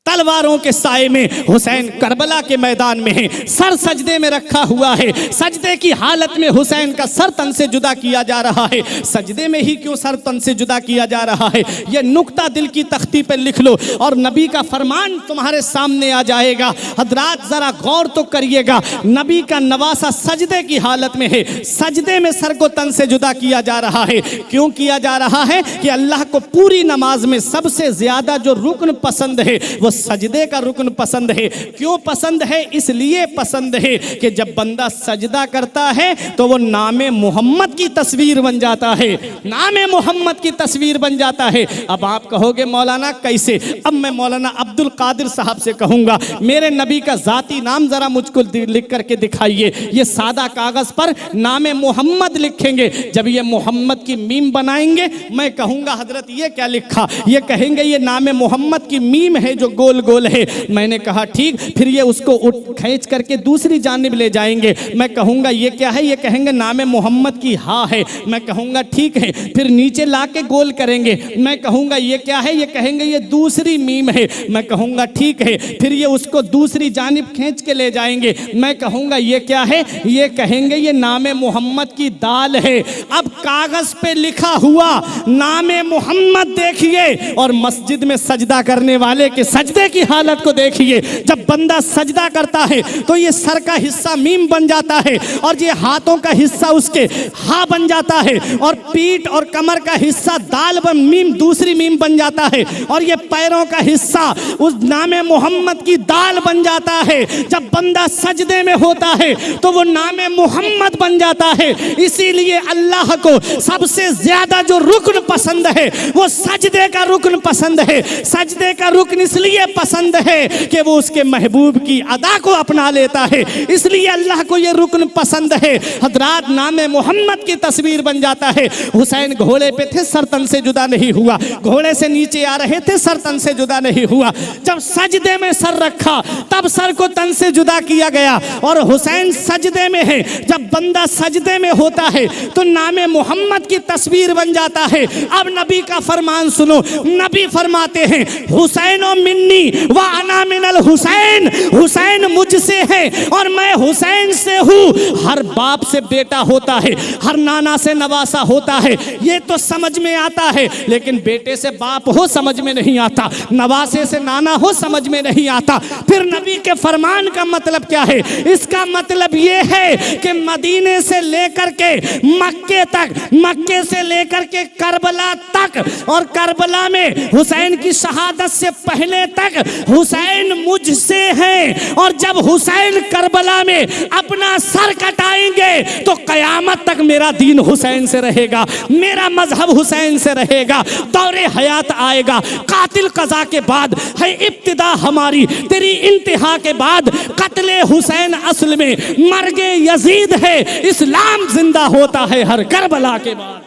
तलवारों के साए में। हुसैन करबला के मैदान में है, सर सजदे में रखा हुआ है, सजदे की हालत में हुसैन का सर तन से जुदा किया जा रहा है। सजदे में ही क्यों सर तन से जुदा किया जा रहा है, यह नुक्ता दिल की तख्ती पर लिख लो और नबी का फरमान तुम्हारे सामने आ जाएगा। हजरात जरा गौर तो करिएगा, नबी का नवासा सजदे की हालत में है, सजदे में सर को तन से जुदा किया जा रहा है। क्यों किया जा रहा है कि अल्लाह को पूरी नमाज में सबसे ज्यादा जो रुकन पसंद है वो सजदे का रुकन पसंद है। क्यों पसंद है? इसलिए पसंद है कि जब बंदा सजदा करता है तो वो नामे मोहम्मद की तस्वीर बन जाता है, नामे मोहम्मद की तस्वीर बन जाता है। अब आप कहोगे मौलाना कैसे? अब मैं मौलाना अब्दुल कादिर साहब से कहूंगा, मेरे नबी का जाती नाम जरा मुझको लिख करके दिखाइए। ये सादा कागज पर नामे मोहम्मद लिखेंगे, जब ये मोहम्मद की मीम बनाएंगे मैं कहूंगा हजरत ये क्या लिखा, ये कहेंगे ये नामे मोहम्मद की मीम है जो गोल गोल है। मैंने कहा ठीक, फिर ये उसको खींच करके दूसरी जानिब ले जाएंगे, मैं कहूंगा ये क्या है, ये कहेंगे नामे मोहम्मद की हा है, मैं कहूंगा ठीक है। फिर नीचे ला के गोल करेंगे, मैं कहूंगा ये क्या है, ये कहेंगे ये दूसरी मीम है, मैं कहूंगा ठीक है। फिर ये उसको दूसरी जानिब खींच के ले जाएंगे, मैं कहूंगा ये क्या है, ये कहेंगे ये नामे मोहम्मद की दाल है। अब कागज पे लिखा हुआ नामे मोहम्मद देखिए और मस्जिद में सजदा करने वाले के सजदे की हालत को देखिए। जब बंदा सजदा करता है तो ये सर का हिस्सा मीम बन जाता है और ये हाथों का हिस्सा उसके हा बन जाता है और पीठ और कमर का हिस्सा दाल बन मीम दूसरी मीम बन जाता है और ये पैरों का हिस्सा उस नामे मोहम्मद की दाल बन जाता है। जब बंदा सजदे में होता है तो वो नामे मोहम्मद बन जाता है। इसीलिए अल्लाह को सबसे ज्यादा जो रुकन पसंद है वो सजदे का रुकन पसंद है। सजदे का रुकन इसलिए पसंद है कि वो उसके महबूब की अदा को अपना लेता है, इसलिए अल्लाह को ये रुकन पसंद है। हजरात नामे मोहम्मद की तस्वीर बन जाता है। हुसैन घोड़े पे थे, सर तन से जुदा नहीं हुआ, घोड़े से नीचे आ रहे थे, सर तन से जुदा नहीं हुआ। जब सजदे में सर रखा तब सर को तन से जुदा किया गया और हुसैन सजदे में है। जब बंदा सजदे में होता है तो नामे मोहम्मद की तस्वीर बन जाता है। अब नबी का फरमान सुनो, नबी फरमाते हैं हुसैन मिन्नी मिन्नी व अना मिनल हुसैन, हुसैन मुझसे है और मैं हुसैन से हूँ। हर बाप से बेटा होता है, हर नाना से नवासा होता है, ये तो समझ में आता है, लेकिन बेटे से बाप हो समझ में नहीं आता, नवासे से नाना हो समझ में नहीं आता। फिर नबी के फरमान का मतलब क्या है? इसका मतलब ये है कि मदीने से लेकर के मक्के तक, मक्के से लेकर के करबला तक, और करबला में हुसैन की शहादत से पहले तक हुसैन मुझसे है। और जब हुसैन करबला में अपना सर कटाएंगे तो कयामत तक मेरा दीन हुसैन से रहेगा, मेरा मजहब हुसैन से रहेगा। दौरे हयात आएगा, कातिल कज़ा के बाद है इब्तिदा हमारी, तेरी इंतहा के बाद कत्ले हुसैन असल में मर्गे यजीद है। इस्लाम जिंदा होता है हर करबला के बाद।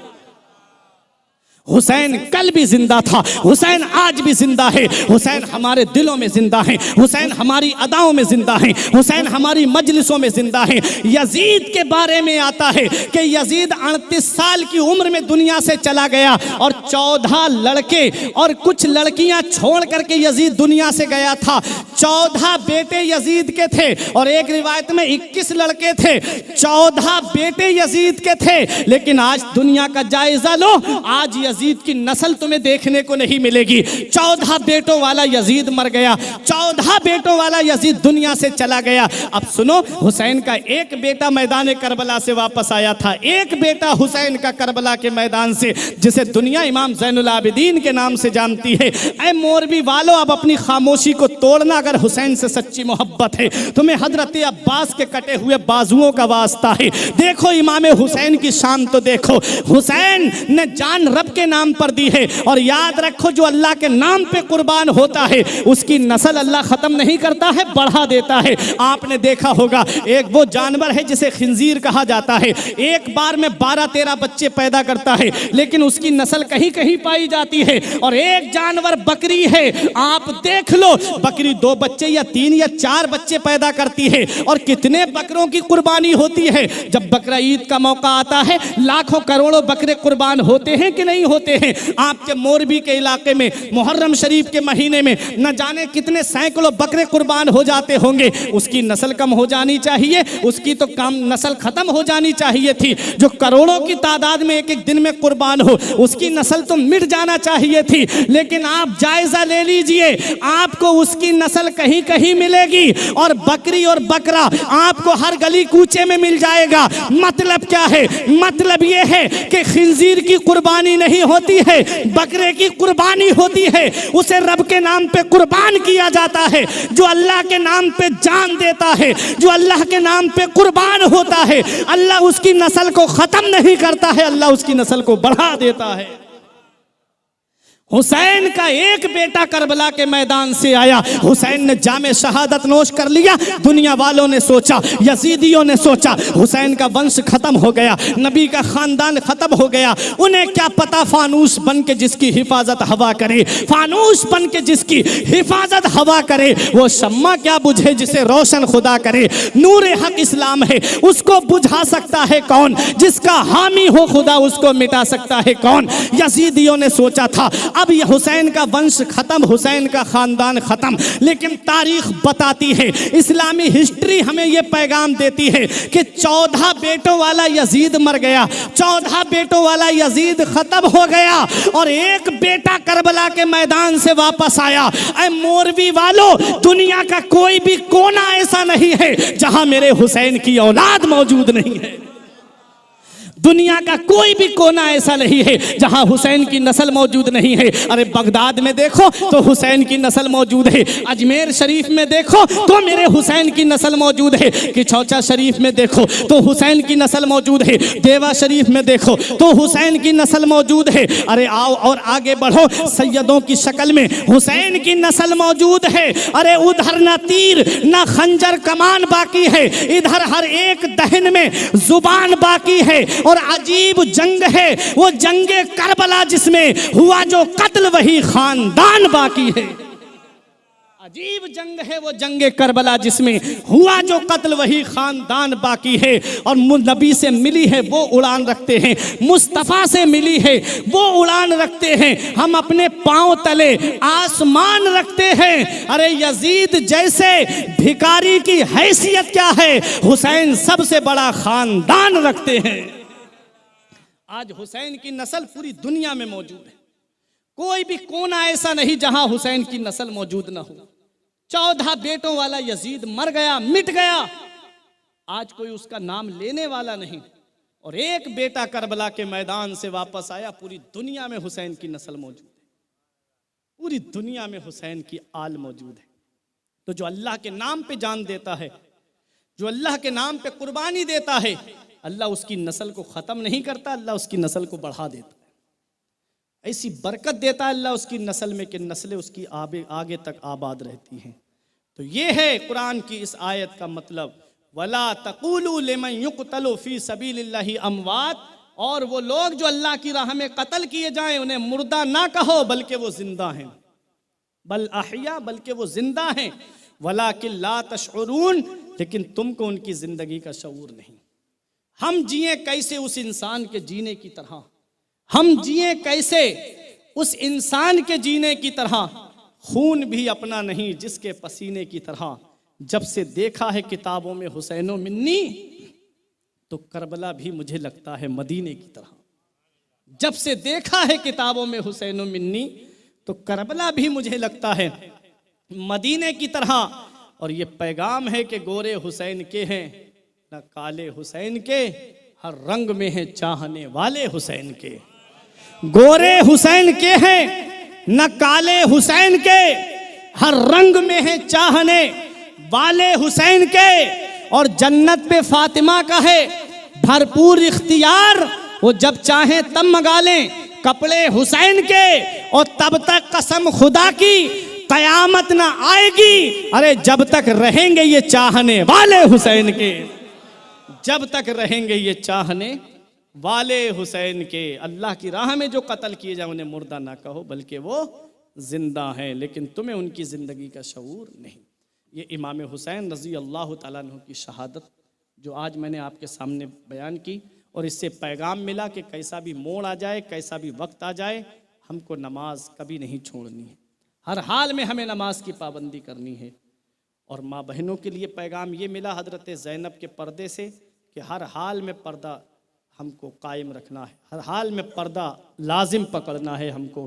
हुसैन कल भी जिंदा था, हुसैन आज भी जिंदा है, हुसैन हमारे दिलों में जिंदा है, हुसैन हमारी अदाओं में जिंदा है, हुसैन हमारी मजलिसों में जिंदा है। यजीद के बारे में आता है कि यजीद 38 साल की उम्र में दुनिया से चला गया और 14 लड़के और कुछ लड़कियां छोड़ करके यजीद दुनिया से गया था। 14 बेटे यजीद के थे और एक रिवायत में 21 लड़के थे। 14 बेटे यजीद के थे, लेकिन आज दुनिया का जायजा लो, आज यजीद की नस्ल तुम्हें देखने को नहीं मिलेगी। 14 बेटों वाला यजीद मर गया, 14 बेटों वाला यजीद दुनिया से चला गया। अब सुनो, हुसैन का एक बेटा मैदान करबला से वापस आया था, एक बेटा हुसैन का करबला के मैदान से, जिसे दुनिया इमाम ज़ैनुल आबिदीन के नाम से जानती है। ऐ मोरबी वालों, अब अपनी खामोशी को तोड़ना, अगर हुसैन से सच्ची मोहब्बत है। तुम्हें हजरत अब्बास के कटे हुए बाजुओं का वास्ता है। देखो इमाम हुसैन की शान तो देखो। हुसैन ने जान रब के नाम पर दी है, और याद रखो जो अल्लाह के नाम पे कुर्बान होता है उसकी नस्ल अल्लाह खत्म नहीं करता है, बढ़ा देता है। आपने देखा होगा एक वो जानवर है जिसे खिंजीर कहा जाता है, एक बार में 12-13 बच्चे पैदा करता है, लेकिन उसकी नस्ल कहीं कहीं पाई जाती है। और एक जानवर बकरी है, आप देख लो, बकरी 2 बच्चे या 3 या 4 बच्चे पैदा करती है, और कितने बकरों की कुर्बानी होती है। जब बकरा ईद का मौका आता है, लाखों करोड़ों बकरे कुर्बान होते हैं कि नहीं होते हैं। आपके मोरबी के इलाके में मुहर्रम शरीफ के महीने में न जाने कितने सैकड़ों बकरे कुर्बान हो जाते होंगे। उसकी नस्ल कम हो जानी चाहिए, उसकी तो काम नस्ल खत्म हो जानी चाहिए थी। जो करोड़ों की तादाद में एक एक दिन में कुर्बान हो, उसकी नस्ल तो मिट जाना चाहिए थी। लेकिन आप जायजा ले लीजिए, आपको उसकी नस्ल कहीं कहीं मिलेगी, और बकरी और बकरा आपको हर गली कूचे में मिल जाएगा। मतलब क्या है? मतलब यह है कि खिंजीर की कुर्बानी नहीं होती है, बकरे की कुर्बानी होती है। उसे रब के नाम पे कुर्बान किया जाता है। जो अल्लाह के नाम पे जान देता है, जो अल्लाह के नाम पे कुर्बान होता है, अल्लाह उसकी नस्ल को खत्म नहीं करता है, अल्लाह उसकी नस्ल को बढ़ा देता है। हुसैन का एक बेटा करबला के मैदान से आया, हुसैन ने जामे शहादत नोश कर लिया। दुनिया वालों ने सोचा, यजीदियों ने सोचा हुसैन का वंश खत्म हो गया, नबी का खानदान खत्म हो गया। उन्हें क्या पता फानूस बन के जिसकी हिफाजत हवा करे, फानूस बन के जिसकी हिफाजत हवा करे, वो शम्मा क्या बुझे जिसे रोशन खुदा करे। नूर हक इस्लाम है, उसको बुझा सकता है कौन? जिसका हामी हो खुदा उसको मिटा सकता है कौन? यजीदियों ने सोचा था अब ये हुसैन का वंश खत्म, हुसैन का खानदान खत्म। लेकिन तारीख बताती है, इस्लामी हिस्ट्री हमें ये पैगाम देती है कि 14 बेटों वाला यजीद मर गया, 14 बेटों वाला यजीद खत्म हो गया, और एक बेटा करबला के मैदान से वापस आया। ऐ मोरबी वालों, दुनिया का कोई भी कोना ऐसा नहीं है जहां मेरे हुसैन की औलाद मौजूद नहीं है। दुनिया का कोई भी कोना ऐसा नहीं है जहां हुसैन की नस्ल मौजूद नहीं है। अरे बगदाद में देखो तो हुसैन की नस्ल मौजूद है, अजमेर शरीफ में देखो तो मेरे हुसैन की नस्ल मौजूद है, किचौचा शरीफ में देखो तो हुसैन की नस्ल मौजूद है, देवा शरीफ में देखो तो हुसैन की नस्ल मौजूद है। अरे आओ और आगे बढ़ो, सैयदों की शक्ल में हुसैन की नस्ल मौजूद है। अरे उधर ना तीर ना खंजर कमान बाकी है, इधर हर एक दहन में जुबान बाकी है। और अजीब जंग है वो जंगे करबला जिसमें हुआ जो कत्ल, वही खानदान बाकी है। अजीब जंग है वो जंग करबला, जिसमें हुआ जो कत्ल वही खानदान बाकी है। और नबी से मिली है वो उड़ान रखते हैं, मुस्तफ़ा से मिली है वो उड़ान रखते हैं। हम अपने पांव तले आसमान रखते हैं। अरे यजीद जैसे भिखारी की हैसियत क्या है, हुसैन सबसे बड़ा खानदान रखते हैं। आज हुसैन की नस्ल पूरी दुनिया में मौजूद है। कोई भी कोना ऐसा नहीं जहां हुसैन की नस्ल मौजूद ना हो। 14 बेटों वाला यजीद मर गया, मिट गया, आज कोई उसका नाम लेने वाला नहीं। और एक बेटा करबला के मैदान से वापस आया। पूरी दुनिया में हुसैन की नस्ल मौजूद है, पूरी दुनिया में हुसैन की आल मौजूद है। तो जो अल्लाह के नाम पे जान देता है, जो अल्लाह के नाम पे कुर्बानी देता है, अल्लाह उसकी नस्ल को ख़त्म नहीं करता, अल्लाह उसकी नस्ल को बढ़ा देता है। ऐसी बरकत देता है अल्लाह उसकी नस्ल में कि नस्लें उसकी आगे तक आबाद रहती हैं। तो ये है कुरान की इस आयत का मतलब, वला तक़ूलू लिमन युक़तलु फ़ी सबीलिल्लाहि अमवात। और वो लोग जो अल्लाह की राह में कत्ल किए जाएं उन्हें मुर्दा ना कहो, बल्कि वो जिंदा हैं। बल अहिया, बल्कि वो जिंदा हैं। वलाकिन ला तशउरून, लेकिन तुमको उनकी जिंदगी का शऊर नहीं। हम जिए कैसे उस इंसान के जीने की तरह, हम जिए कैसे उस इंसान के जीने की तरह। खून भी अपना नहीं जिसके पसीने की तरह। जब से देखा है किताबों में हुसैनो मिन्नी, तो करबला भी मुझे लगता है मदीने की तरह। जब से देखा है किताबों में हुसैनो मिन्नी, तो करबला भी मुझे लगता है मदीने की तरह। और ये पैगाम है कि गोरे हुसैन के हैं न काले हुसैन के, हर रंग में है चाहने वाले हुसैन के। गोरे हुसैन के हैं न काले हुसैन के, हर रंग में है चाहने वाले हुसैन के। और जन्नत पे फातिमा का है भरपूर इख्तियार, वो जब चाहे तब मंगा लें कपड़े हुसैन के। और तब तक कसम खुदा की कयामत ना आएगी, अरे जब तक रहेंगे ये चाहने वाले हुसैन के, जब तक रहेंगे ये चाहने वाले हुसैन के। अल्लाह की राह में जो कत्ल किए जाए उन्हें मुर्दा ना कहो, बल्कि वो जिंदा हैं, लेकिन तुम्हें उनकी ज़िंदगी का शऊर नहीं। ये इमाम हुसैन रज़ी अल्लाह तआला अन्हु की शहादत जो आज मैंने आपके सामने बयान की, और इससे पैगाम मिला कि कैसा भी मोड़ आ जाए, कैसा भी वक्त आ जाए, हमको नमाज कभी नहीं छोड़नी है। हर हाल में हमें नमाज की पाबंदी करनी है। और माँ बहनों के लिए पैगाम ये मिला हज़रत ज़ैनब के पर्दे से कि हर हाल में पर्दा हमको कायम रखना है, हर हाल में पर्दा लाजिम पकड़ना है हमको।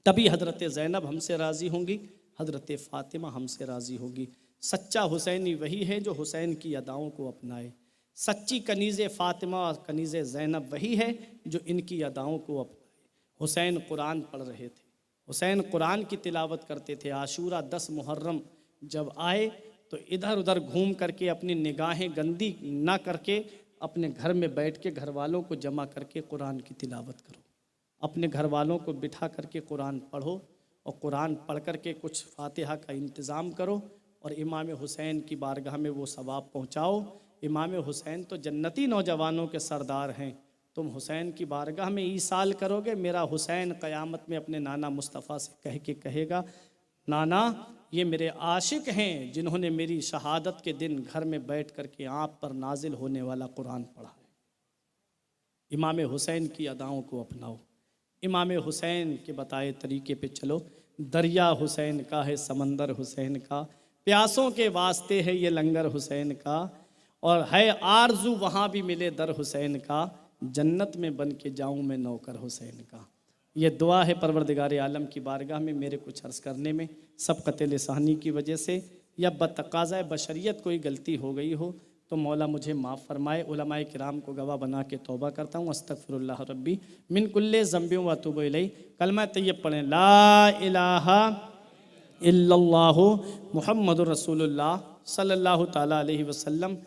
तभी हज़रत ज़ैनब हमसे राज़ी होंगी, हज़रत फ़ातिमा हमसे राज़ी होगी। सच्चा हुसैनी वही है जो हुसैन की अदाओं को अपनाए। सच्ची कनीज़ फ़ातिमा और कनीज़ ज़ैनब वही है जो इनकी अदाओं को अपनाए। हुसैन कुरान पढ़ रहे थे, हुसैन कुरान की तिलावत करते थे। आशूरा 10 मुहर्रम जब आए तो इधर उधर घूम करके अपनी निगाहें गंदी ना करके अपने घर में बैठ के घर वालों को जमा करके कुरान की तिलावत करो। अपने घर वालों को बिठा करके कुरान पढ़ो और कुरान पढ़ करके कुछ फातिहा का इंतज़ाम करो और इमाम हुसैन की बारगाह में वो सवाब पहुँचाओ। इमाम हुसैन तो जन्नती नौजवानों के सरदार हैं। तुम हुसैन की बारगाह में ईसाल करोगे, मेरा हुसैन क़यामत में अपने नाना मुस्तफ़ा से कह के कहेगा, नाना ये मेरे आशिक हैं जिन्होंने मेरी शहादत के दिन घर में बैठ कर के आप पर नाजिल होने वाला कुरान पढ़ा है। इमाम हुसैन की अदाओं को अपनाओ, इमाम हुसैन के बताए तरीके पे चलो। दरिया हुसैन का है, समंदर हुसैन का, प्यासों के वास्ते है ये लंगर हुसैन का, और है आरजू वहाँ भी मिले दर हुसैन का, जन्नत में बन के जाऊँ मैं नौकर हुसैन का। ये दुआ है परवरदिगार आलम की बारगाह में। मेरे कुछ अर्ज़ करने में सबक़त लिसानी की वजह से या बतक़ाज़ा बशरियत कोई गलती हो गई हो तो मौला मुझे माफ़ फरमाए। उलमाए किराम को गवाह बना के तौबा करता हूँ। अस्तग़फिरुल्लाह रब्बी मिन कुल्ले ज़ंबि व अतूबु इलैह। कलमा तय्यब पढ़ें, ला इलाहा इल्लल्लाहु मुहम्मदुर रसूलुल्लाह सल्लल्लाहु तआला अलैहि वसल्लम।